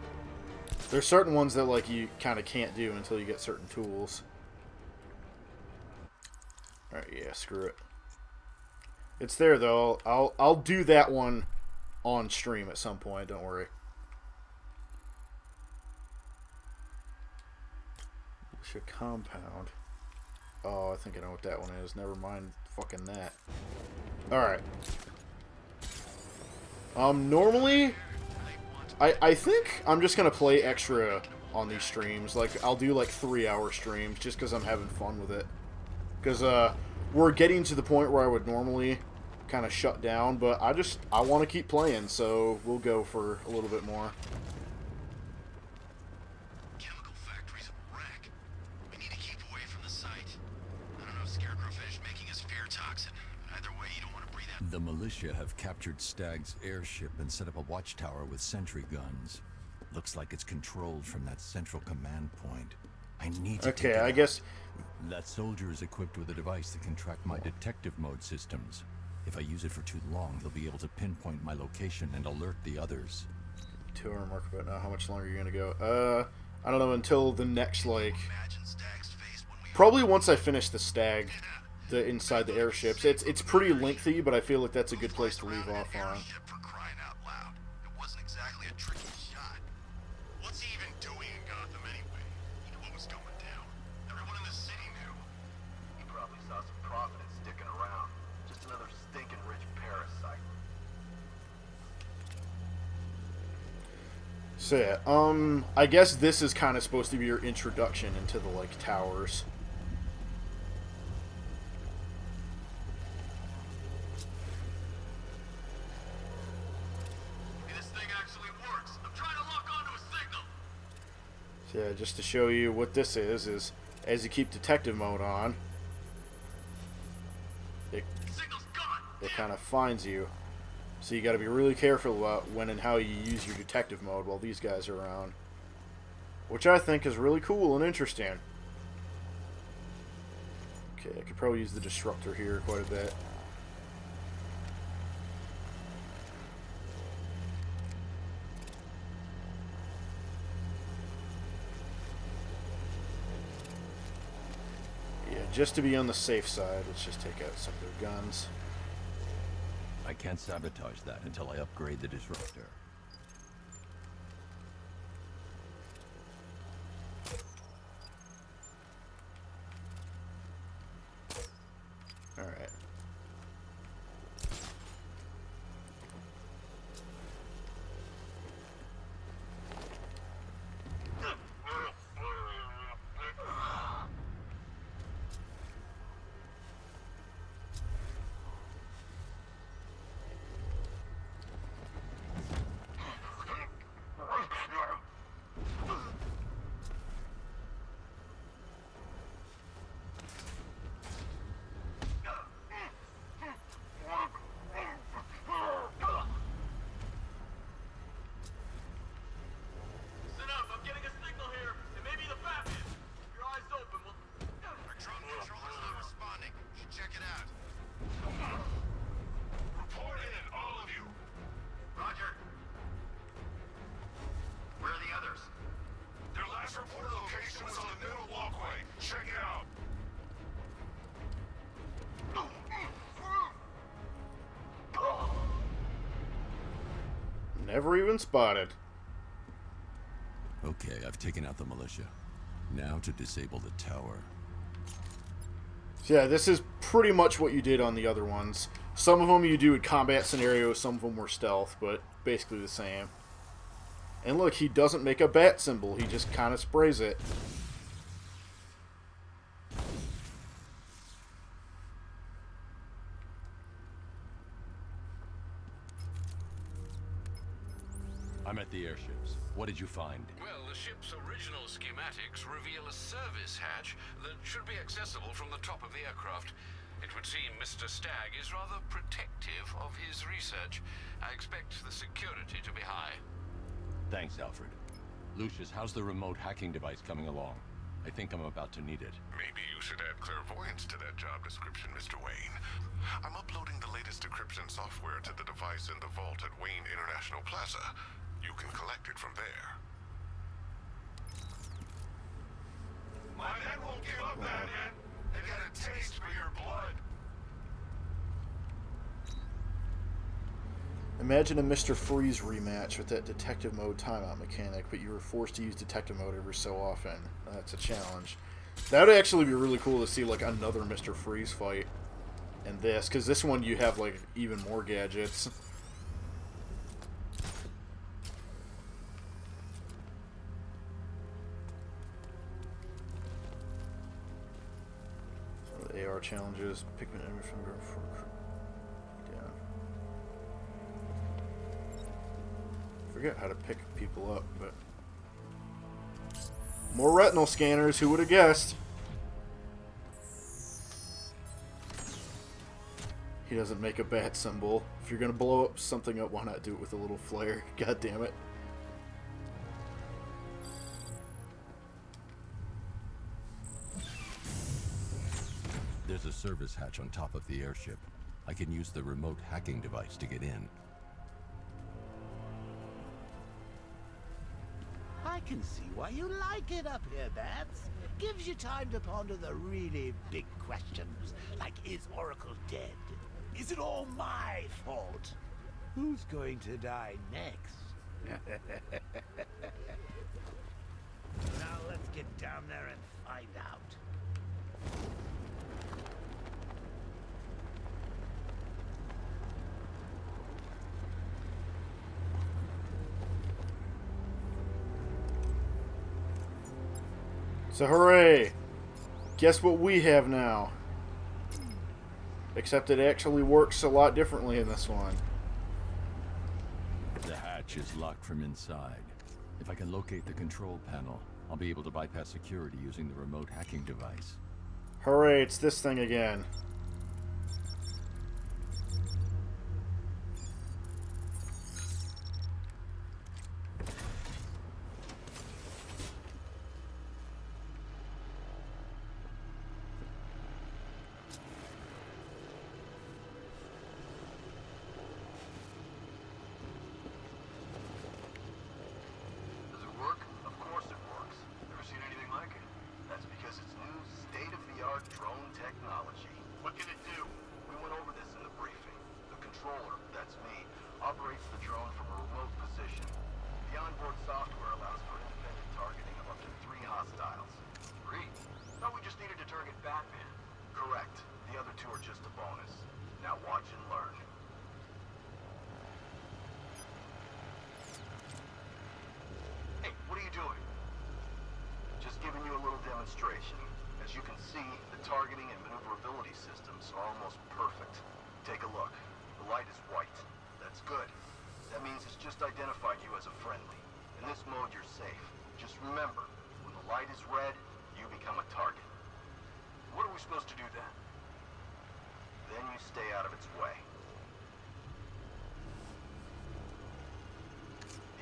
There's certain ones that like you kind of can't do until you get certain tools. Alright, yeah, screw it. It's there though. I'll do that one on stream at some point, don't worry. Militia compound. Oh, I think I know what that one is. Never mind fucking that. Alright. Normally I think I'm just gonna play extra on these streams. Like, I'll do like 3-hour streams just because I'm having fun with it. Because we're getting to the point where I would normally kind of shut down, but I want to keep playing, so we'll go for a little bit more. Chemical factory's a wreck. We need to keep away from the site. I don't know if Scarecrow finished making his fear toxin. Either way, you don't want to breathe out. The militia have captured Stagg's airship and set up a watchtower with sentry guns. Looks like it's controlled from that central command point. I need to take it I out. guess That soldier is equipped with a device that can track my detective mode systems. If I use it for too long, he'll be able to pinpoint my location and alert the others. 2-hour mark about now. How much longer are you gonna go? I don't know, until the next, like, probably once I finish the Stag, the inside the airships. It's pretty lengthy, but I feel like that's a good place to leave off on. For crying out loud. It wasn't exactly a tricky shot. What's he even doing in Gotham anyway? He knew what was going down. Everyone in the city knew. He probably saw some profit in sticking around. Just another stinking rich parasite. So yeah, I guess this is kind of supposed to be your introduction into the, like, towers. So yeah, just to show you what this is as you keep detective mode on, it kind of finds you. So you got to be really careful about when and how you use your detective mode while these guys are around. Which I think is really cool and interesting. Okay, I could probably use the disruptor here quite a bit. Yeah, just to be on the safe side, let's just take out some of their guns. I can't sabotage that until I upgrade the disruptor. Alright. Never even spotted. Okay, I've taken out the militia. Now to disable the tower. So yeah, this is pretty much what you did on the other ones. Some of them you do in combat scenarios, some of them were stealth, but basically the same. And look, he doesn't make a bat symbol, he just kind of sprays it. I'm at the airships. What did you find? Well, the ship's original schematics reveal a service hatch that should be accessible from the top of the aircraft. It would seem Mr. Stagg is rather protective of his research. I expect the security to be high. Thanks, Alfred. Lucius, how's the remote hacking device coming along? I think I'm about to need it. Maybe you should add clairvoyance to that job description, Mr. Wayne. I'm uploading the latest decryption software to the device in the vault at Wayne International Plaza. You can collect it from there. My men won't give up, Batman. They got a taste for your blood. Imagine a Mr. Freeze rematch with that detective mode timeout mechanic, but you were forced to use detective mode every so often. That's a challenge. That would actually be really cool to see, like, another Mr. Freeze fight in this, because this one you have, like, even more gadgets. AR challenges, pick an enemy from down. Forget how to pick people up, but more retinal scanners, who would have guessed? He doesn't make a bat symbol. If you're gonna blow up something up, why not do it with a little flare? God damn it. There's a service hatch on top of the airship. I can use the remote hacking device to get in. I can see why you like it up here, Bats. Gives you time to ponder the really big questions, like is Oracle dead? Is it all my fault? Who's going to die next? Now let's get down there and find out. So hooray! Guess what we have now? Except it actually works a lot differently in this one. The hatch is locked from inside. If I can locate the control panel, I'll be able to bypass security using the remote hacking device. Hooray, it's this thing again. As you can see, the targeting and maneuverability systems are almost perfect. Take a look. The light is white. That's good. That means it's just identified you as a friendly. In this mode, you're safe. Just remember, when the light is red, you become a target. What are we supposed to do then? Then you stay out of its way.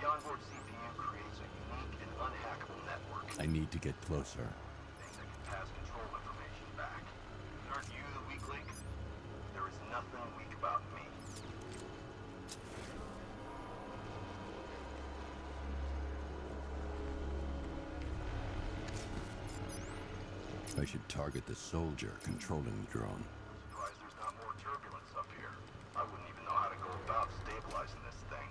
The onboard CPU creates a unique and unhackable network. I need to get closer. Things that can pass control information back. Aren't you the weak link? There is nothing weak about me. I should target the soldier controlling the drone. I'm surprised there's not more turbulence up here. I wouldn't even know how to go about stabilizing this thing.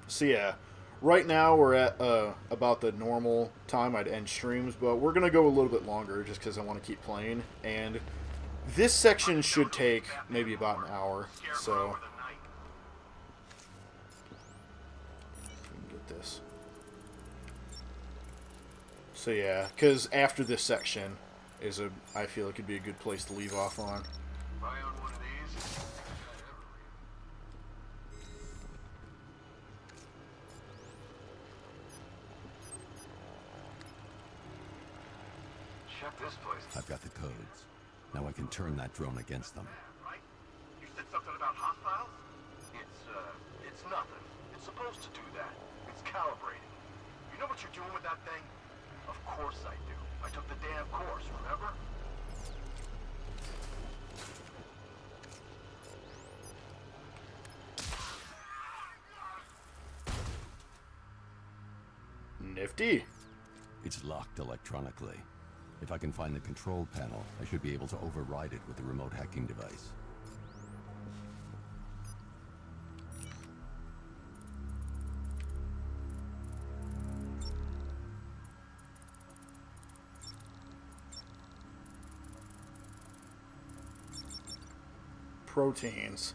So yeah, right now we're at about the normal time I'd end streams, but we're gonna go a little bit longer just because I want to keep playing. And this section should take maybe about an hour. So get this. So yeah, because after this section is I feel it could be a good place to leave off on. Buy on one of these. Check this place. I've got the codes. Now I can turn that drone against them. Right? You said something about hostiles? It's nothing. It's supposed to do that. It's calibrating. You know what you're doing with that thing? Of course I do. I took the damn course, remember? Nifty. It's locked electronically. If I can find the control panel, I should be able to override it with the remote hacking device. Proteins.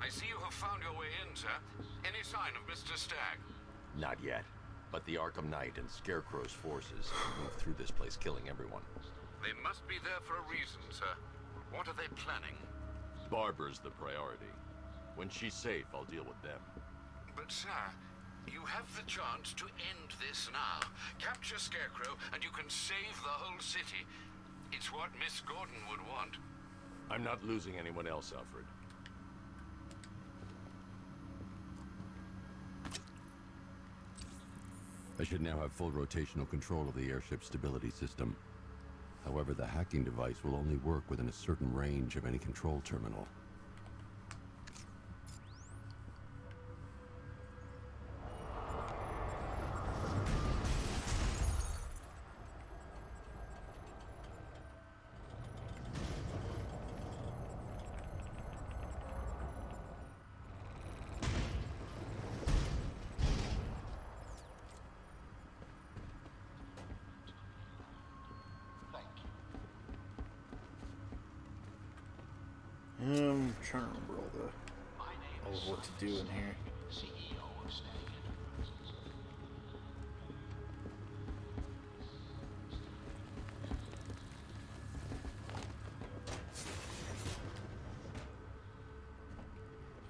I see you have found your way in, sir. Any sign of Mr. Stagg? Not yet, but the Arkham Knight and Scarecrow's forces moved through this place, killing everyone. They must be there for a reason, sir. What are they planning? Barbara's the priority. When she's safe, I'll deal with them. But, sir, you have the chance to end this now. Capture Scarecrow, and you can save the whole city. It's what Miss Gordon would want. I'm not losing anyone else, Alfred. I should now have full rotational control of the airship stability system. However, the hacking device will only work within a certain range of any control terminal. I'm trying to remember all of what to do in here.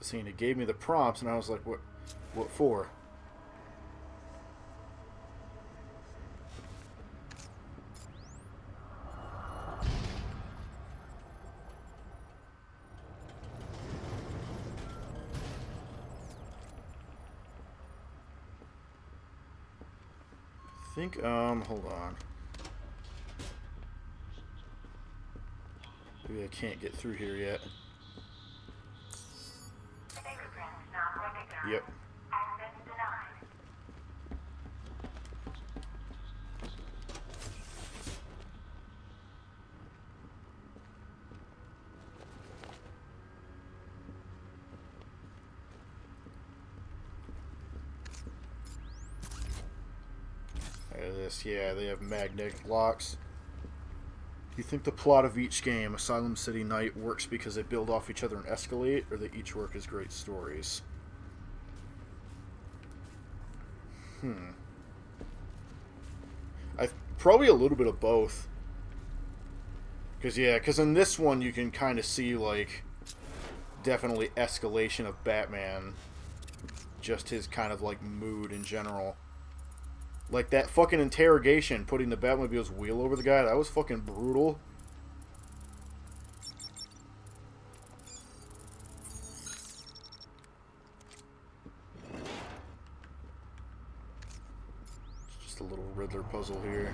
Seeing it gave me the prompts, and I was like, what for? Hold on. Maybe I can't get through here yet. Yep. Yeah, they have magnetic locks. Do you think the plot of each game, Asylum City Night, works because they build off each other and escalate, or they each work as great stories? Probably a little bit of both. Because in this one you can kind of see, like, definitely escalation of Batman. Just his kind of, like, mood in general. Like, that fucking interrogation, putting the Batmobile's wheel over the guy, that was fucking brutal. Just a little Riddler puzzle here.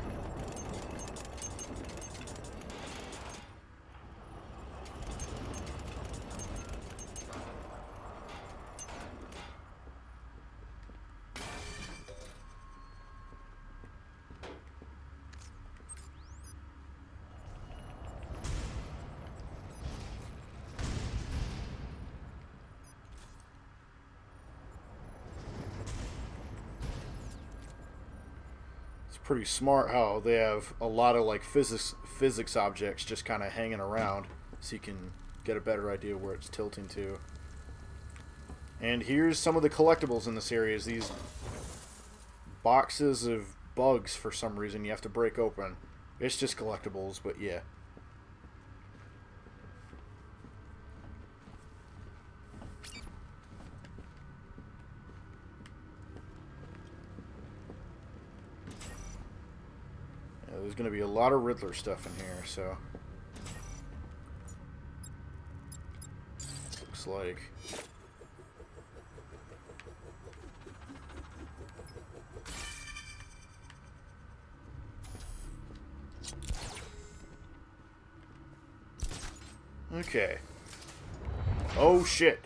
It's pretty smart how they have a lot of like physics objects just kind of hanging around, so you can get a better idea where it's tilting to. And here's some of the collectibles in this area. These boxes of bugs for some reason you have to break open. It's just collectibles, but yeah. There's going to be a lot of Riddler stuff in here, so... Looks like... Okay. Oh, shit.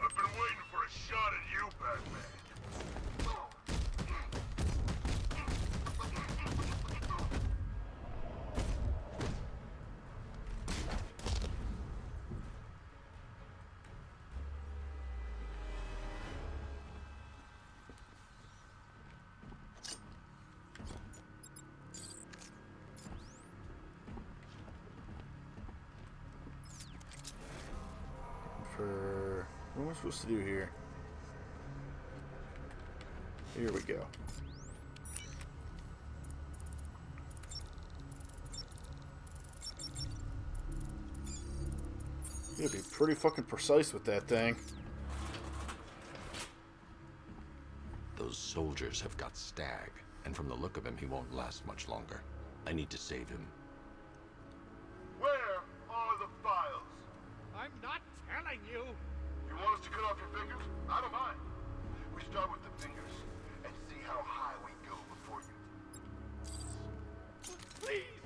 I've been waiting for a shot at you, Batman. What am I supposed to do here? Here we go. You gotta be pretty fucking precise with that thing. Those soldiers have got Stag, and from the look of him, he won't last much longer. I need to save him. Where are the files? I'm not telling you. You want us to cut off your fingers? I don't mind. We start with the fingers and see how high we go before you. Please.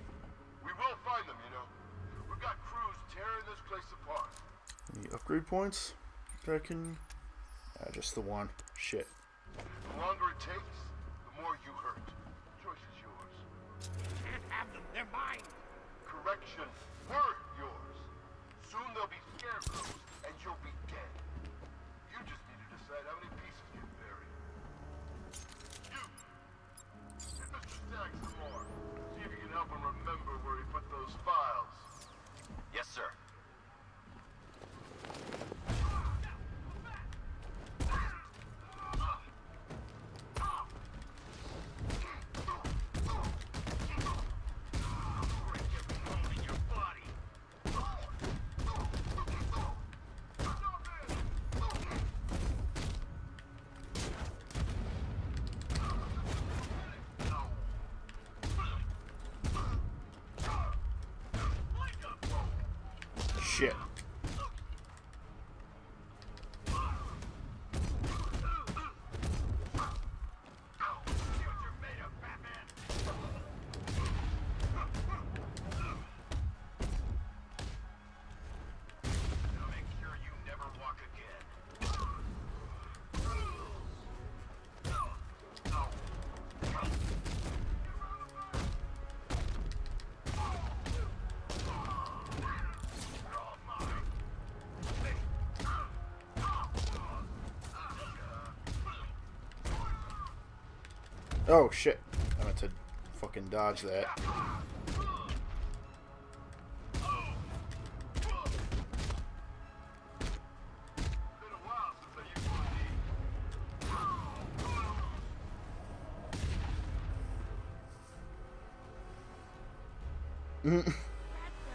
We will find them, you know. We've got crews tearing this place apart. Any upgrade points that I can... just the one. Shit. The longer it takes, the more you hurt. The choice is yours. Can't have them. They're mine. Correction. We're yours. Soon they'll be scarecrows, and you'll be dead. You just need to decide how many pieces get buried. You! Get Mr. Stagg some more. See if you can help him remember where he put those files. Yes, sir. Shit. Now make sure you never walk again. Oh, shit. I meant to fucking dodge that.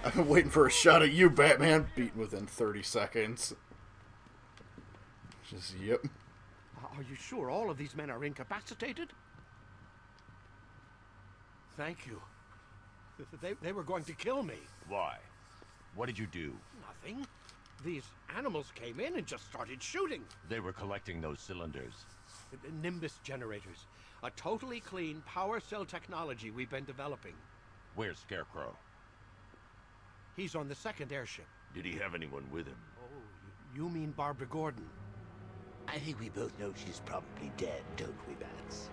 I've been waiting for a shot at you, Batman. Beaten within 30 seconds. Just, yep. Are you sure all of these men are incapacitated? Thank you. They were going to kill me. Why? What did you do? Nothing. These animals came in and just started shooting. They were collecting those cylinders. Nimbus generators. A totally clean power cell technology we've been developing. Where's Scarecrow? He's on the second airship. Did he have anyone with him? Oh, you mean Barbara Gordon? I think we both know she's probably dead, don't we, Bats?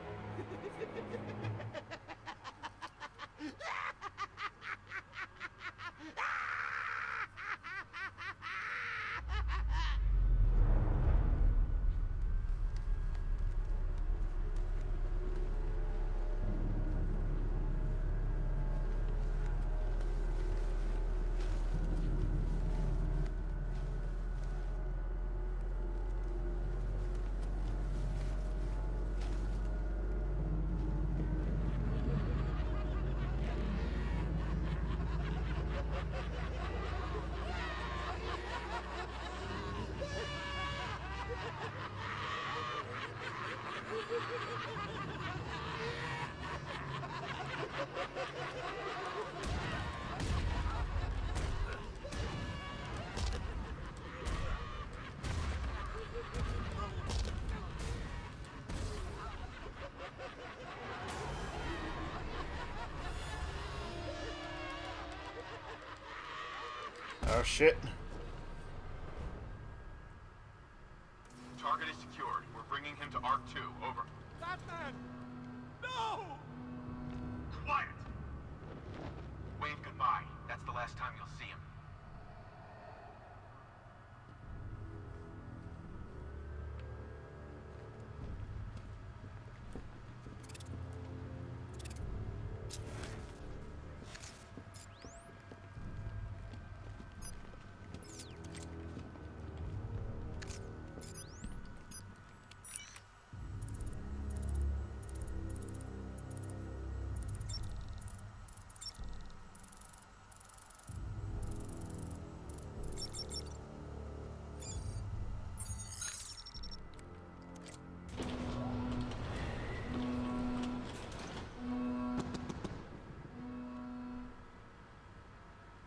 Oh shit. Target is secured. We're bringing him to Arc 2. Over. Batman! No! Quiet! Wave goodbye. That's the last time you'll see him.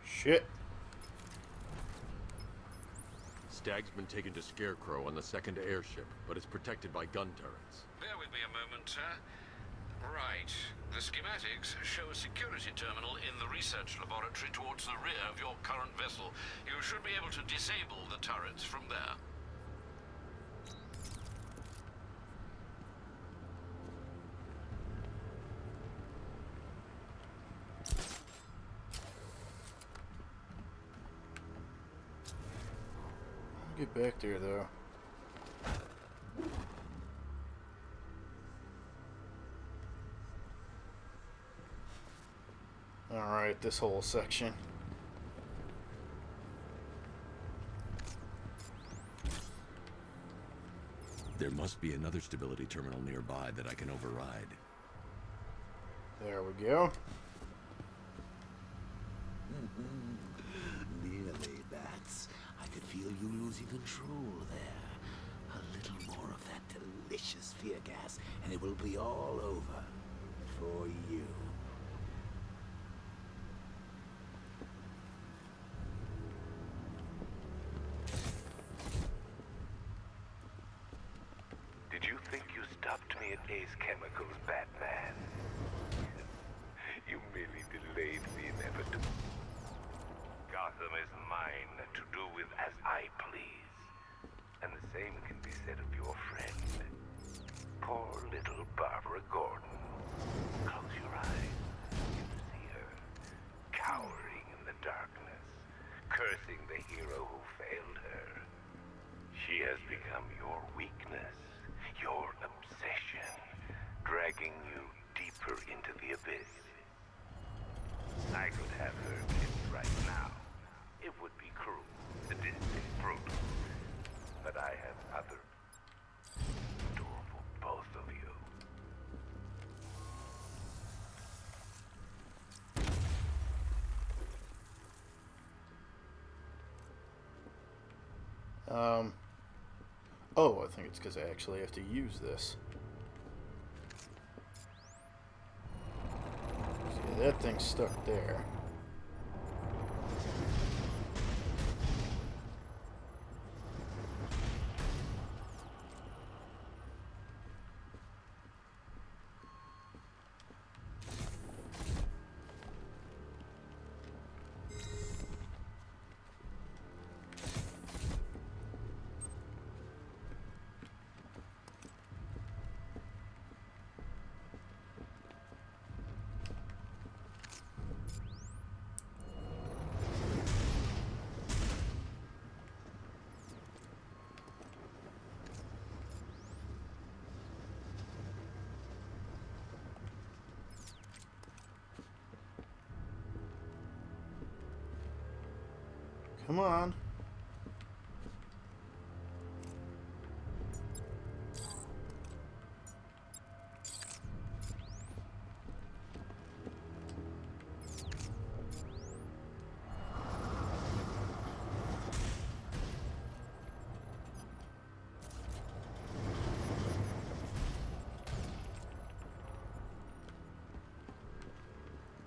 Shit. Stag's been taken to Scarecrow on the second airship, but is protected by gun turrets. Bear with me a moment, sir. Right. The schematics show a security terminal in the research laboratory towards the rear of your current vessel. You should be able to disable the turrets from there. Get back there, though. Alright, this whole section. There must be another stability terminal nearby that I can override. There we go. Nearly, Bats. I could feel you losing control there. A little more of that delicious fear gas, and it will be all over. For you. Did you think you stopped me at Ace Chemicals, Batman? You merely delayed the inevitable. Gotham is mine to do with as I please. And the same can be said of your friend. Poor little Barbara Gordon. Close your eyes. You see her, cowering in the darkness, cursing the hero who failed her. She has become your weakness, your obsession, dragging you deeper into the abyss. I could have her killed right now. It would be cruel, sadistic, brutal. But I have other door for both of you. Oh, I think it's because I actually have to use this. See, that thing's stuck there. Come on.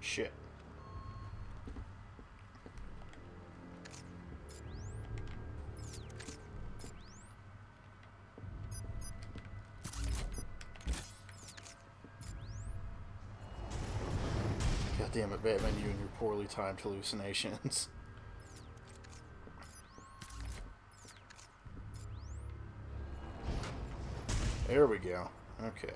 Shit. God damn it, Batman, you and your poorly timed hallucinations. There we go. Okay.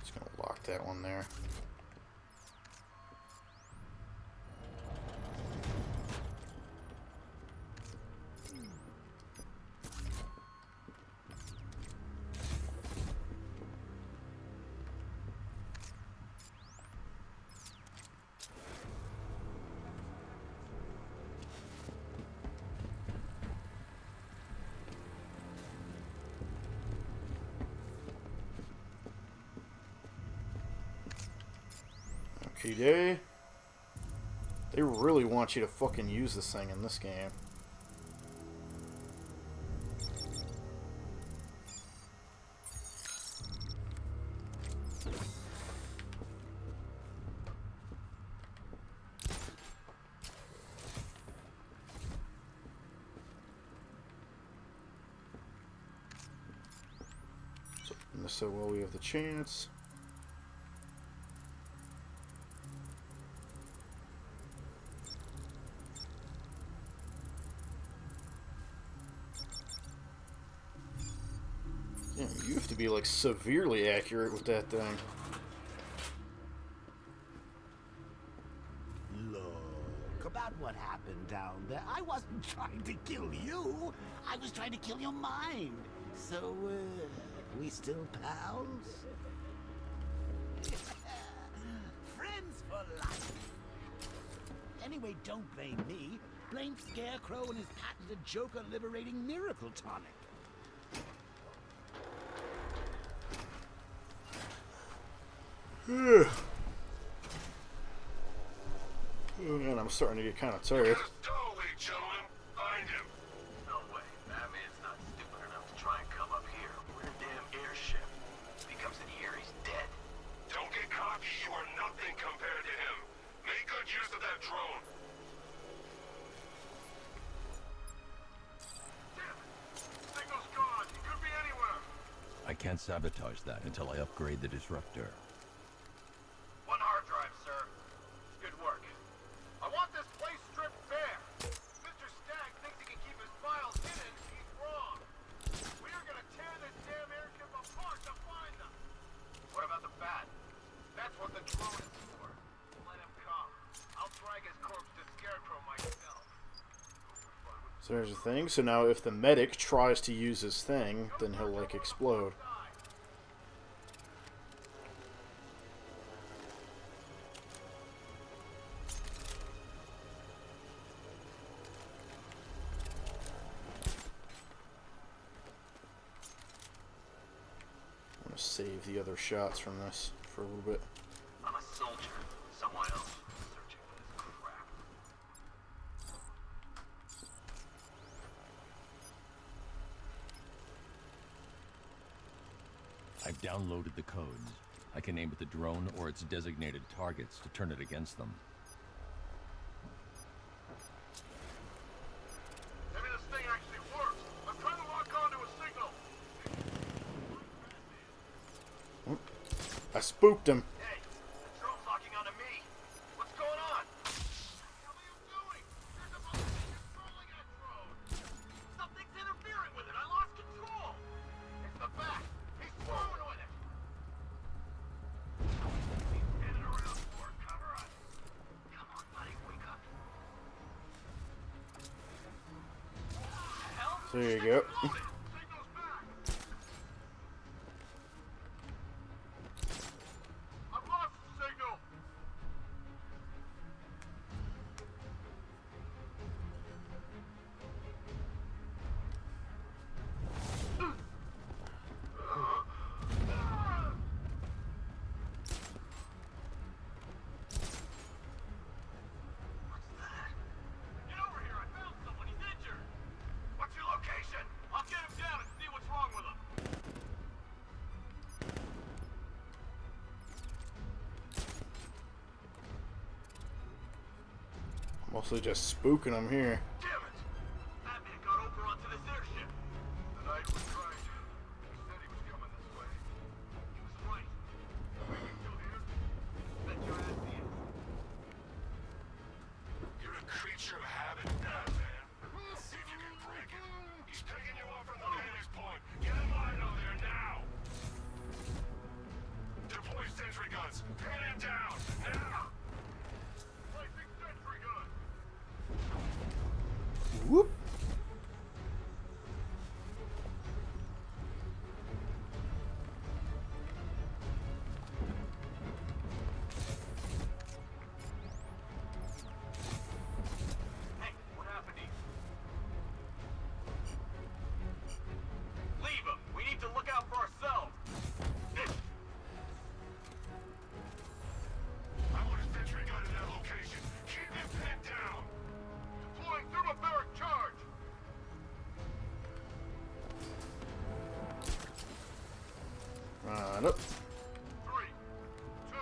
Just gonna lock that one there. Okay, they really want you to fucking use this thing in this game. So while we have the chance. Damn, you have to be like severely accurate with that thing. Look, about what happened down there. I wasn't trying to kill you. I was trying to kill your mind. So, we still pals? Friends for life. Anyway, don't blame me. Blame Scarecrow and his patented Joker-liberating miracle tonic. Man, I'm starting to get kind of tired. Stowaway, gentlemen. Find him. No way. Batman's not stupid enough to try and come up here. We're a damn airship. If he comes in here, he's dead. Don't get cocky. You are nothing compared to him. Make good use of that drone. Damn it. Signal's gone. He could be anywhere. I can't sabotage that until I upgrade the disruptor. One hard drive, sir. Good work. I want this place stripped bare. Mr. Stagg thinks he can keep his files hidden. He's wrong. We are gonna tear this damn airship apart to find them. What about the bat? That's what the drone is for. Let him come. I'll drag his corpse to Scarecrow myself. So there's a thing. So now if the medic tries to use his thing, then he'll like explode. I'm gonna save the other shots from this for a little bit. I'm a soldier. Someone else is searching for this crap. I've downloaded the codes. I can aim at the drone or its designated targets to turn it against them. Maybe this thing actually works. I'm trying to lock onto a signal. I spooked him. Hey, the drone's locking onto me. What's going on? What the hell are you doing? You're supposed to be controlling that drone. Something's interfering with it. I lost control. It's the bat. He's screwing with it. He's standing around for it. Cover us. Come on, buddy. Wake up. So there you go. I've lost the signal. Get over here. I found someone. He's injured. What's your location? I'll get him down and see what's wrong with him. Mostly just spooking him here. Damn it! Batman got over onto this airship. The night was right. He said he was coming this way. He was right. Are you still here? Bet your ass he is. Line up. 3, 2,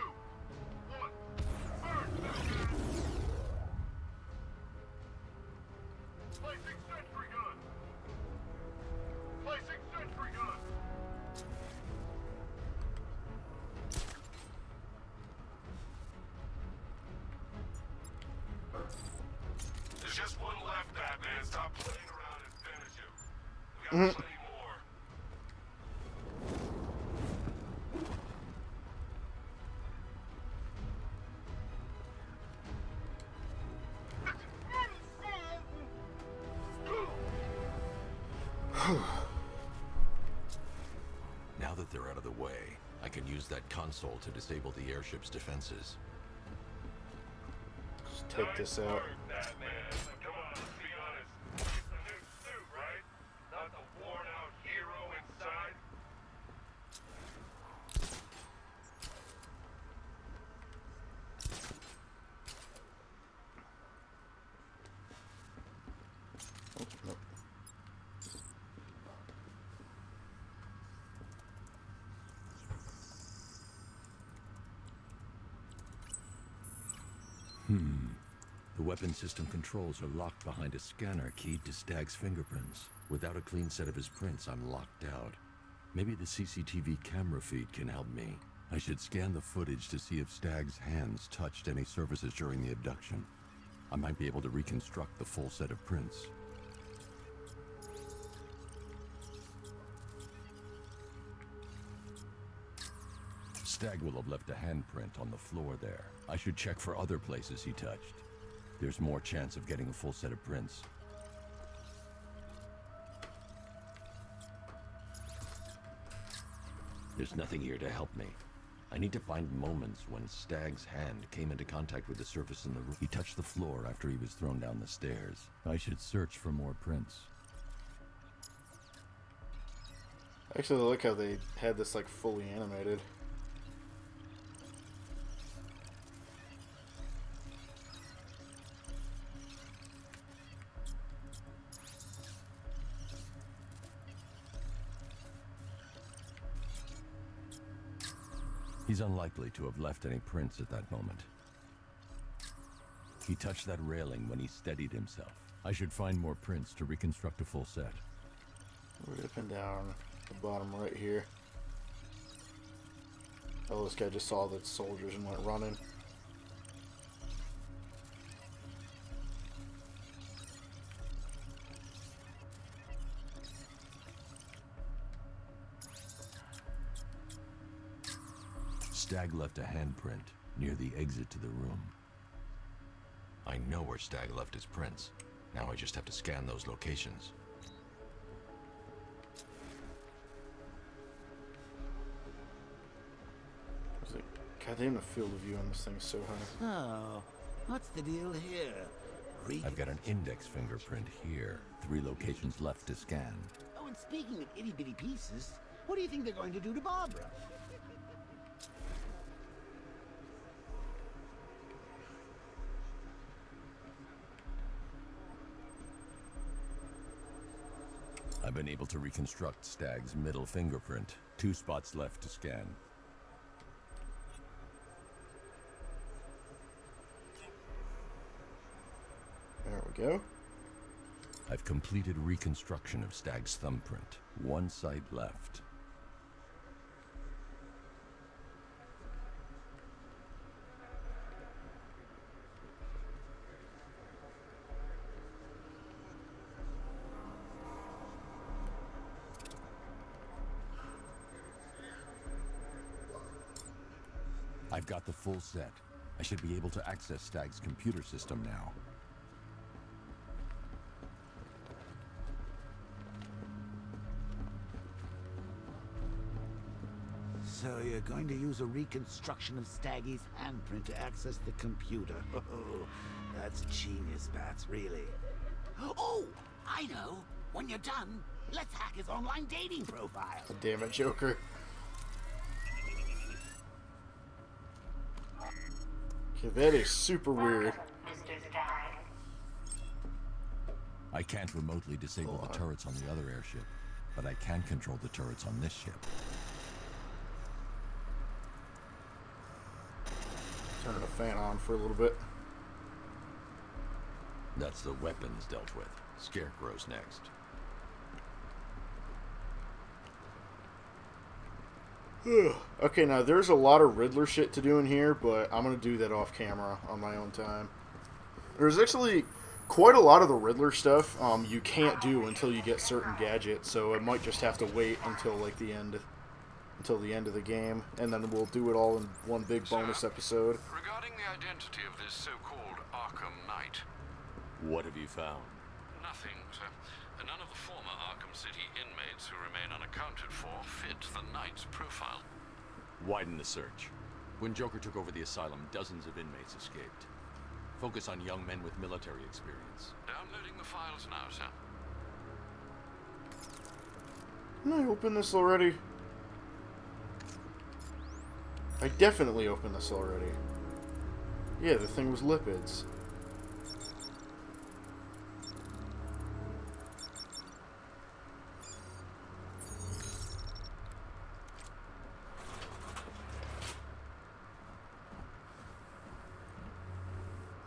1. Burn! Placing sentry gun. Placing sentry gun. There's just one left, Batman. Stop playing around and finish him. We got plenty more. Now that they're out of the way, I can use that console to disable the airship's defenses. Just take this out. Batman. Come on, let's be honest. It's the new suit, right? Not the worn-out hero inside. Oh, no. The weapon system controls are locked behind a scanner keyed to Stag's fingerprints. Without a clean set of his prints, I'm locked out. Maybe the CCTV camera feed can help me. I should scan the footage to see if Stag's hands touched any surfaces during the abduction. I might be able to reconstruct the full set of prints. Stag will have left a handprint on the floor there. I should check for other places he touched. There's more chance of getting a full set of prints. There's nothing here to help me. I need to find moments when Stag's hand came into contact with the surface in the room. He touched the floor after he was thrown down the stairs. I should search for more prints. Actually, I like how they had this like fully animated. He's unlikely to have left any prints at that moment. He touched that railing when he steadied himself. I should find more prints to reconstruct a full set. We're up and down the bottom right here. Oh, this guy just saw the soldiers and went running. Stag left a handprint near the exit to the room. I know where Stag left his prints. Now I just have to scan those locations. There's a goddamn field of view on this thing so high. So, what's the deal here? I've got an index fingerprint here. 3 locations left to scan. Oh, and speaking of itty-bitty pieces, what do you think they're going to do to Barbara? I've been able to reconstruct Stag's middle fingerprint. 2 spots left to scan. There we go. I've completed reconstruction of Stag's thumbprint. 1 site left. I've got the full set. I should be able to access Stag's computer system now. So you're going to use a reconstruction of Staggy's handprint to access the computer. Oh, that's genius, Bats, really. Oh, I know. When you're done, let's hack his online dating profile. Damn it, Joker. Okay, that is super weird. I can't remotely disable the turrets on the other airship, but I can control the turrets on this ship. Turn the fan on for a little bit. That's the weapons dealt with. Scarecrow's next. Okay, now there's a lot of Riddler shit to do in here, but I'm going to do that off camera on my own time. There's actually quite a lot of the Riddler stuff you can't do until you get certain gadgets, so I might just have to wait until like the end of the game, and then we'll do it all in one big bonus episode. Regarding the identity of this so-called Arkham Knight. What have you found? Nothing, sir. None of the former Arkham City inmates who remain unaccounted for fit the Knight's profile. Widen the search. When Joker took over the asylum, dozens of inmates escaped. Focus on young men with military experience. Downloading the files now, sir. Didn't I open this already? I definitely opened this already. Yeah, the thing was lipids.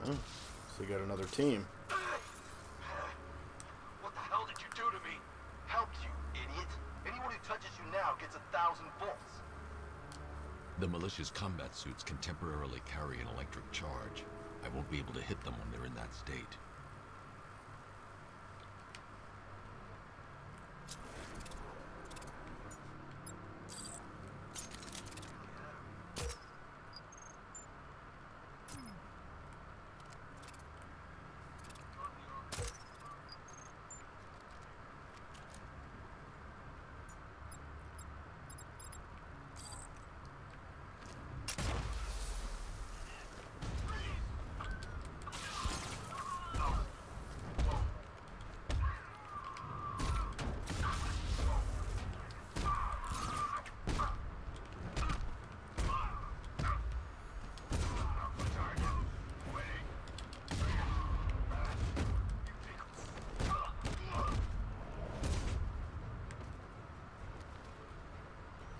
Oh, so they got another team. What the hell did you do to me? Helped you, idiot. Anyone who touches you now gets 1,000 volts. The militia's combat suits can temporarily carry an electric charge. I won't be able to hit them when they're in that state.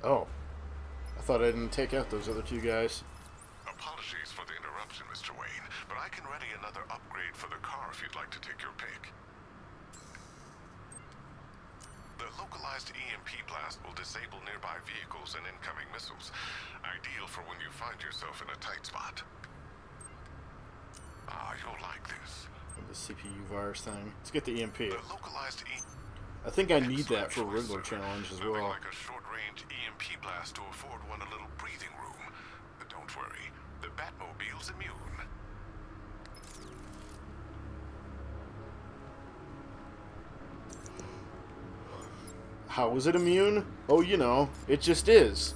Oh. I thought I didn't take out those other two guys. Apologies for the interruption, Mr. Wayne, but I can ready another upgrade for the car if you'd like to take your pick. The localized EMP blast will disable nearby vehicles and incoming missiles. Ideal for when you find yourself in a tight spot. Ah, you'll like this. The CPU virus thing. Let's get the EMP. The localized I think I need that for Riddler challenge as well. like a short-range EMP blast to afford one a little breathing room. But don't worry, the Batmobile's immune. How is it immune? Oh, you know, it just is.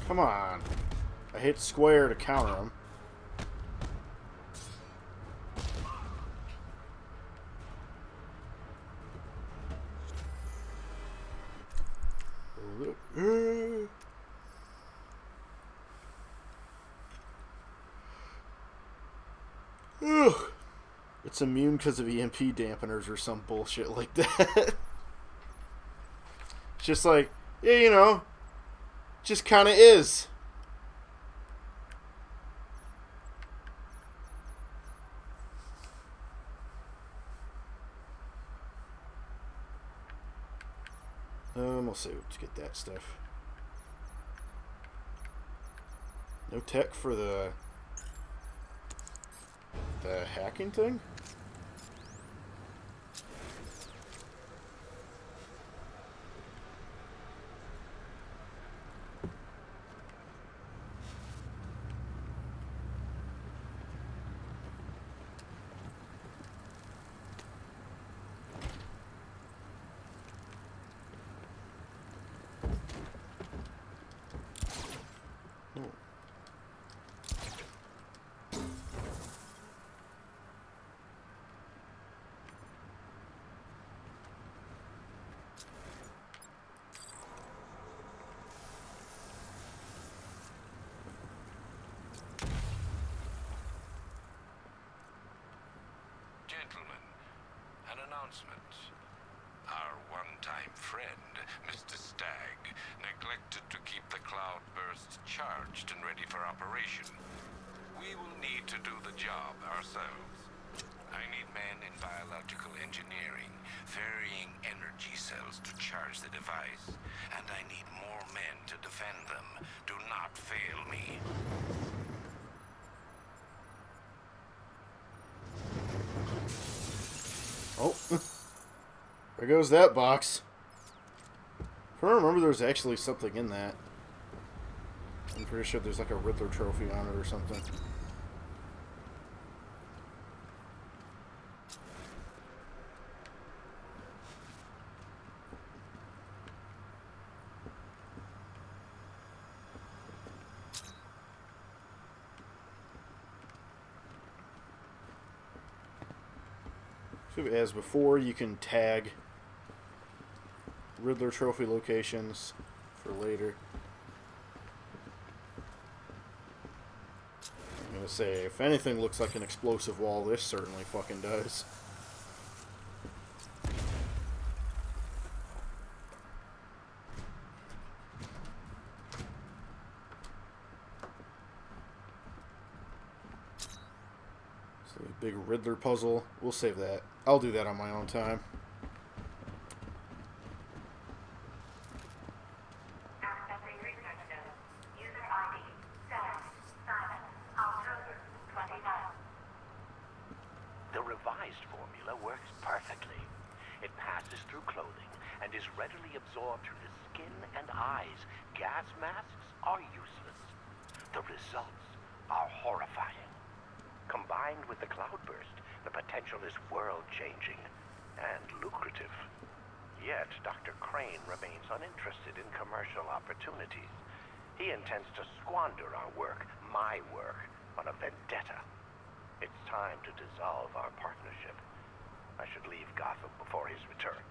Come on. I hit square to counter him. It's immune because of EMP dampeners or some bullshit like that. It's just like, yeah, you know, just kind of is. We'll see. Let's get that stuff. No tech for the hacking thing? announcement. Our one-time friend, Mr. Stagg, neglected to keep the cloudbursts charged and ready for operation. We will need to do the job ourselves. I need men in biological engineering, varying energy cells to charge the device, and I need more men to defend them. Do not fail me. Oh, there goes that box. If I remember, there's actually something in that. I'm pretty sure there's like a Riddler trophy on it or something. So as before, you can tag Riddler trophy locations for later. I'm gonna say, if anything looks like an explosive wall, this certainly fucking does. So a big Riddler puzzle. We'll save that. I'll do that on my own time. The revised formula works perfectly. It passes through clothing and is readily absorbed through the skin and eyes. Gas masks are useless. The results are horrifying. Combined with the cloudburst, the potential is world-changing and lucrative. Yet, Dr. Crane remains uninterested in commercial opportunities. He intends to squander our work, my work, on a vendetta. It's time to dissolve our partnership. I should leave Gotham before his return.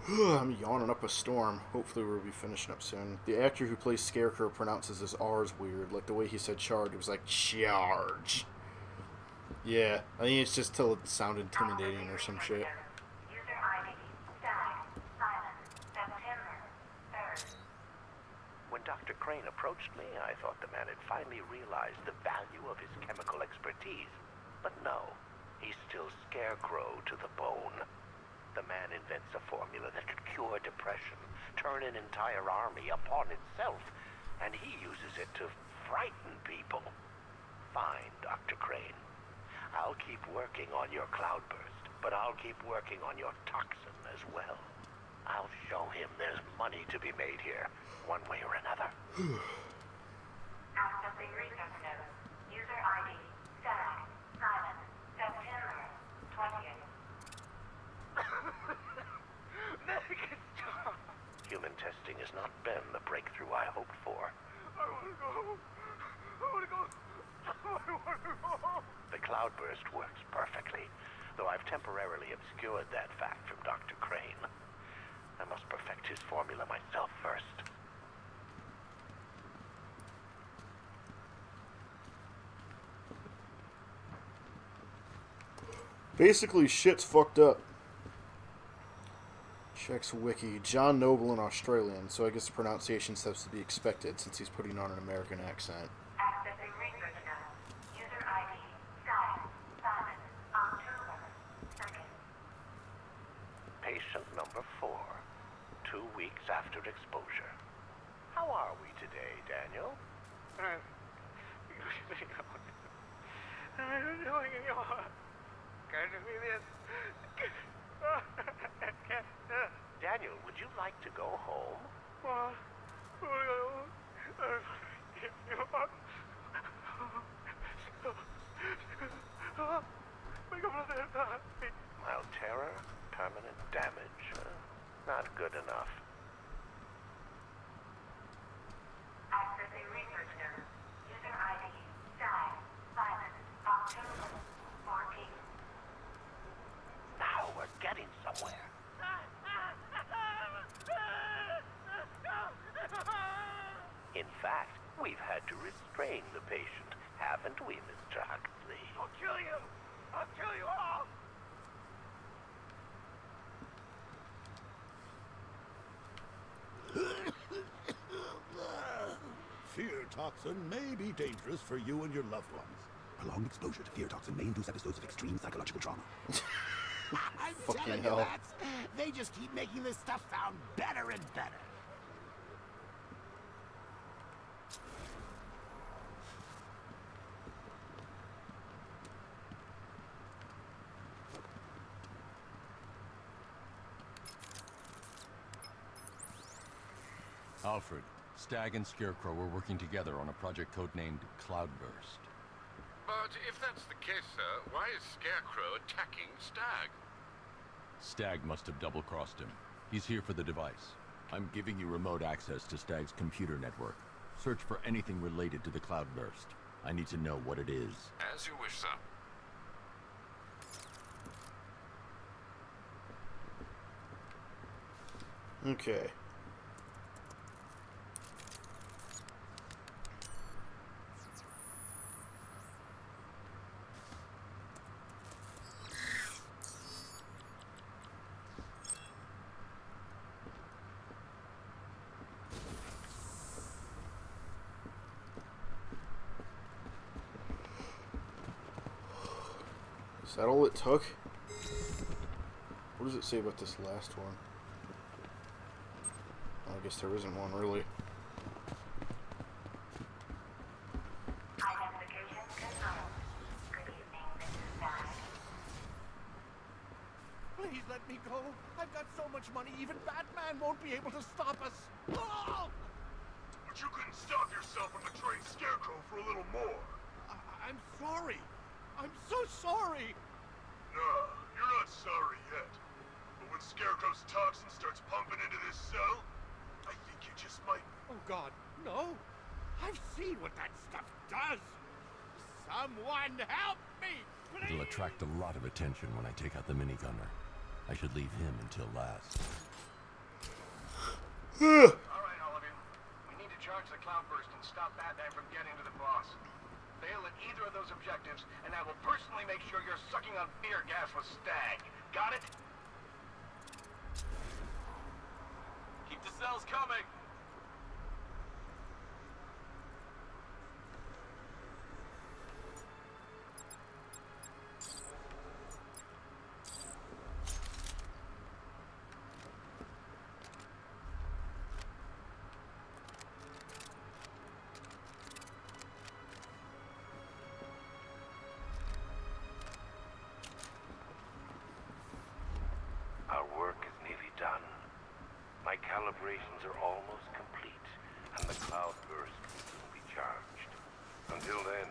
I'm yawning up a storm. Hopefully we'll be finishing up soon. The actor who plays Scarecrow pronounces his R's weird. Like the way he said charge, it was like charge. Yeah, I think it's just till it sounded intimidating or some shit. When Dr. Crane approached me, I thought the man had finally realized the value of his chemical expertise. But no, he's still Scarecrow to the bone. The man invents a formula that could cure depression, turn an entire army upon itself, and he uses it to frighten people. Fine, Dr. Crane. I'll keep working on your cloudburst, but I'll keep working on your toxin as well. I'll show him there's money to be made here, one way or another. Accessing research node. User ID, Stag, Simon, September 20th. Human testing has not been the breakthrough I hoped for. I wanna go home. I wanna go. I wanna go home. The cloudburst works perfectly, though I've temporarily obscured that fact from Dr. Crane. I must perfect his formula myself first. Basically, shit's fucked up. Checks wiki. John Noble in Australian, so I guess the pronunciation's supposed to be expected since he's putting on an American accent. Accessing research node. User ID, Stag, Simon, October 2nd. Patient number 4, 2 weeks after exposure. How are we today, Daniel? Daniel, would you like to go home? Mild terror, permanent damage. Not good enough. Accessing research node. User ID, Stag, Simon, October 14th. Now we're getting somewhere. In fact, we've had to restrain the patient, haven't we, Mr. Huxley? I'll kill you. I'll kill you all! Fear toxin may be dangerous for you and your loved ones. Prolonged exposure to fear toxin may induce episodes of extreme psychological trauma. I'm Fucking telling hell. you, Bats, they just keep making this stuff sound better and better. Alfred, Stag and Scarecrow were working together on a project codenamed Cloudburst. But if that's the case, sir, why is Scarecrow attacking Stag? Stag must have double-crossed him. He's here for the device. I'm giving you remote access to Stag's computer network. Search for anything related to the Cloudburst. I need to know what it is. As you wish, sir. Okay. Is that all it took? What does it say about this last one? I guess there isn't one, really. Identification confirmed. Good evening, Mrs. Stag. Please let me go. I've got so much money, even Batman won't be able to stop us. Oh! But you couldn't stop yourself from betraying Scarecrow for a little more. I'm sorry. I'm so sorry. No, you're not sorry yet. But when Scarecrow's toxin starts pumping into this cell, I think you just might... Oh, God, no. I've seen what that stuff does. Someone help me, please. It'll attract a lot of attention when I take out the minigunner. I should leave him until last. Alright, all of you. We need to charge the Cloudburst and stop Batman from getting to the boss. Fail at either of those objectives, and I will personally make sure you're sucking on fear gas with Stag. Got it? Keep the cells coming! Our work is nearly done. My calibrations are almost complete, and the Cloudburst will soon be charged. Until then,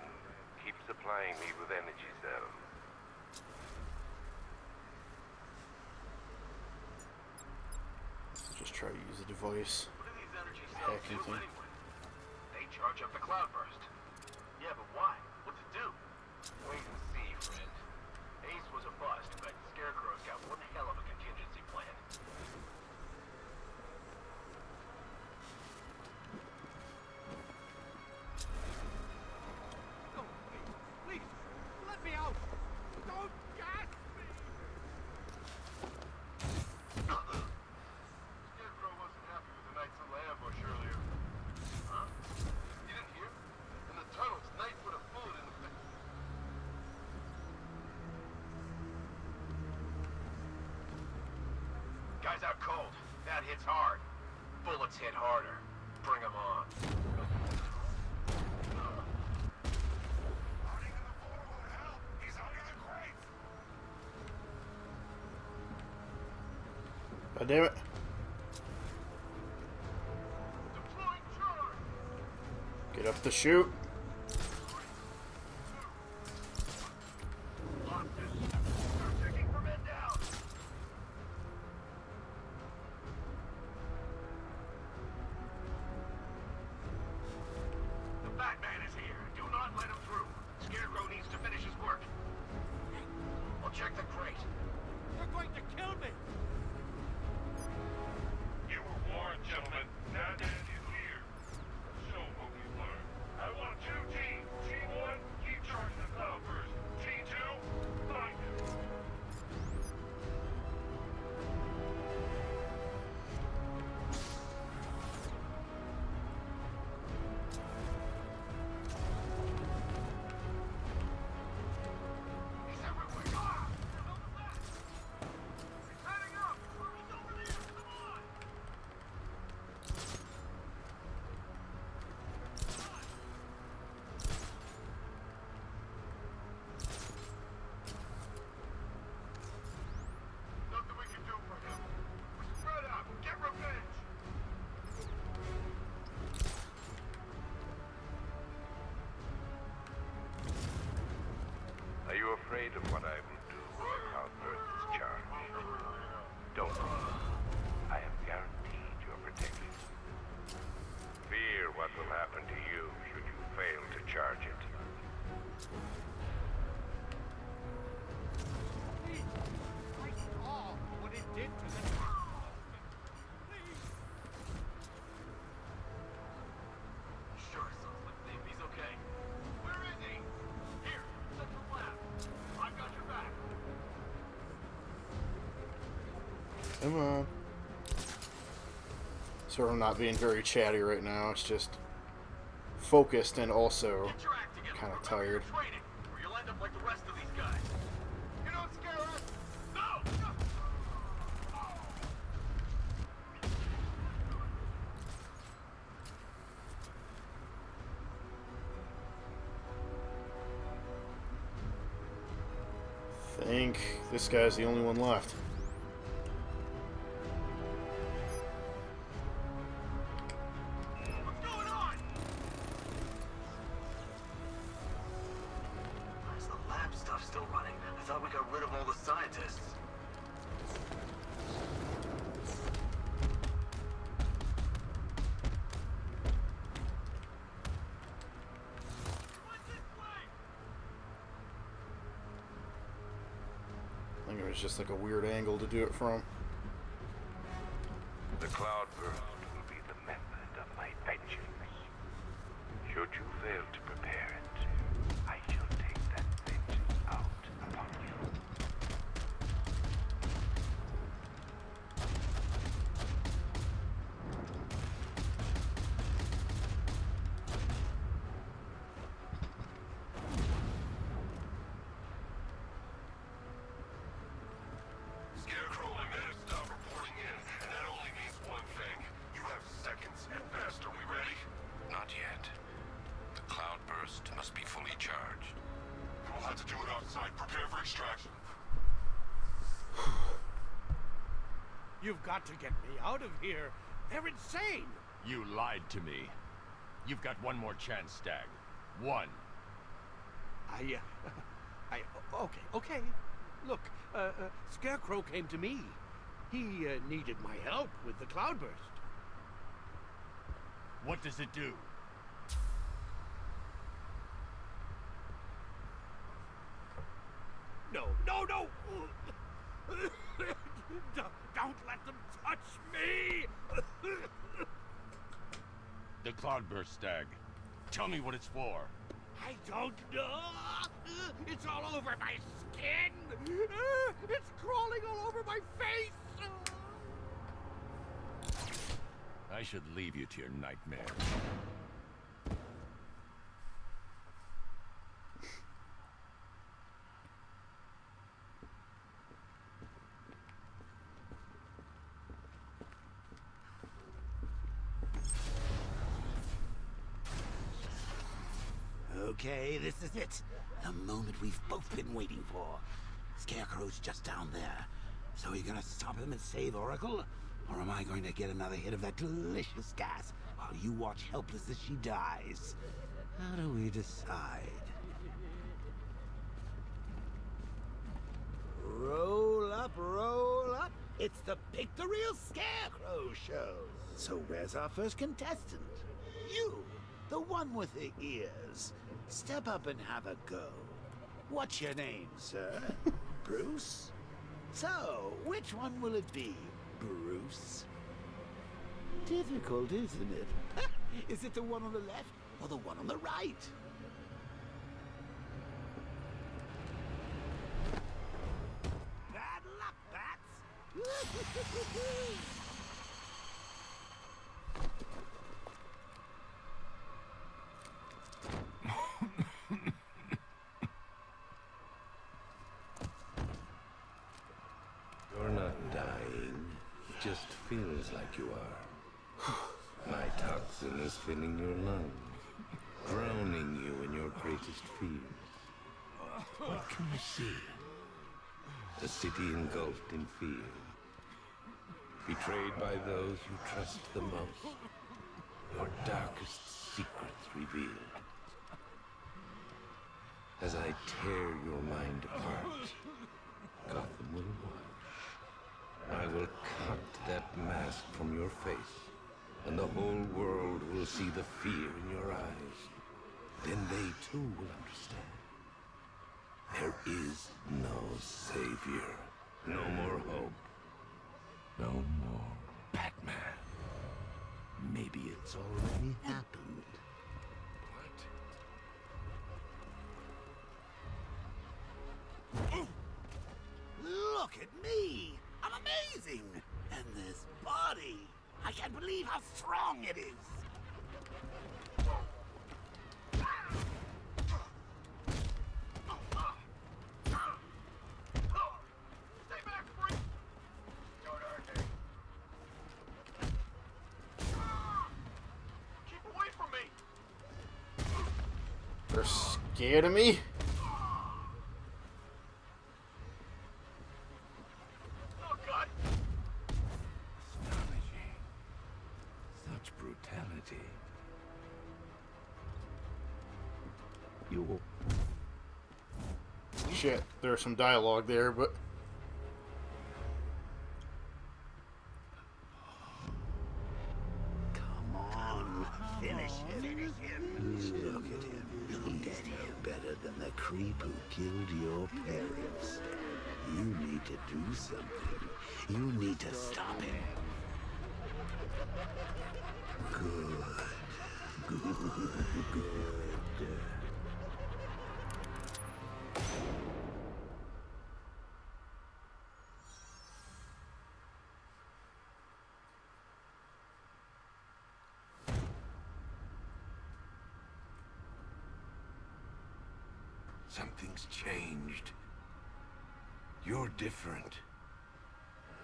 keep supplying me with energy cells. Just try to use the device. What do these energy cells Hacking do thing. anyway? They charge up the Cloudburst. Yeah, but why? What's it do? Wait and see, friend. Ace was a bust, but Scarecrow's got one hell of a contingency plan. No, please, let me out. Don't gas me. Scarecrow wasn't happy with the Knights of the ambush earlier. Huh? You didn't hear? In the tunnels, Knight put a bullet in the face. Guy's out cold. That hits hard. Bullets hit harder. Bring 'em on. God damn it. Get up the chute. The Batman is here. Do not let him through. Scarecrow needs to finish his work. I'll check the crate. You're going to kill me. You were warned, gentlemen. Batman is here. Show what we've learned. I want Come on. So I'm not being very chatty right now. It's just focused and also kind of tired. Or you'll end up like the rest of these guys. You don't scare us. No! I think this guy's the only one left. What's going on? Why is the lab stuff still running? I thought we got rid of all the scientists. I think it was just like a weird angle to do it from. The cloudburst will be the method of my vengeance. Should you fail to prepare it, I shall take that vengeance out upon you. Scarecrow, I made a stop reporting in, and that only means one thing. You have seconds at best. Are we ready? Not yet. The cloudburst must be fully charged. We'll have to do it outside. Prepare for extraction. You've got to get me out of here. They're insane. You lied to me. You've got one more chance, Stag. One. Okay. Look, Scarecrow came to me. He needed my help with the cloudburst. What does it do? No. Don't let them touch me. The cloudburst, Stag. Tell me what it's for. I don't know. It's all over my skin. It's crawling all over my face. I should leave you to your nightmare. Okay, this is it. The moment we've both been waiting for. Scarecrow's just down there. So are you gonna stop him and save Oracle? Or am I going to get another hit of that delicious gas while you watch helpless as she dies? How do we decide? Roll up, roll up. It's the Pick the Real Scarecrow show. So where's our first contestant? You, the one with the ears. Step up and have a go. What's your name, sir? Bruce? So, which one will it be, Bruce? Difficult, isn't it? Is it the one on the left or the one on the right? Bad luck, bats! You're not dying. It just feels like you are. My toxin is filling your lungs, drowning you in your greatest fears. What can you see? A city engulfed in fear. Betrayed by those you trust the most. Your darkest secrets revealed. As I tear your mind apart, Gotham will watch. I will cut that mask from your face, and the whole world will see the fear in your eyes. Then they too will understand. There is no savior, no more hope, no more Batman. Maybe it's already happened. Look at me! I'm amazing! I can't believe how strong it is. Stay back, freak! Don't hurt me! Keep away from me! They're scared of me? Oh, God! Astonishing. Such brutality. You will... Shit, there's some dialogue there, but... Come on, finish him. Look at him. He's no better than the creep who killed your parents. You need to do something. You need to stop him. Good. Something's changed. You're different.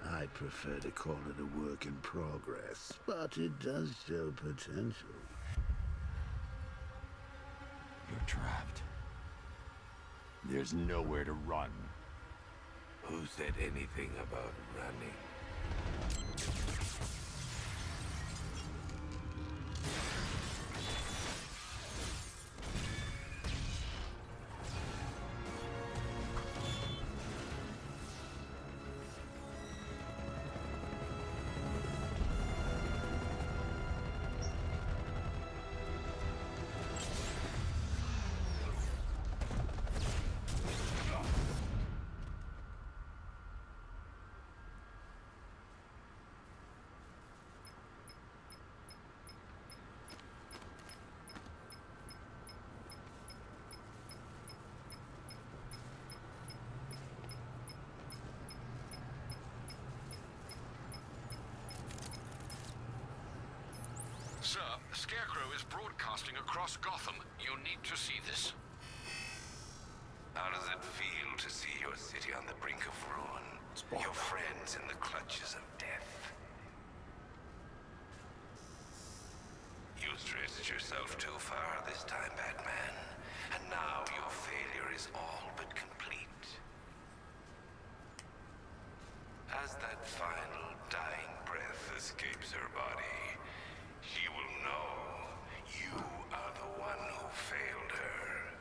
I prefer to call it a work in progress, but it does show potential. You're trapped. There's nowhere to run. Who said anything about running? Sir, Scarecrow is broadcasting across Gotham. You need to see this. How does it feel to see your city on the brink of ruin? Your friends in the clutches of death? You stretched yourself too far this time, Batman. And now your failure is all but complete. As that final dying breath escapes her body, she will know you are the one who failed her.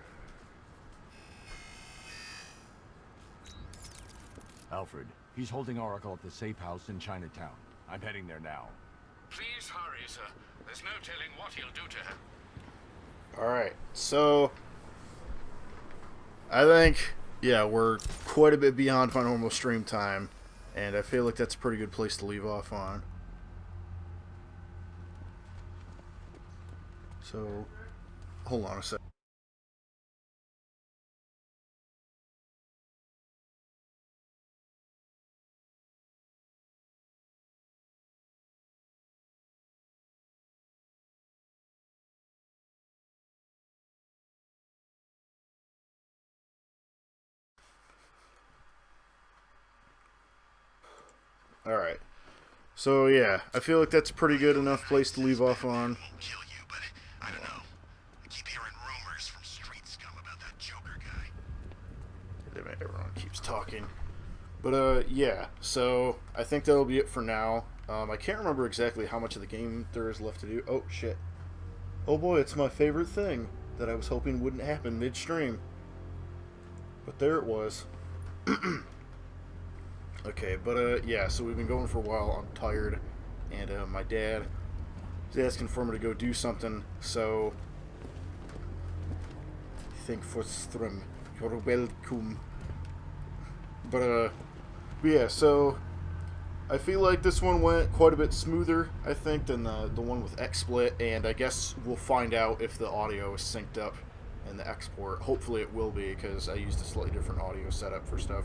Alfred, he's holding Oracle at the safe house in Chinatown. I'm heading there now. Please hurry, sir. There's no telling what he'll do to her. Alright, so... I think, yeah, we're quite a bit beyond my normal stream time. And I feel like that's a pretty good place to leave off on. So, hold on a sec. Alright. So, yeah, I feel like that's a pretty good enough place to leave off on. Kill you, but I don't know. I keep hearing rumors from street scum about that Joker guy. Everyone keeps talking. But, yeah, so I think that'll be it for now. I can't remember exactly how much of the game there is left to do. Oh, shit. Oh boy, it's my favorite thing that I was hoping wouldn't happen mid-stream. But there it was. Okay, but, yeah, so we've been going for a while. I'm tired. And, my dad is asking for me to go do something, so... Thank for stream. You're welcome. But yeah, so... I feel like this one went quite a bit smoother, I think, than the one with XSplit, and I guess we'll find out if the audio is synced up in the export. Hopefully it will be, because I used a slightly different audio setup for stuff.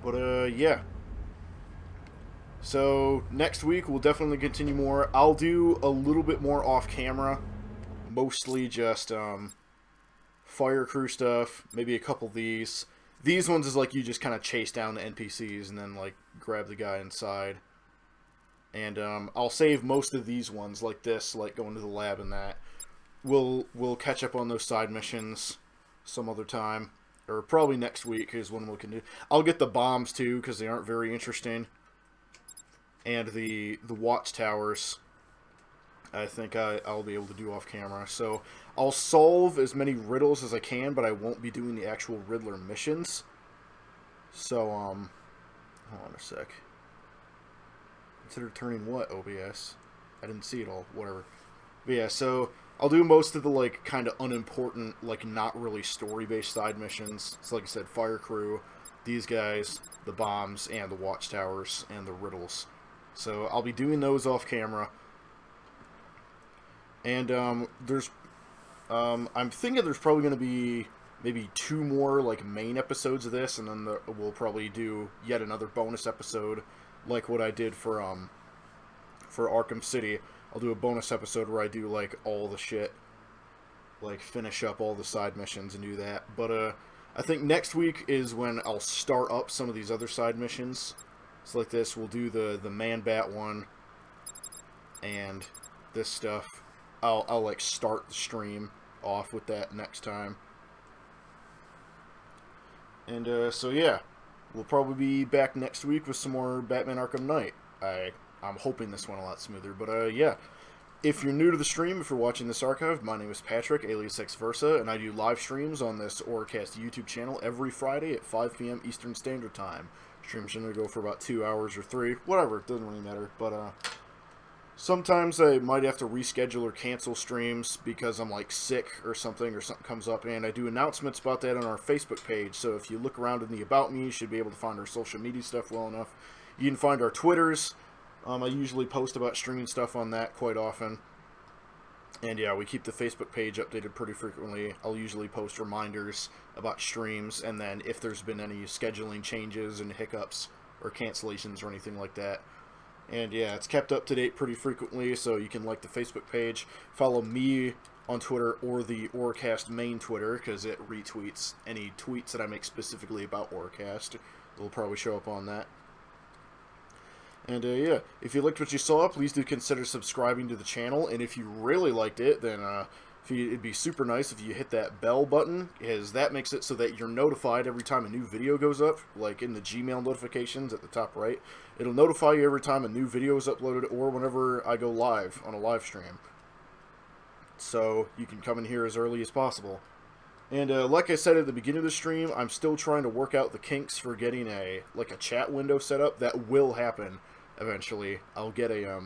But, yeah. So next week we'll definitely continue more. I'll do a little bit more off camera, mostly just fire crew stuff, maybe a couple of these. These ones is like you just kind of chase down the NPCs and then like grab the guy inside. And I'll save most of these ones like this, like going to the lab and that. We'll catch up on those side missions some other time, or probably next week is when we can do. I'll get the bombs too because they aren't very interesting. And the watchtowers, I think I'll be able to do off camera. So I'll solve as many riddles as I can, but I won't be doing the actual Riddler missions. So hold on a sec. Consider turning what, OBS? I didn't see it all. Whatever. But yeah, so I'll do most of the like kind of unimportant, like not really story-based side missions. So like I said, fire crew, these guys, the bombs, and the watchtowers, and the riddles. So I'll be doing those off camera. And I'm thinking there's probably going to be maybe 2 more like main episodes of this, and then we'll probably do yet another bonus episode, like what I did for Arkham City. I'll do a bonus episode where I do like all the shit, like finish up all the side missions and do that. But I think next week is when I'll start up some of these other side missions. So like this, we'll do the Man-Bat one, and this stuff. I'll like start the stream off with that next time. And so yeah, we'll probably be back next week with some more Batman Arkham Knight. I'm hoping this went a lot smoother, but yeah. If you're new to the stream, if you're watching this archive, my name is Patrick, alias X Versa, and I do live streams on this Oracast YouTube channel every Friday at 5 p.m. Eastern Standard Time. Streams are going to go for about 2 hours or 3, whatever, it doesn't really matter, but sometimes I might have to reschedule or cancel streams because I'm like sick or something comes up, and I do announcements about that on our Facebook page, so if you look around in the About Me, you should be able to find our social media stuff well enough. You can find our Twitters. I usually post about streaming stuff on that quite often. And yeah, we keep the Facebook page updated pretty frequently. I'll usually post reminders about streams, and then if there's been any scheduling changes and hiccups or cancellations or anything like that. And yeah, it's kept up to date pretty frequently, so you can like the Facebook page, follow me on Twitter or the Oracast main Twitter, because it retweets any tweets that I make specifically about Oracast. It'll probably show up on that. And yeah, if you liked what you saw, please do consider subscribing to the channel. And if you really liked it, then it'd be super nice if you hit that bell button, as that makes it so that you're notified every time a new video goes up, like in the Gmail notifications at the top right. It'll notify you every time a new video is uploaded or whenever I go live on a live stream. So you can come in here as early as possible. And like I said at the beginning of the stream, I'm still trying to work out the kinks for getting a chat window set up. That will happen eventually. I'll get a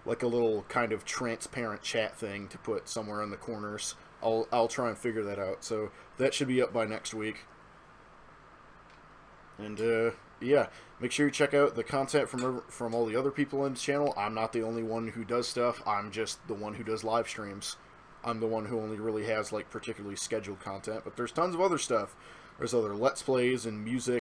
like a little kind of transparent chat thing to put somewhere in the corners. I'll try and figure that out. So that should be up by next week. And yeah, make sure you check out the content from all the other people on the channel. I'm not the only one who does stuff. I'm just the one who does live streams. I'm the one who only really has like particularly scheduled content, but there's tons of other stuff. There's other Let's Plays and music.